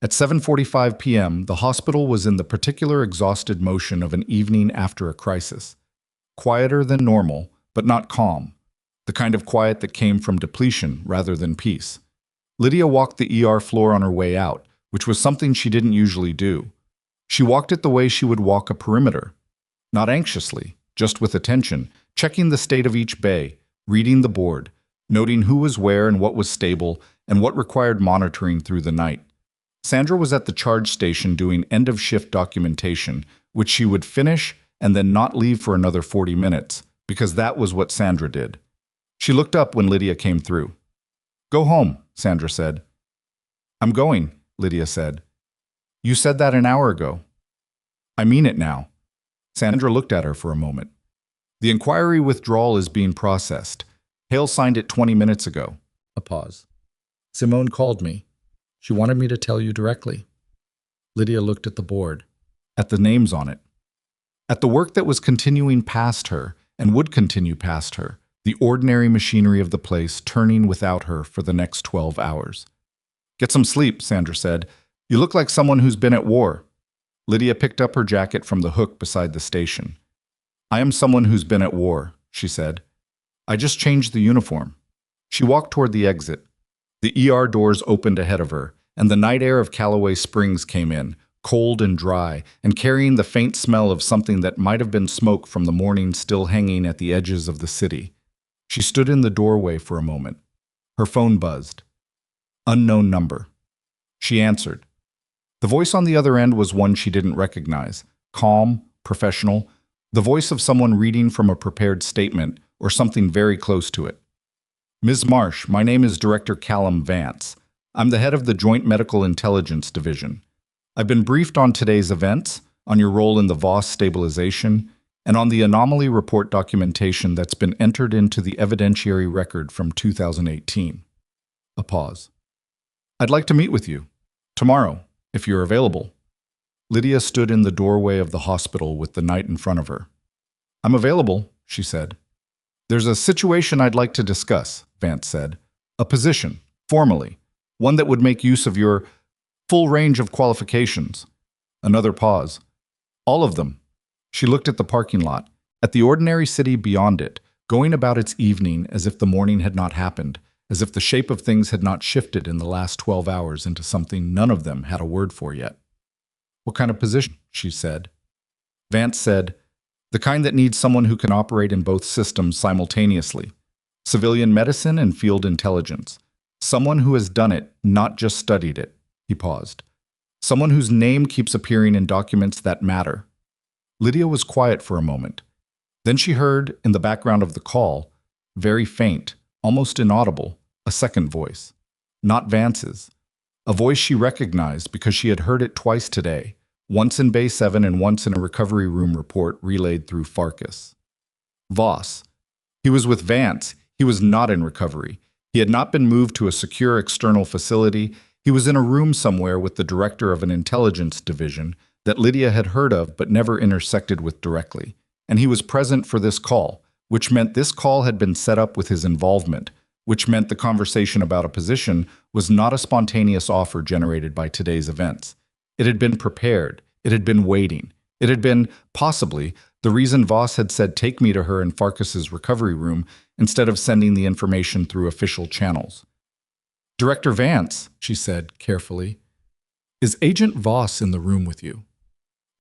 At 7:45 p.m., the hospital was in the particular exhausted motion of an evening after a crisis. Quieter than normal, but not calm. The kind of quiet that came from depletion rather than peace. Lydia walked the ER floor on her way out, which was something she didn't usually do. She walked it the way she would walk a perimeter. Not anxiously, just with attention, checking the state of each bay, reading the board, noting who was where and what was stable and what required monitoring through the night. Sandra was at the charge station doing end-of-shift documentation, which she would finish and then not leave for another 40 minutes, because that was what Sandra did. She looked up when Lydia came through. Go home, Sandra said. I'm going, Lydia said. You said that an hour ago. I mean it now. Sandra looked at her for a moment. The inquiry withdrawal is being processed. Hale signed it 20 minutes ago. A pause. Simone called me. She wanted me to tell you directly. Lydia looked at the board, at the names on it, at the work that was continuing past her and would continue past her, the ordinary machinery of the place turning without her for the next 12 hours. Get some sleep, Sandra said. You look like someone who's been at war. Lydia picked up her jacket from the hook beside the station. I am someone who's been at war, she said. I just changed the uniform. She walked toward the exit. The ER doors opened ahead of her, and the night air of Callaway Springs came in, cold and dry, and carrying the faint smell of something that might have been smoke from the morning still hanging at the edges of the city. She stood in the doorway for a moment. Her phone buzzed. Unknown number. She answered. The voice on the other end was one she didn't recognize, calm, professional, the voice of someone reading from a prepared statement or something very close to it. Ms. Marsh, my name is Director Callum Vance. I'm the head of the Joint Medical Intelligence Division. I've been briefed on today's events, on your role in the Voss stabilization, and on the anomaly report documentation that's been entered into the evidentiary record from 2018. A pause. I'd like to meet with you. Tomorrow, if you're available. Lydia stood in the doorway of the hospital with the night in front of her. I'm available, she said. There's a situation I'd like to discuss, Vance said. A position, formally, one that would make use of your full range of qualifications. Another pause. All of them. She looked at the parking lot, at the ordinary city beyond it, going about its evening as if the morning had not happened, as if the shape of things had not shifted in the last 12 hours into something none of them had a word for yet. What kind of position? She said. Vance said, the kind that needs someone who can operate in both systems simultaneously. Civilian medicine and field intelligence. Someone who has done it, not just studied it. He paused. Someone whose name keeps appearing in documents that matter. Lydia was quiet for a moment. Then she heard, in the background of the call, very faint, almost inaudible, a second voice. Not Vance's. A voice she recognized because she had heard it twice today, once in Bay 7 and once in a recovery room report relayed through Farkas. Voss. He was with Vance. He was not in recovery. He had not been moved to a secure external facility. He was in a room somewhere with the director of an intelligence division that Lydia had heard of but never intersected with directly. And he was present for this call, which meant this call had been set up with his involvement, which meant the conversation about a position was not a spontaneous offer generated by today's events. It had been prepared. It had been waiting. It had been, possibly, the reason Voss had said take me to her in Farkas's recovery room instead of sending the information through official channels. Director Vance, she said carefully, is Agent Voss in the room with you?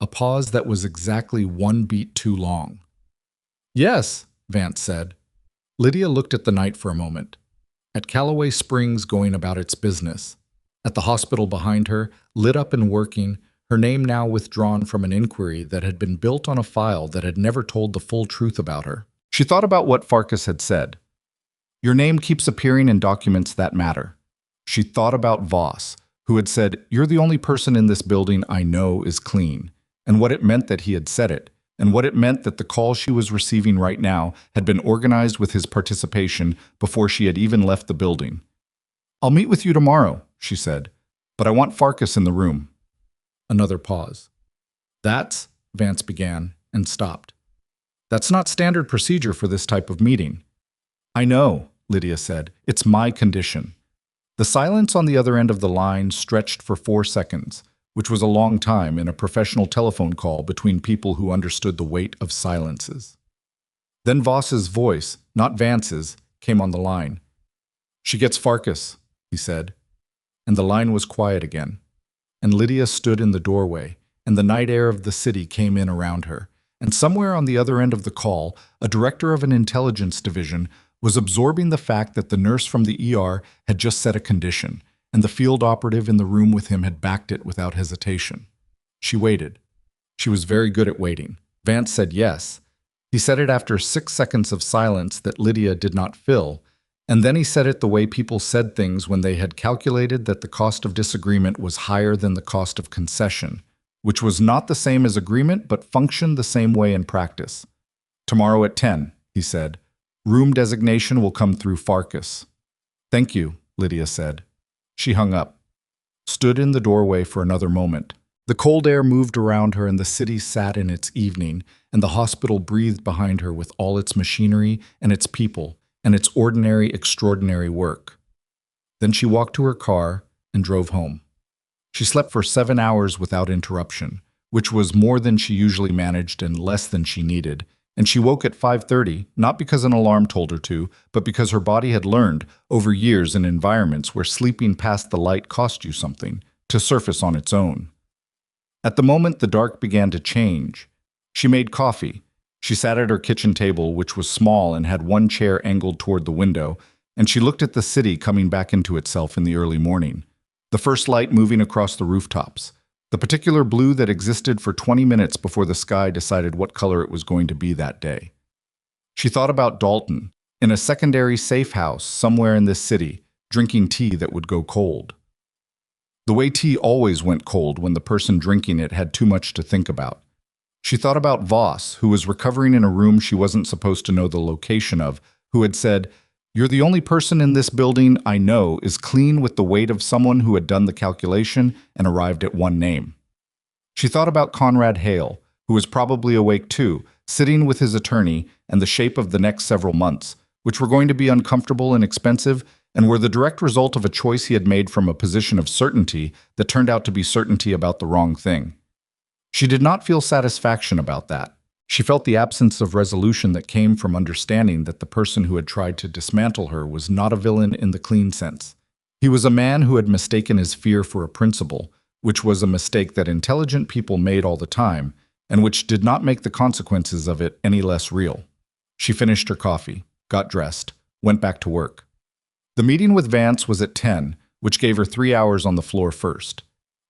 A pause that was exactly 1 beat too long. Yes, Vance said. Lydia looked at the night for a moment. At Callaway Springs going about its business. At the hospital behind her, lit up and working, her name now withdrawn from an inquiry that had been built on a file that had never told the full truth about her. She thought about what Farkas had said. Your name keeps appearing in documents that matter. She thought about Voss, who had said, you're the only person in this building I know is clean, and what it meant that he had said it, and what it meant that the call she was receiving right now had been organized with his participation before she had even left the building. I'll meet with you tomorrow, she said, but I want Farkas in the room. Another pause. That's, Vance began, and stopped. That's not standard procedure for this type of meeting. I know, Lydia said. It's my condition. The silence on the other end of the line stretched for 4 seconds, which was a long time in a professional telephone call between people who understood the weight of silences. Then Voss's voice, not Vance's, came on the line. She gets Farkas, he said. And the line was quiet again. And Lydia stood in the doorway, and the night air of the city came in around her. And somewhere on the other end of the call, a director of an intelligence division was absorbing the fact that the nurse from the ER had just set a condition, and the field operative in the room with him had backed it without hesitation. She waited. She was very good at waiting. Vance said yes. He said it after 6 seconds of silence that Lydia did not fill, and then he said it the way people said things when they had calculated that the cost of disagreement was higher than the cost of concession, which was not the same as agreement but functioned the same way in practice. Tomorrow at 10, he said. Room designation will come through Farkas. Thank you, Lydia said. She hung up, stood in the doorway for another moment. The cold air moved around her and the city sat in its evening, and the hospital breathed behind her with all its machinery and its people and its ordinary, extraordinary work. Then she walked to her car and drove home. She slept for 7 hours without interruption, which was more than she usually managed and less than she needed, and she woke at 5:30, not because an alarm told her to, but because her body had learned, over years in environments where sleeping past the light cost you something, to surface on its own. At the moment the dark began to change. She made coffee. She sat at her kitchen table, which was small and had one chair angled toward the window, and she looked at the city coming back into itself in the early morning. The first light moving across the rooftops. The particular blue that existed for 20 minutes before the sky decided what color it was going to be that day. She thought about Dalton, in a secondary safe house somewhere in this city, drinking tea that would go cold. The way tea always went cold when the person drinking it had too much to think about. She thought about Voss, who was recovering in a room she wasn't supposed to know the location of, who had said, "You're the only person in this building I know is clean with the weight of someone who had done the calculation and arrived at one name." She thought about Conrad Hale, who was probably awake too, sitting with his attorney and the shape of the next several months, which were going to be uncomfortable and expensive, and were the direct result of a choice he had made from a position of certainty that turned out to be certainty about the wrong thing. She did not feel satisfaction about that. She felt the absence of resolution that came from understanding that the person who had tried to dismantle her was not a villain in the clean sense. He was a man who had mistaken his fear for a principle, which was a mistake that intelligent people made all the time, and which did not make the consequences of it any less real. She finished her coffee, got dressed, went back to work. The meeting with Vance was at 10, which gave her 3 hours on the floor first.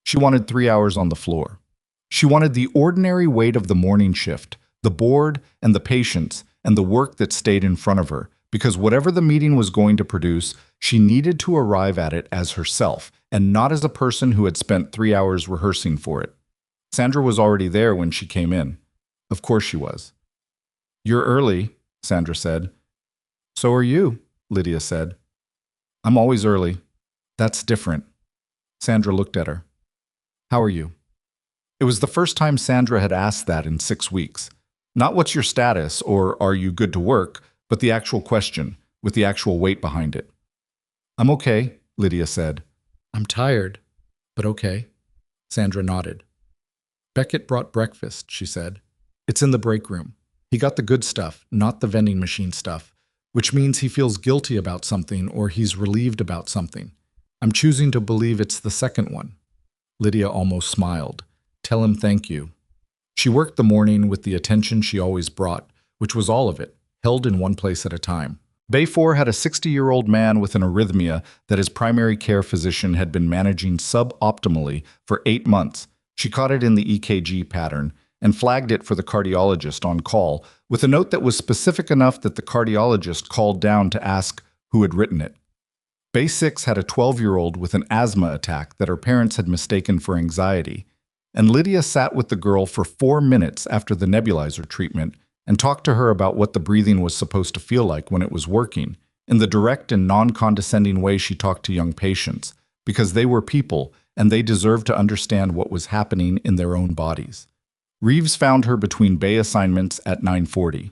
She wanted 3 hours on the floor. She wanted the ordinary weight of the morning shift, the board and the patience and the work that stayed in front of her, because whatever the meeting was going to produce, she needed to arrive at it as herself and not as a person who had spent 3 hours rehearsing for it. Sandra was already there when she came in. Of course she was. "You're early," Sandra said. "So are you," Lydia said. "I'm always early." "That's different." Sandra looked at her. "How are you?" It was the first time Sandra had asked that in 6 weeks. Not what's your status or are you good to work, but the actual question, with the actual weight behind it. "I'm okay," Lydia said. "I'm tired, but okay." Sandra nodded. "Beckett brought breakfast," she said. "It's in the break room. He got the good stuff, not the vending machine stuff, which means he feels guilty about something or he's relieved about something. I'm choosing to believe it's the second one." Lydia almost smiled. "Tell him thank you." She worked the morning with the attention she always brought, which was all of it, held in one place at a time. Bay 4 had a 60-year-old man with an arrhythmia that his primary care physician had been managing suboptimally for 8 months. She caught it in the EKG pattern and flagged it for the cardiologist on call with a note that was specific enough that the cardiologist called down to ask who had written it. Bay 6 had a 12-year-old with an asthma attack that her parents had mistaken for anxiety, and Lydia sat with the girl for 4 minutes after the nebulizer treatment and talked to her about what the breathing was supposed to feel like when it was working, in the direct and non-condescending way she talked to young patients, because they were people and they deserved to understand what was happening in their own bodies. Reeves found her between Bay assignments at 9:40.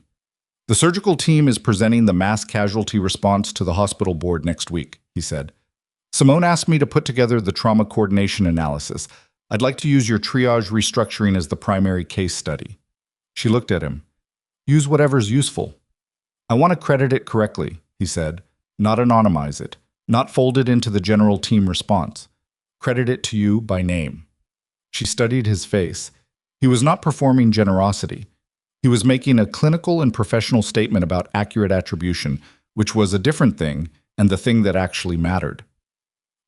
"The surgical team is presenting the mass casualty response to the hospital board next week," he said. "Simone asked me to put together the trauma coordination analysis. I'd like to use your triage restructuring as the primary case study." She looked at him. "Use whatever's useful." "I want to credit it correctly," he said, "not anonymize it, not fold it into the general team response. Credit it to you by name." She studied his face. He was not performing generosity. He was making a clinical and professional statement about accurate attribution, which was a different thing and the thing that actually mattered.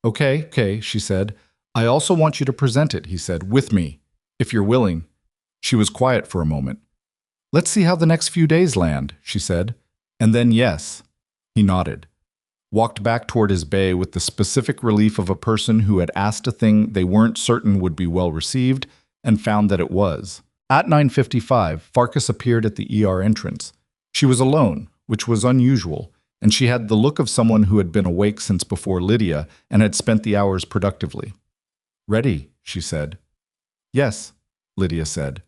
Okay, she said. "I also want you to present it," he said, "with me, if you're willing." She was quiet for a moment. "Let's see how the next few days land," she said. "And then yes." He nodded. Walked back toward his bay with the specific relief of a person who had asked a thing they weren't certain would be well received and found that it was. At 9:55, Farkas appeared at the ER entrance. She was alone, which was unusual, and she had the look of someone who had been awake since before Lydia and had spent the hours productively. "Ready," she said. "Yes," Lydia said.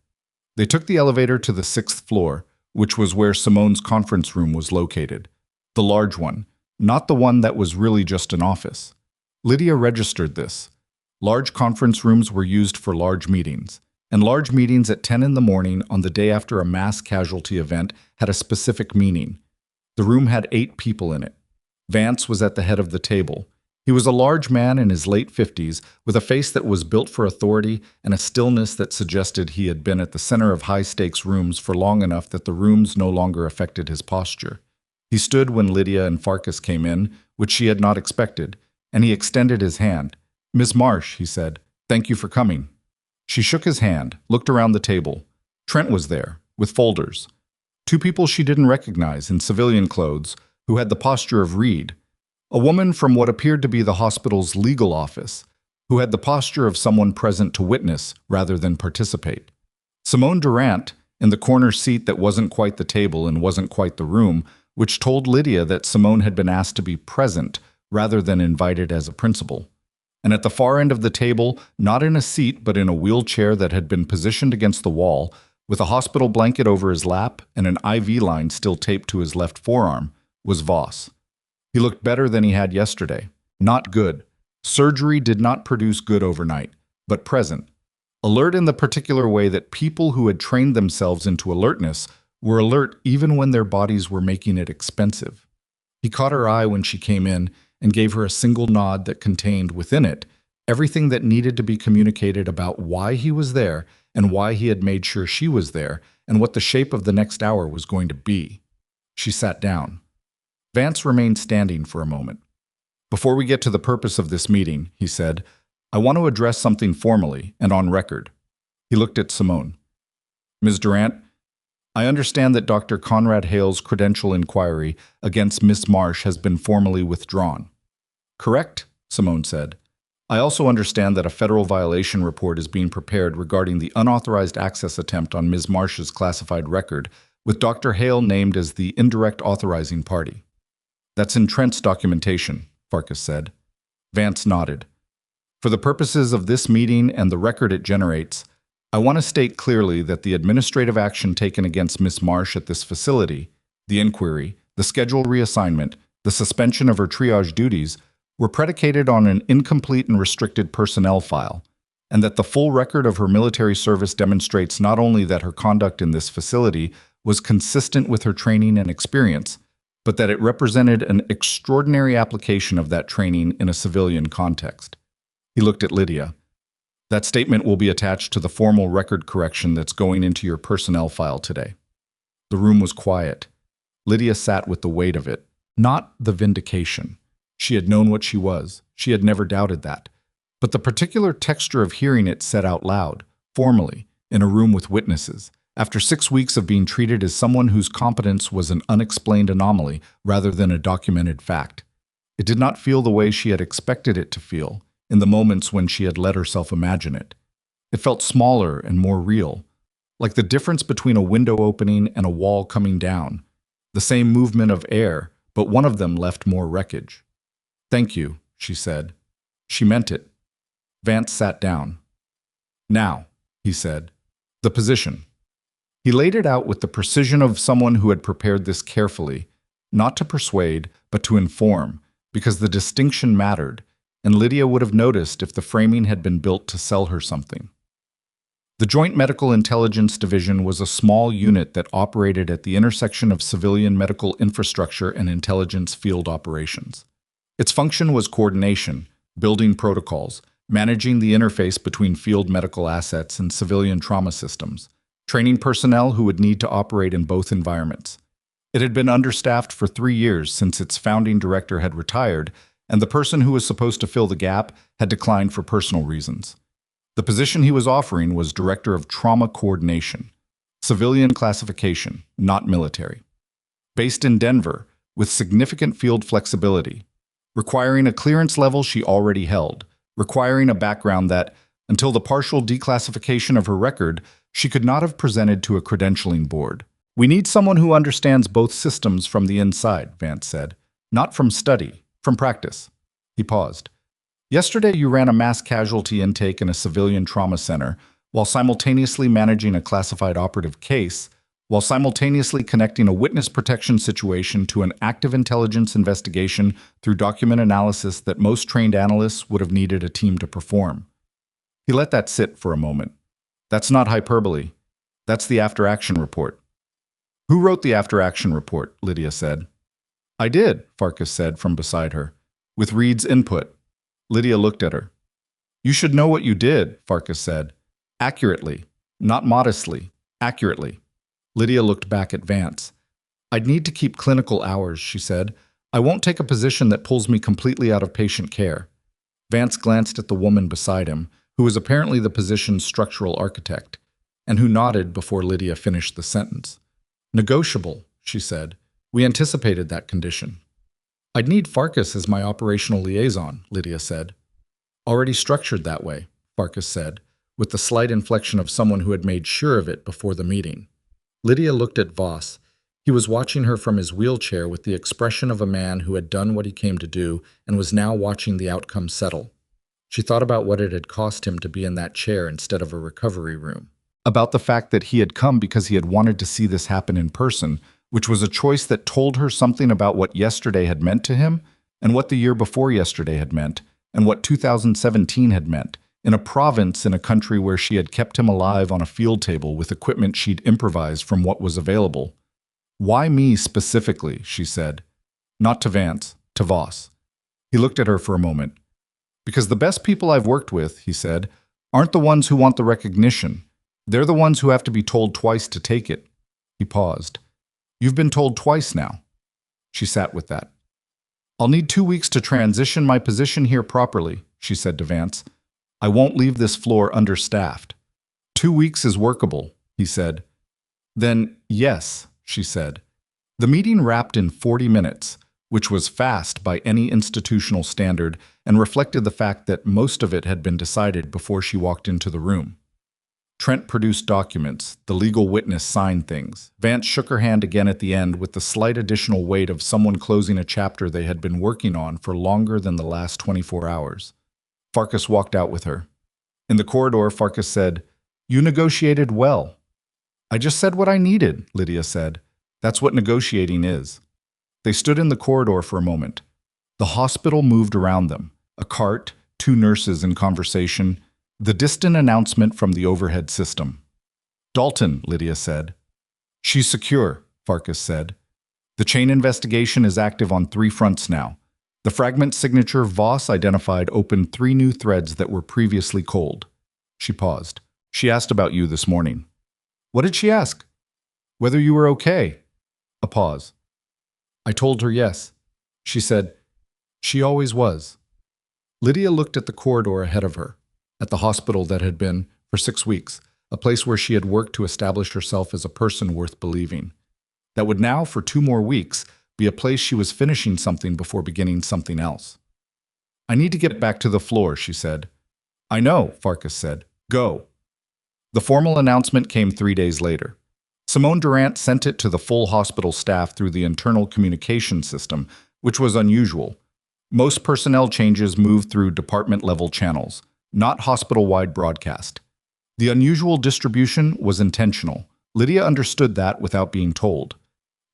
They took the elevator to the 6th floor, which was where Simone's conference room was located. The large one, not the one that was really just an office. Lydia registered this. Large conference rooms were used for large meetings, and large meetings at 10 in the morning on the day after a mass casualty event had a specific meaning. The room had 8 people in it. Vance was at the head of the table. He was a large man in his late 50s, with a face that was built for authority and a stillness that suggested he had been at the center of high-stakes rooms for long enough that the rooms no longer affected his posture. He stood when Lydia and Farkas came in, which she had not expected, and he extended his hand. "Miss Marsh," he said, "thank you for coming." She shook his hand, looked around the table. Trent was there, with folders. 2 people she didn't recognize in civilian clothes, who had the posture of Reed. A woman from what appeared to be the hospital's legal office, who had the posture of someone present to witness rather than participate. Simone Durant, in the corner seat that wasn't quite the table and wasn't quite the room, which told Lydia that Simone had been asked to be present rather than invited as a principal. And at the far end of the table, not in a seat but in a wheelchair that had been positioned against the wall, with a hospital blanket over his lap and an IV line still taped to his left forearm, was Voss. He looked better than he had yesterday. Not good. Surgery did not produce good overnight, but present. Alert in the particular way that people who had trained themselves into alertness were alert even when their bodies were making it expensive. He caught her eye when she came in and gave her a single nod that contained within it everything that needed to be communicated about why he was there and why he had made sure she was there and what the shape of the next hour was going to be. She sat down. Vance remained standing for a moment. "Before we get to the purpose of this meeting," he said, "I want to address something formally and on record." He looked at Simone. "Ms. Durant, I understand that Dr. Conrad Hale's credential inquiry against Miss Marsh has been formally withdrawn." "Correct," Simone said. "I also understand that a federal violation report is being prepared regarding the unauthorized access attempt on Ms. Marsh's classified record, with Dr. Hale named as the indirect authorizing party." "That's in Trent's documentation," Farkas said. Vance nodded. "For the purposes of this meeting and the record it generates, I want to state clearly that the administrative action taken against Miss Marsh at this facility, the inquiry, the schedule reassignment, the suspension of her triage duties, were predicated on an incomplete and restricted personnel file, and that the full record of her military service demonstrates not only that her conduct in this facility was consistent with her training and experience, but that it represented an extraordinary application of that training in a civilian context." He looked at Lydia. "That statement will be attached to the formal record correction that's going into your personnel file today." The room was quiet. Lydia sat with the weight of it, not the vindication. She had known what she was. She had never doubted that. But the particular texture of hearing it said out loud, formally, in a room with witnesses, after 6 weeks of being treated as someone whose competence was an unexplained anomaly rather than a documented fact. It did not feel the way she had expected it to feel in the moments when she had let herself imagine it. It felt smaller and more real, like the difference between a window opening and a wall coming down, the same movement of air, but one of them left more wreckage. "Thank you," she said. She meant it. Vance sat down. "Now," he said, "the position." He laid it out with the precision of someone who had prepared this carefully, not to persuade, but to inform, because the distinction mattered, and Lydia would have noticed if the framing had been built to sell her something. The Joint Medical Intelligence Division was a small unit that operated at the intersection of civilian medical infrastructure and intelligence field operations. Its function was coordination, building protocols, managing the interface between field medical assets and civilian trauma systems, training personnel who would need to operate in both environments. It had been understaffed for 3 years since its founding director had retired, and the person who was supposed to fill the gap had declined for personal reasons. The position he was offering was Director of Trauma Coordination, civilian classification, not military. Based in Denver, with significant field flexibility, requiring a clearance level she already held, requiring a background that, until the partial declassification of her record, she could not have presented to a credentialing board. "We need someone who understands both systems from the inside," Vance said. "Not from study, from practice." He paused. "Yesterday you ran a mass casualty intake in a civilian trauma center, while simultaneously managing a classified operative case, while simultaneously connecting a witness protection situation to an active intelligence investigation through document analysis that most trained analysts would have needed a team to perform." He let that sit for a moment. "That's not hyperbole. That's the after-action report." "Who wrote the after-action report?" Lydia said. "I did," Farkas said from beside her, "with Reed's input." Lydia looked at her. "You should know what you did," Farkas said. "Accurately. Not modestly. Accurately." Lydia looked back at Vance. "I'd need to keep clinical hours," she said. "I won't take a position that pulls me completely out of patient care." Vance glanced at the woman beside him, who was apparently the position's structural architect, and who nodded before Lydia finished the sentence. "Negotiable," she said. "We anticipated that condition." "I'd need Farkas as my operational liaison," Lydia said. "Already structured that way," Farkas said, with the slight inflection of someone who had made sure of it before the meeting. Lydia looked at Voss. He was watching her from his wheelchair with the expression of a man who had done what he came to do and was now watching the outcome settle. She thought about what it had cost him to be in that chair instead of a recovery room. About the fact that he had come because he had wanted to see this happen in person, which was a choice that told her something about what yesterday had meant to him, and what the year before yesterday had meant, and what 2017 had meant, in a province in a country where she had kept him alive on a field table with equipment she'd improvised from what was available. "Why me specifically?" she said. Not to Vance, to Voss. He looked at her for a moment. "Because the best people I've worked with," he said, "aren't the ones who want the recognition. They're the ones who have to be told twice to take it." He paused. "You've been told twice now." She sat with that. "I'll need 2 weeks to transition my position here properly," she said to Vance. "I won't leave this floor understaffed." 2 weeks is workable," he said. "Then, yes," she said. The meeting wrapped in 40 minutes, which was fast by any institutional standard and reflected the fact that most of it had been decided before she walked into the room. Trent produced documents. The legal witness signed things. Vance shook her hand again at the end with the slight additional weight of someone closing a chapter they had been working on for longer than the last 24 hours. Farkas walked out with her. In the corridor, Farkas said, "You negotiated well." "I just said what I needed," Lydia said. "That's what negotiating is." They stood in the corridor for a moment. The hospital moved around them. A cart, 2 nurses in conversation, the distant announcement from the overhead system. "Dalton," Lydia said. "She's secure," Farkas said. "The chain investigation is active on 3 fronts now. The fragment signature Voss identified opened 3 new threads that were previously cold." She paused. "She asked about you this morning." "What did she ask?" "Whether you were okay." A pause. "I told her yes." She said, "She always was." Lydia looked at the corridor ahead of her, at the hospital that had been, for 6 weeks, a place where she had worked to establish herself as a person worth believing. That would now, for 2 more weeks, be a place she was finishing something before beginning something else. "I need to get back to the floor," she said. "I know," Farkas said. "Go." The formal announcement came 3 days later. Simone Durant sent it to the full hospital staff through the internal communication system, which was unusual. Most personnel changes moved through department-level channels, not hospital-wide broadcast. The unusual distribution was intentional. Lydia understood that without being told.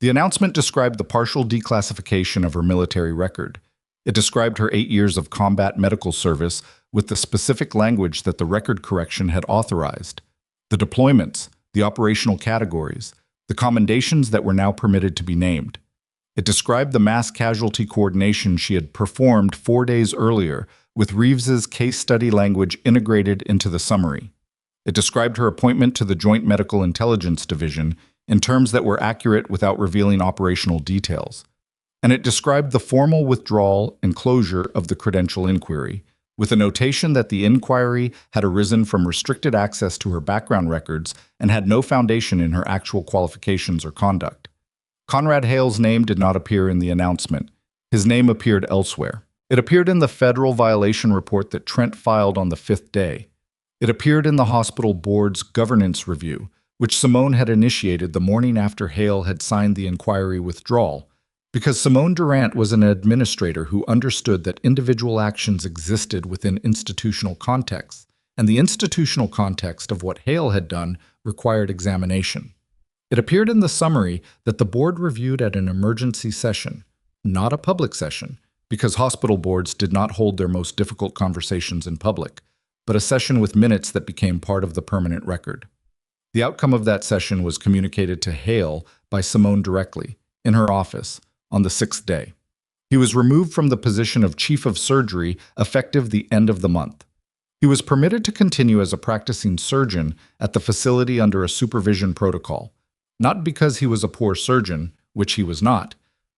The announcement described the partial declassification of her military record. It described her 8 years of combat medical service with the specific language that the record correction had authorized. The deployments, the operational categories, the commendations that were now permitted to be named. It described the mass casualty coordination she had performed 4 days earlier, with Reeves's case study language integrated into the summary. It described her appointment to the Joint Medical Intelligence Division in terms that were accurate without revealing operational details. And it described the formal withdrawal and closure of the credential inquiry, with a notation that the inquiry had arisen from restricted access to her background records and had no foundation in her actual qualifications or conduct. Conrad Hale's name did not appear in the announcement. His name appeared elsewhere. It appeared in the federal violation report that Trent filed on the 5th day. It appeared in the hospital board's governance review, which Simone had initiated the morning after Hale had signed the inquiry withdrawal, because Simone Durant was an administrator who understood that individual actions existed within institutional contexts, and the institutional context of what Hale had done required examination. It appeared in the summary that the board reviewed at an emergency session, not a public session, because hospital boards did not hold their most difficult conversations in public, but a session with minutes that became part of the permanent record. The outcome of that session was communicated to Hale by Simone directly, in her office, on the 6th day. He was removed from the position of chief of surgery effective the end of the month. He was permitted to continue as a practicing surgeon at the facility under a supervision protocol, not because he was a poor surgeon, which he was not,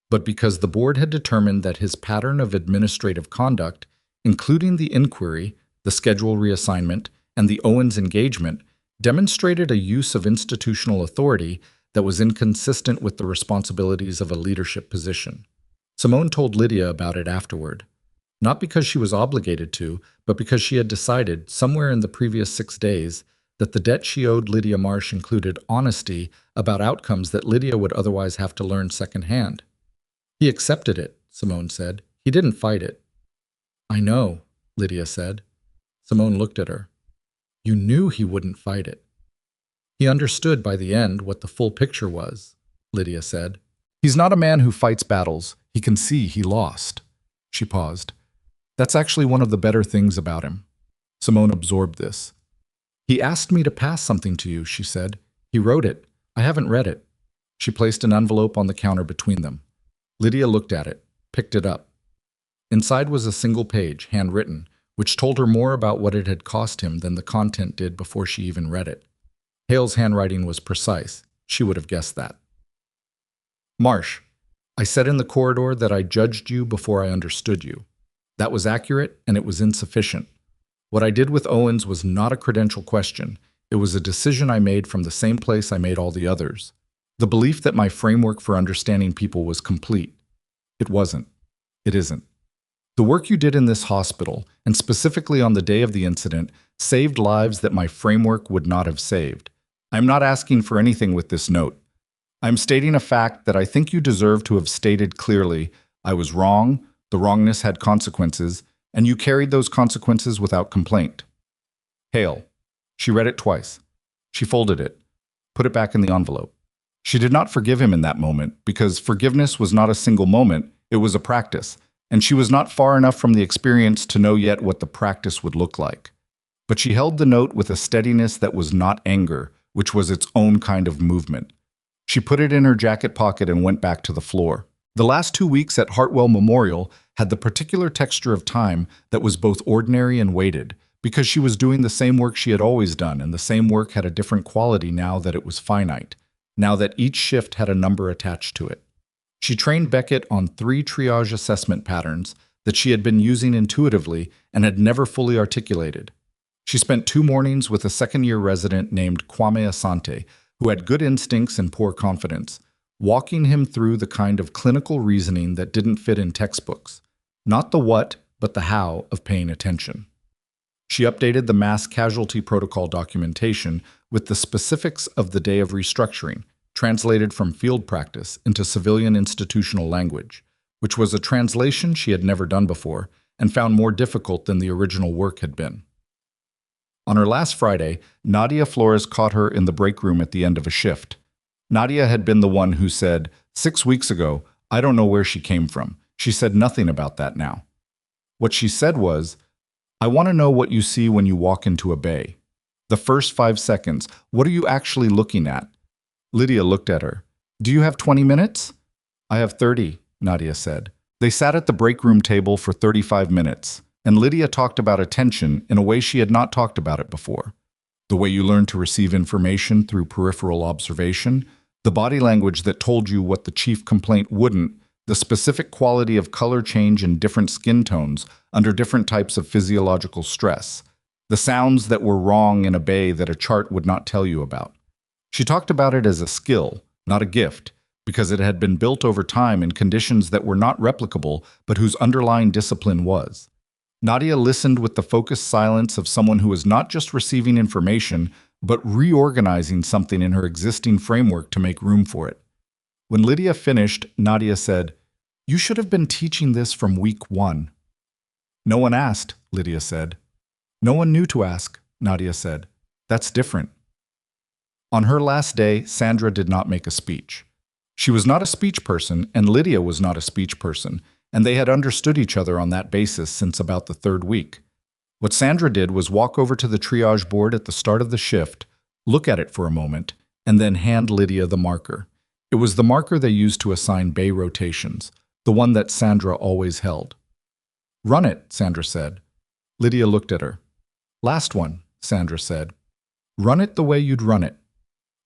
but because the board had determined that his pattern of administrative conduct, including the inquiry, the schedule reassignment, and the Owens engagement, demonstrated a use of institutional authority that was inconsistent with the responsibilities of a leadership position. Simone told Lydia about it afterward, not because she was obligated to, but because she had decided, somewhere in the previous 6 days, that the debt she owed Lydia Marsh included honesty about outcomes that Lydia would otherwise have to learn secondhand. "He accepted it," Simone said. "He didn't fight it." "I know," Lydia said. Simone looked at her. "You knew he wouldn't fight it." He understood by the end what the full picture was. Lydia said. He's not a man who fights battles. He can see he lost. She paused. That's actually one of the better things about him. Simone absorbed this. He asked me to pass something to you, she said. He wrote it. I haven't read it. She placed an envelope on the counter between them. Lydia looked at it, picked it up. Inside was a single page, handwritten, which told her more about what it had cost him than the content did before she even read it. Hale's handwriting was precise. She would have guessed that. Marsh, I said in the corridor that I judged you before I understood you. That was accurate, and it was insufficient. What I did with Owens was not a credential question. It was a decision I made from the same place I made all the others. The belief that my framework for understanding people was complete. It wasn't. It isn't. The work you did in this hospital, and specifically on the day of the incident, saved lives that my framework would not have saved. I'm not asking for anything with this note. I'm stating a fact that I think you deserve to have stated clearly. I was wrong, the wrongness had consequences, and you carried those consequences without complaint. Hale. She read it twice. She folded it, put it back in the envelope. She did not forgive him in that moment, because forgiveness was not a single moment, it was a practice, and she was not far enough from the experience to know yet what the practice would look like. But she held the note with a steadiness that was not anger, which was its own kind of movement. She put it in her jacket pocket and went back to the floor. The last 2 weeks at Hartwell Memorial had the particular texture of time that was both ordinary and weighted, because she was doing the same work she had always done, and the same work had a different quality now that it was finite, now that each shift had a number attached to it. She trained Beckett on 3 triage assessment patterns that she had been using intuitively and had never fully articulated. She spent 2 mornings with a second-year resident named Kwame Asante, who had good instincts and poor confidence, walking him through the kind of clinical reasoning that didn't fit in textbooks, not the what, but the how of paying attention. She updated the mass casualty protocol documentation with the specifics of the day of restructuring, translated from field practice into civilian institutional language, which was a translation she had never done before and found more difficult than the original work had been. On her last Friday, Nadia Flores caught her in the break room at the end of a shift. Nadia had been the one who said, 6 weeks ago, I don't know where she came from. She said nothing about that now. What she said was, I want to know what you see when you walk into a bay. The first 5 seconds, what are you actually looking at? Lydia looked at her. Do you have 20 minutes? I have 30, Nadia said. They sat at the break room table for 35 minutes. And Lydia talked about attention in a way she had not talked about it before. The way you learn to receive information through peripheral observation, the body language that told you what the chief complaint wouldn't, the specific quality of color change in different skin tones under different types of physiological stress, the sounds that were wrong in a bay that a chart would not tell you about. She talked about it as a skill, not a gift, because it had been built over time in conditions that were not replicable but whose underlying discipline was. Nadia listened with the focused silence of someone who was not just receiving information, but reorganizing something in her existing framework to make room for it. When Lydia finished, Nadia said, You should have been teaching this from week 1. No one asked, Lydia said. No one knew to ask, Nadia said. That's different. On her last day, Sandra did not make a speech. She was not a speech person, and Lydia was not a speech person, and they had understood each other on that basis since about the 3rd week. What Sandra did was walk over to the triage board at the start of the shift, look at it for a moment, and then hand Lydia the marker. It was the marker they used to assign bay rotations, the one that Sandra always held. Run it, Sandra said. Lydia looked at her. Last one, Sandra said. Run it the way you'd run it.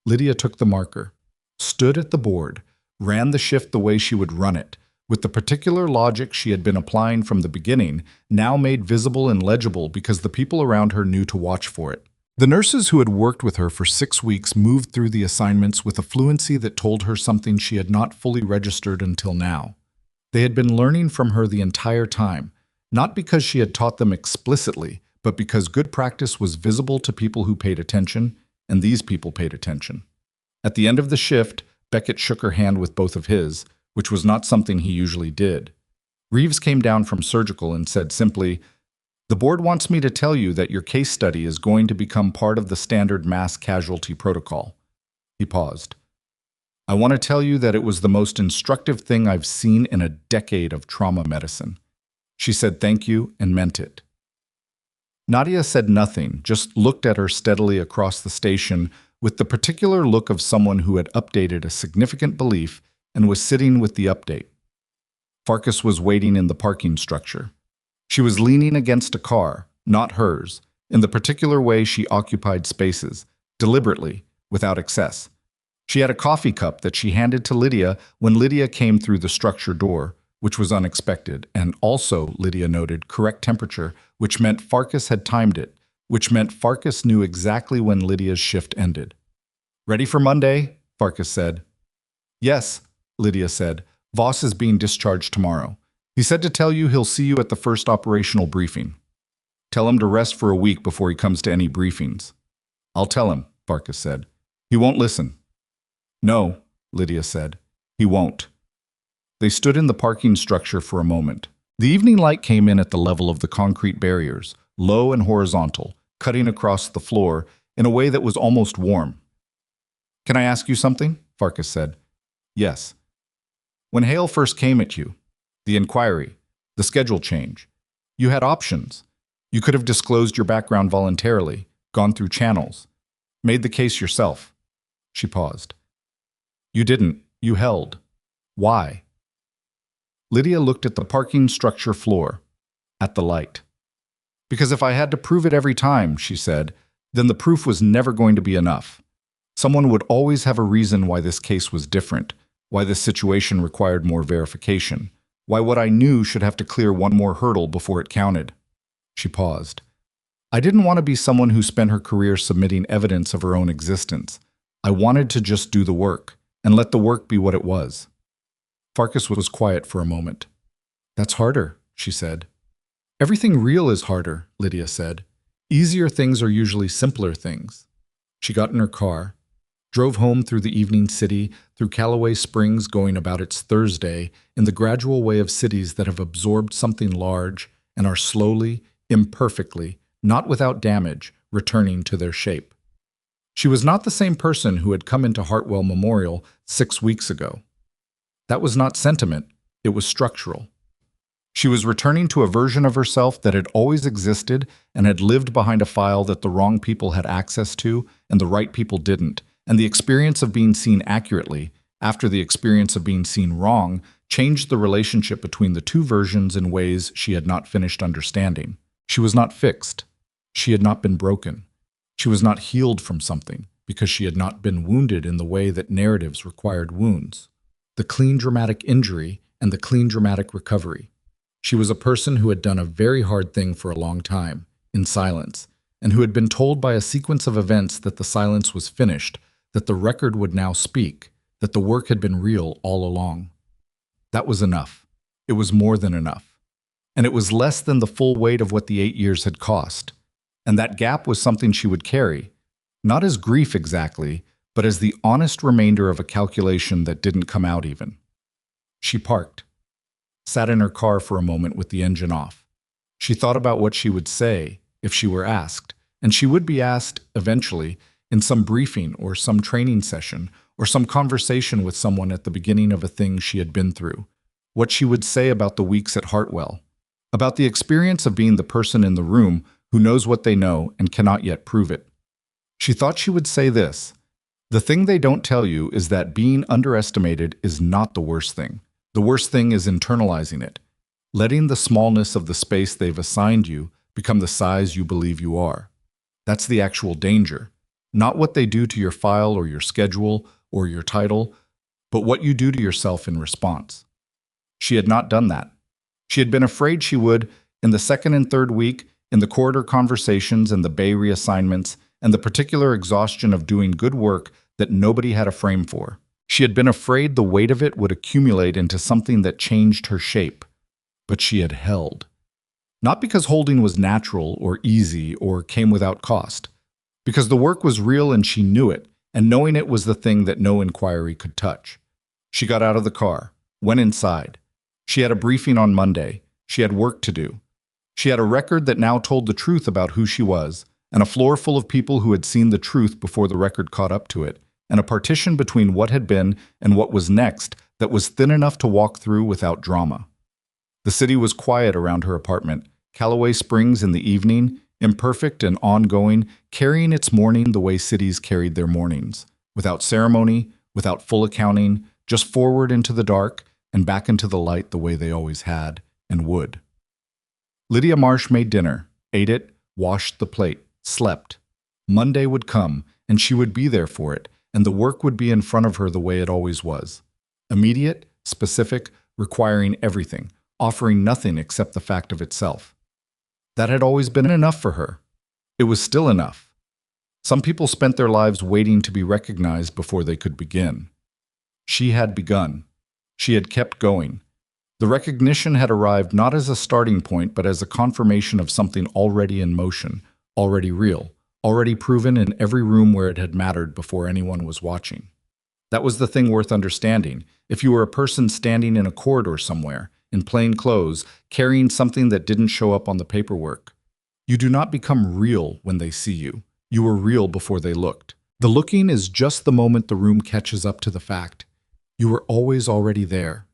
Lydia took the marker, stood at the board, ran the shift the way she would run it, with the particular logic she had been applying from the beginning, now made visible and legible because the people around her knew to watch for it. The nurses who had worked with her for 6 weeks moved through the assignments with a fluency that told her something she had not fully registered until now. They had been learning from her the entire time, not because she had taught them explicitly, but because good practice was visible to people who paid attention, and these people paid attention. At the end of the shift, Beckett shook her hand with both of his, which was not something he usually did. Reeves came down from surgical and said simply, The board wants me to tell you that your case study is going to become part of the standard mass casualty protocol. He paused. I want to tell you that it was the most instructive thing I've seen in a decade of trauma medicine. She said thank you and meant it. Nadia said nothing, just looked at her steadily across the station with the particular look of someone who had updated a significant belief and was sitting with the update. Farkas was waiting in the parking structure. She was leaning against a car, not hers, in the particular way she occupied spaces, deliberately, without excess. She had a coffee cup that she handed to Lydia when Lydia came through the structure door, which was unexpected, and also, Lydia noted, correct temperature, which meant Farkas had timed it, which meant Farkas knew exactly when Lydia's shift ended. "Ready for Monday?" Farkas said. "Yes," Lydia said. "Voss is being discharged tomorrow. He said to tell you he'll see you at the first operational briefing. Tell him to rest for a week before he comes to any briefings." "I'll tell him," Farkas said. "He won't listen." "No," Lydia said. "He won't." They stood in the parking structure for a moment. The evening light came in at the level of the concrete barriers, low and horizontal, cutting across the floor in a way that was almost warm. "Can I ask you something?" Farkas said. "Yes." "When Hale first came at you, the inquiry, the schedule change, you had options. You could have disclosed your background voluntarily, gone through channels, made the case yourself." She paused. "You didn't. You held. Why?" Lydia looked at the parking structure floor, at the light. "Because if I had to prove it every time," she said, "then the proof was never going to be enough. Someone would always have a reason why this case was different, why this situation required more verification, why what I knew should have to clear one more hurdle before it counted." She paused. "I didn't want to be someone who spent her career submitting evidence of her own existence. I wanted to just do the work, and let the work be what it was." Farkas was quiet for a moment. "That's harder," she said. "Everything real is harder," Lydia said. "Easier things are usually simpler things." She got in her car, drove home through the evening city, through Callaway Springs, going about its Thursday, in the gradual way of cities that have absorbed something large and are slowly, imperfectly, not without damage, returning to their shape. She was not the same person who had come into Hartwell Memorial 6 weeks ago. That was not sentiment, it was structural. She was returning to a version of herself that had always existed and had lived behind a file that the wrong people had access to and the right people didn't, and the experience of being seen accurately, after the experience of being seen wrong, changed the relationship between the two versions in ways she had not finished understanding. She was not fixed. She had not been broken. She was not healed from something, because she had not been wounded in the way that narratives required wounds. The clean dramatic injury and the clean dramatic recovery. She was a person who had done a very hard thing for a long time, in silence, and who had been told by a sequence of events that the silence was finished, that the record would now speak, that the work had been real all along. That was enough. It was more than enough. And it was less than the full weight of what the 8 years had cost. And that gap was something she would carry, not as grief exactly, but as the honest remainder of a calculation that didn't come out even. She parked, sat in her car for a moment with the engine off. She thought about what she would say if she were asked, and she would be asked, eventually, in some briefing or some training session or some conversation with someone at the beginning of a thing she had been through, what she would say about the weeks at Hartwell, about the experience of being the person in the room who knows what they know and cannot yet prove it. She thought she would say this: "The thing they don't tell you is that being underestimated is not the worst thing. The worst thing is internalizing it, letting the smallness of the space they've assigned you become the size you believe you are. That's the actual danger, not what they do to your file or your schedule or your title, but what you do to yourself in response." She had not done that. She had been afraid she would, in the second and third week, in the corridor conversations and the bay reassignments, and the particular exhaustion of doing good work that nobody had a frame for. She had been afraid the weight of it would accumulate into something that changed her shape. But she had held. Not because holding was natural or easy or came without cost. Because the work was real and she knew it, and knowing it was the thing that no inquiry could touch. She got out of the car, went inside. She had a briefing on Monday. She had work to do. She had a record that now told the truth about who she was, and a floor full of people who had seen the truth before the record caught up to it, and a partition between what had been and what was next that was thin enough to walk through without drama. The city was quiet around her apartment, Callaway Springs in the evening, imperfect and ongoing, carrying its morning the way cities carried their mornings, without ceremony, without full accounting, just forward into the dark and back into the light the way they always had and would. Lydia Marsh made dinner, ate it, washed the plate, slept. Monday would come, and she would be there for it, and the work would be in front of her the way it always was. Immediate, specific, requiring everything, offering nothing except the fact of itself. That had always been enough for her. It was still enough. Some people spent their lives waiting to be recognized before they could begin. She had begun. She had kept going. The recognition had arrived not as a starting point, but as a confirmation of something already in motion, already real, already proven in every room where it had mattered before anyone was watching. That was the thing worth understanding. If you were a person standing in a corridor somewhere, in plain clothes, carrying something that didn't show up on the paperwork, you do not become real when they see you. You were real before they looked. The looking is just the moment the room catches up to the fact. You were always already there.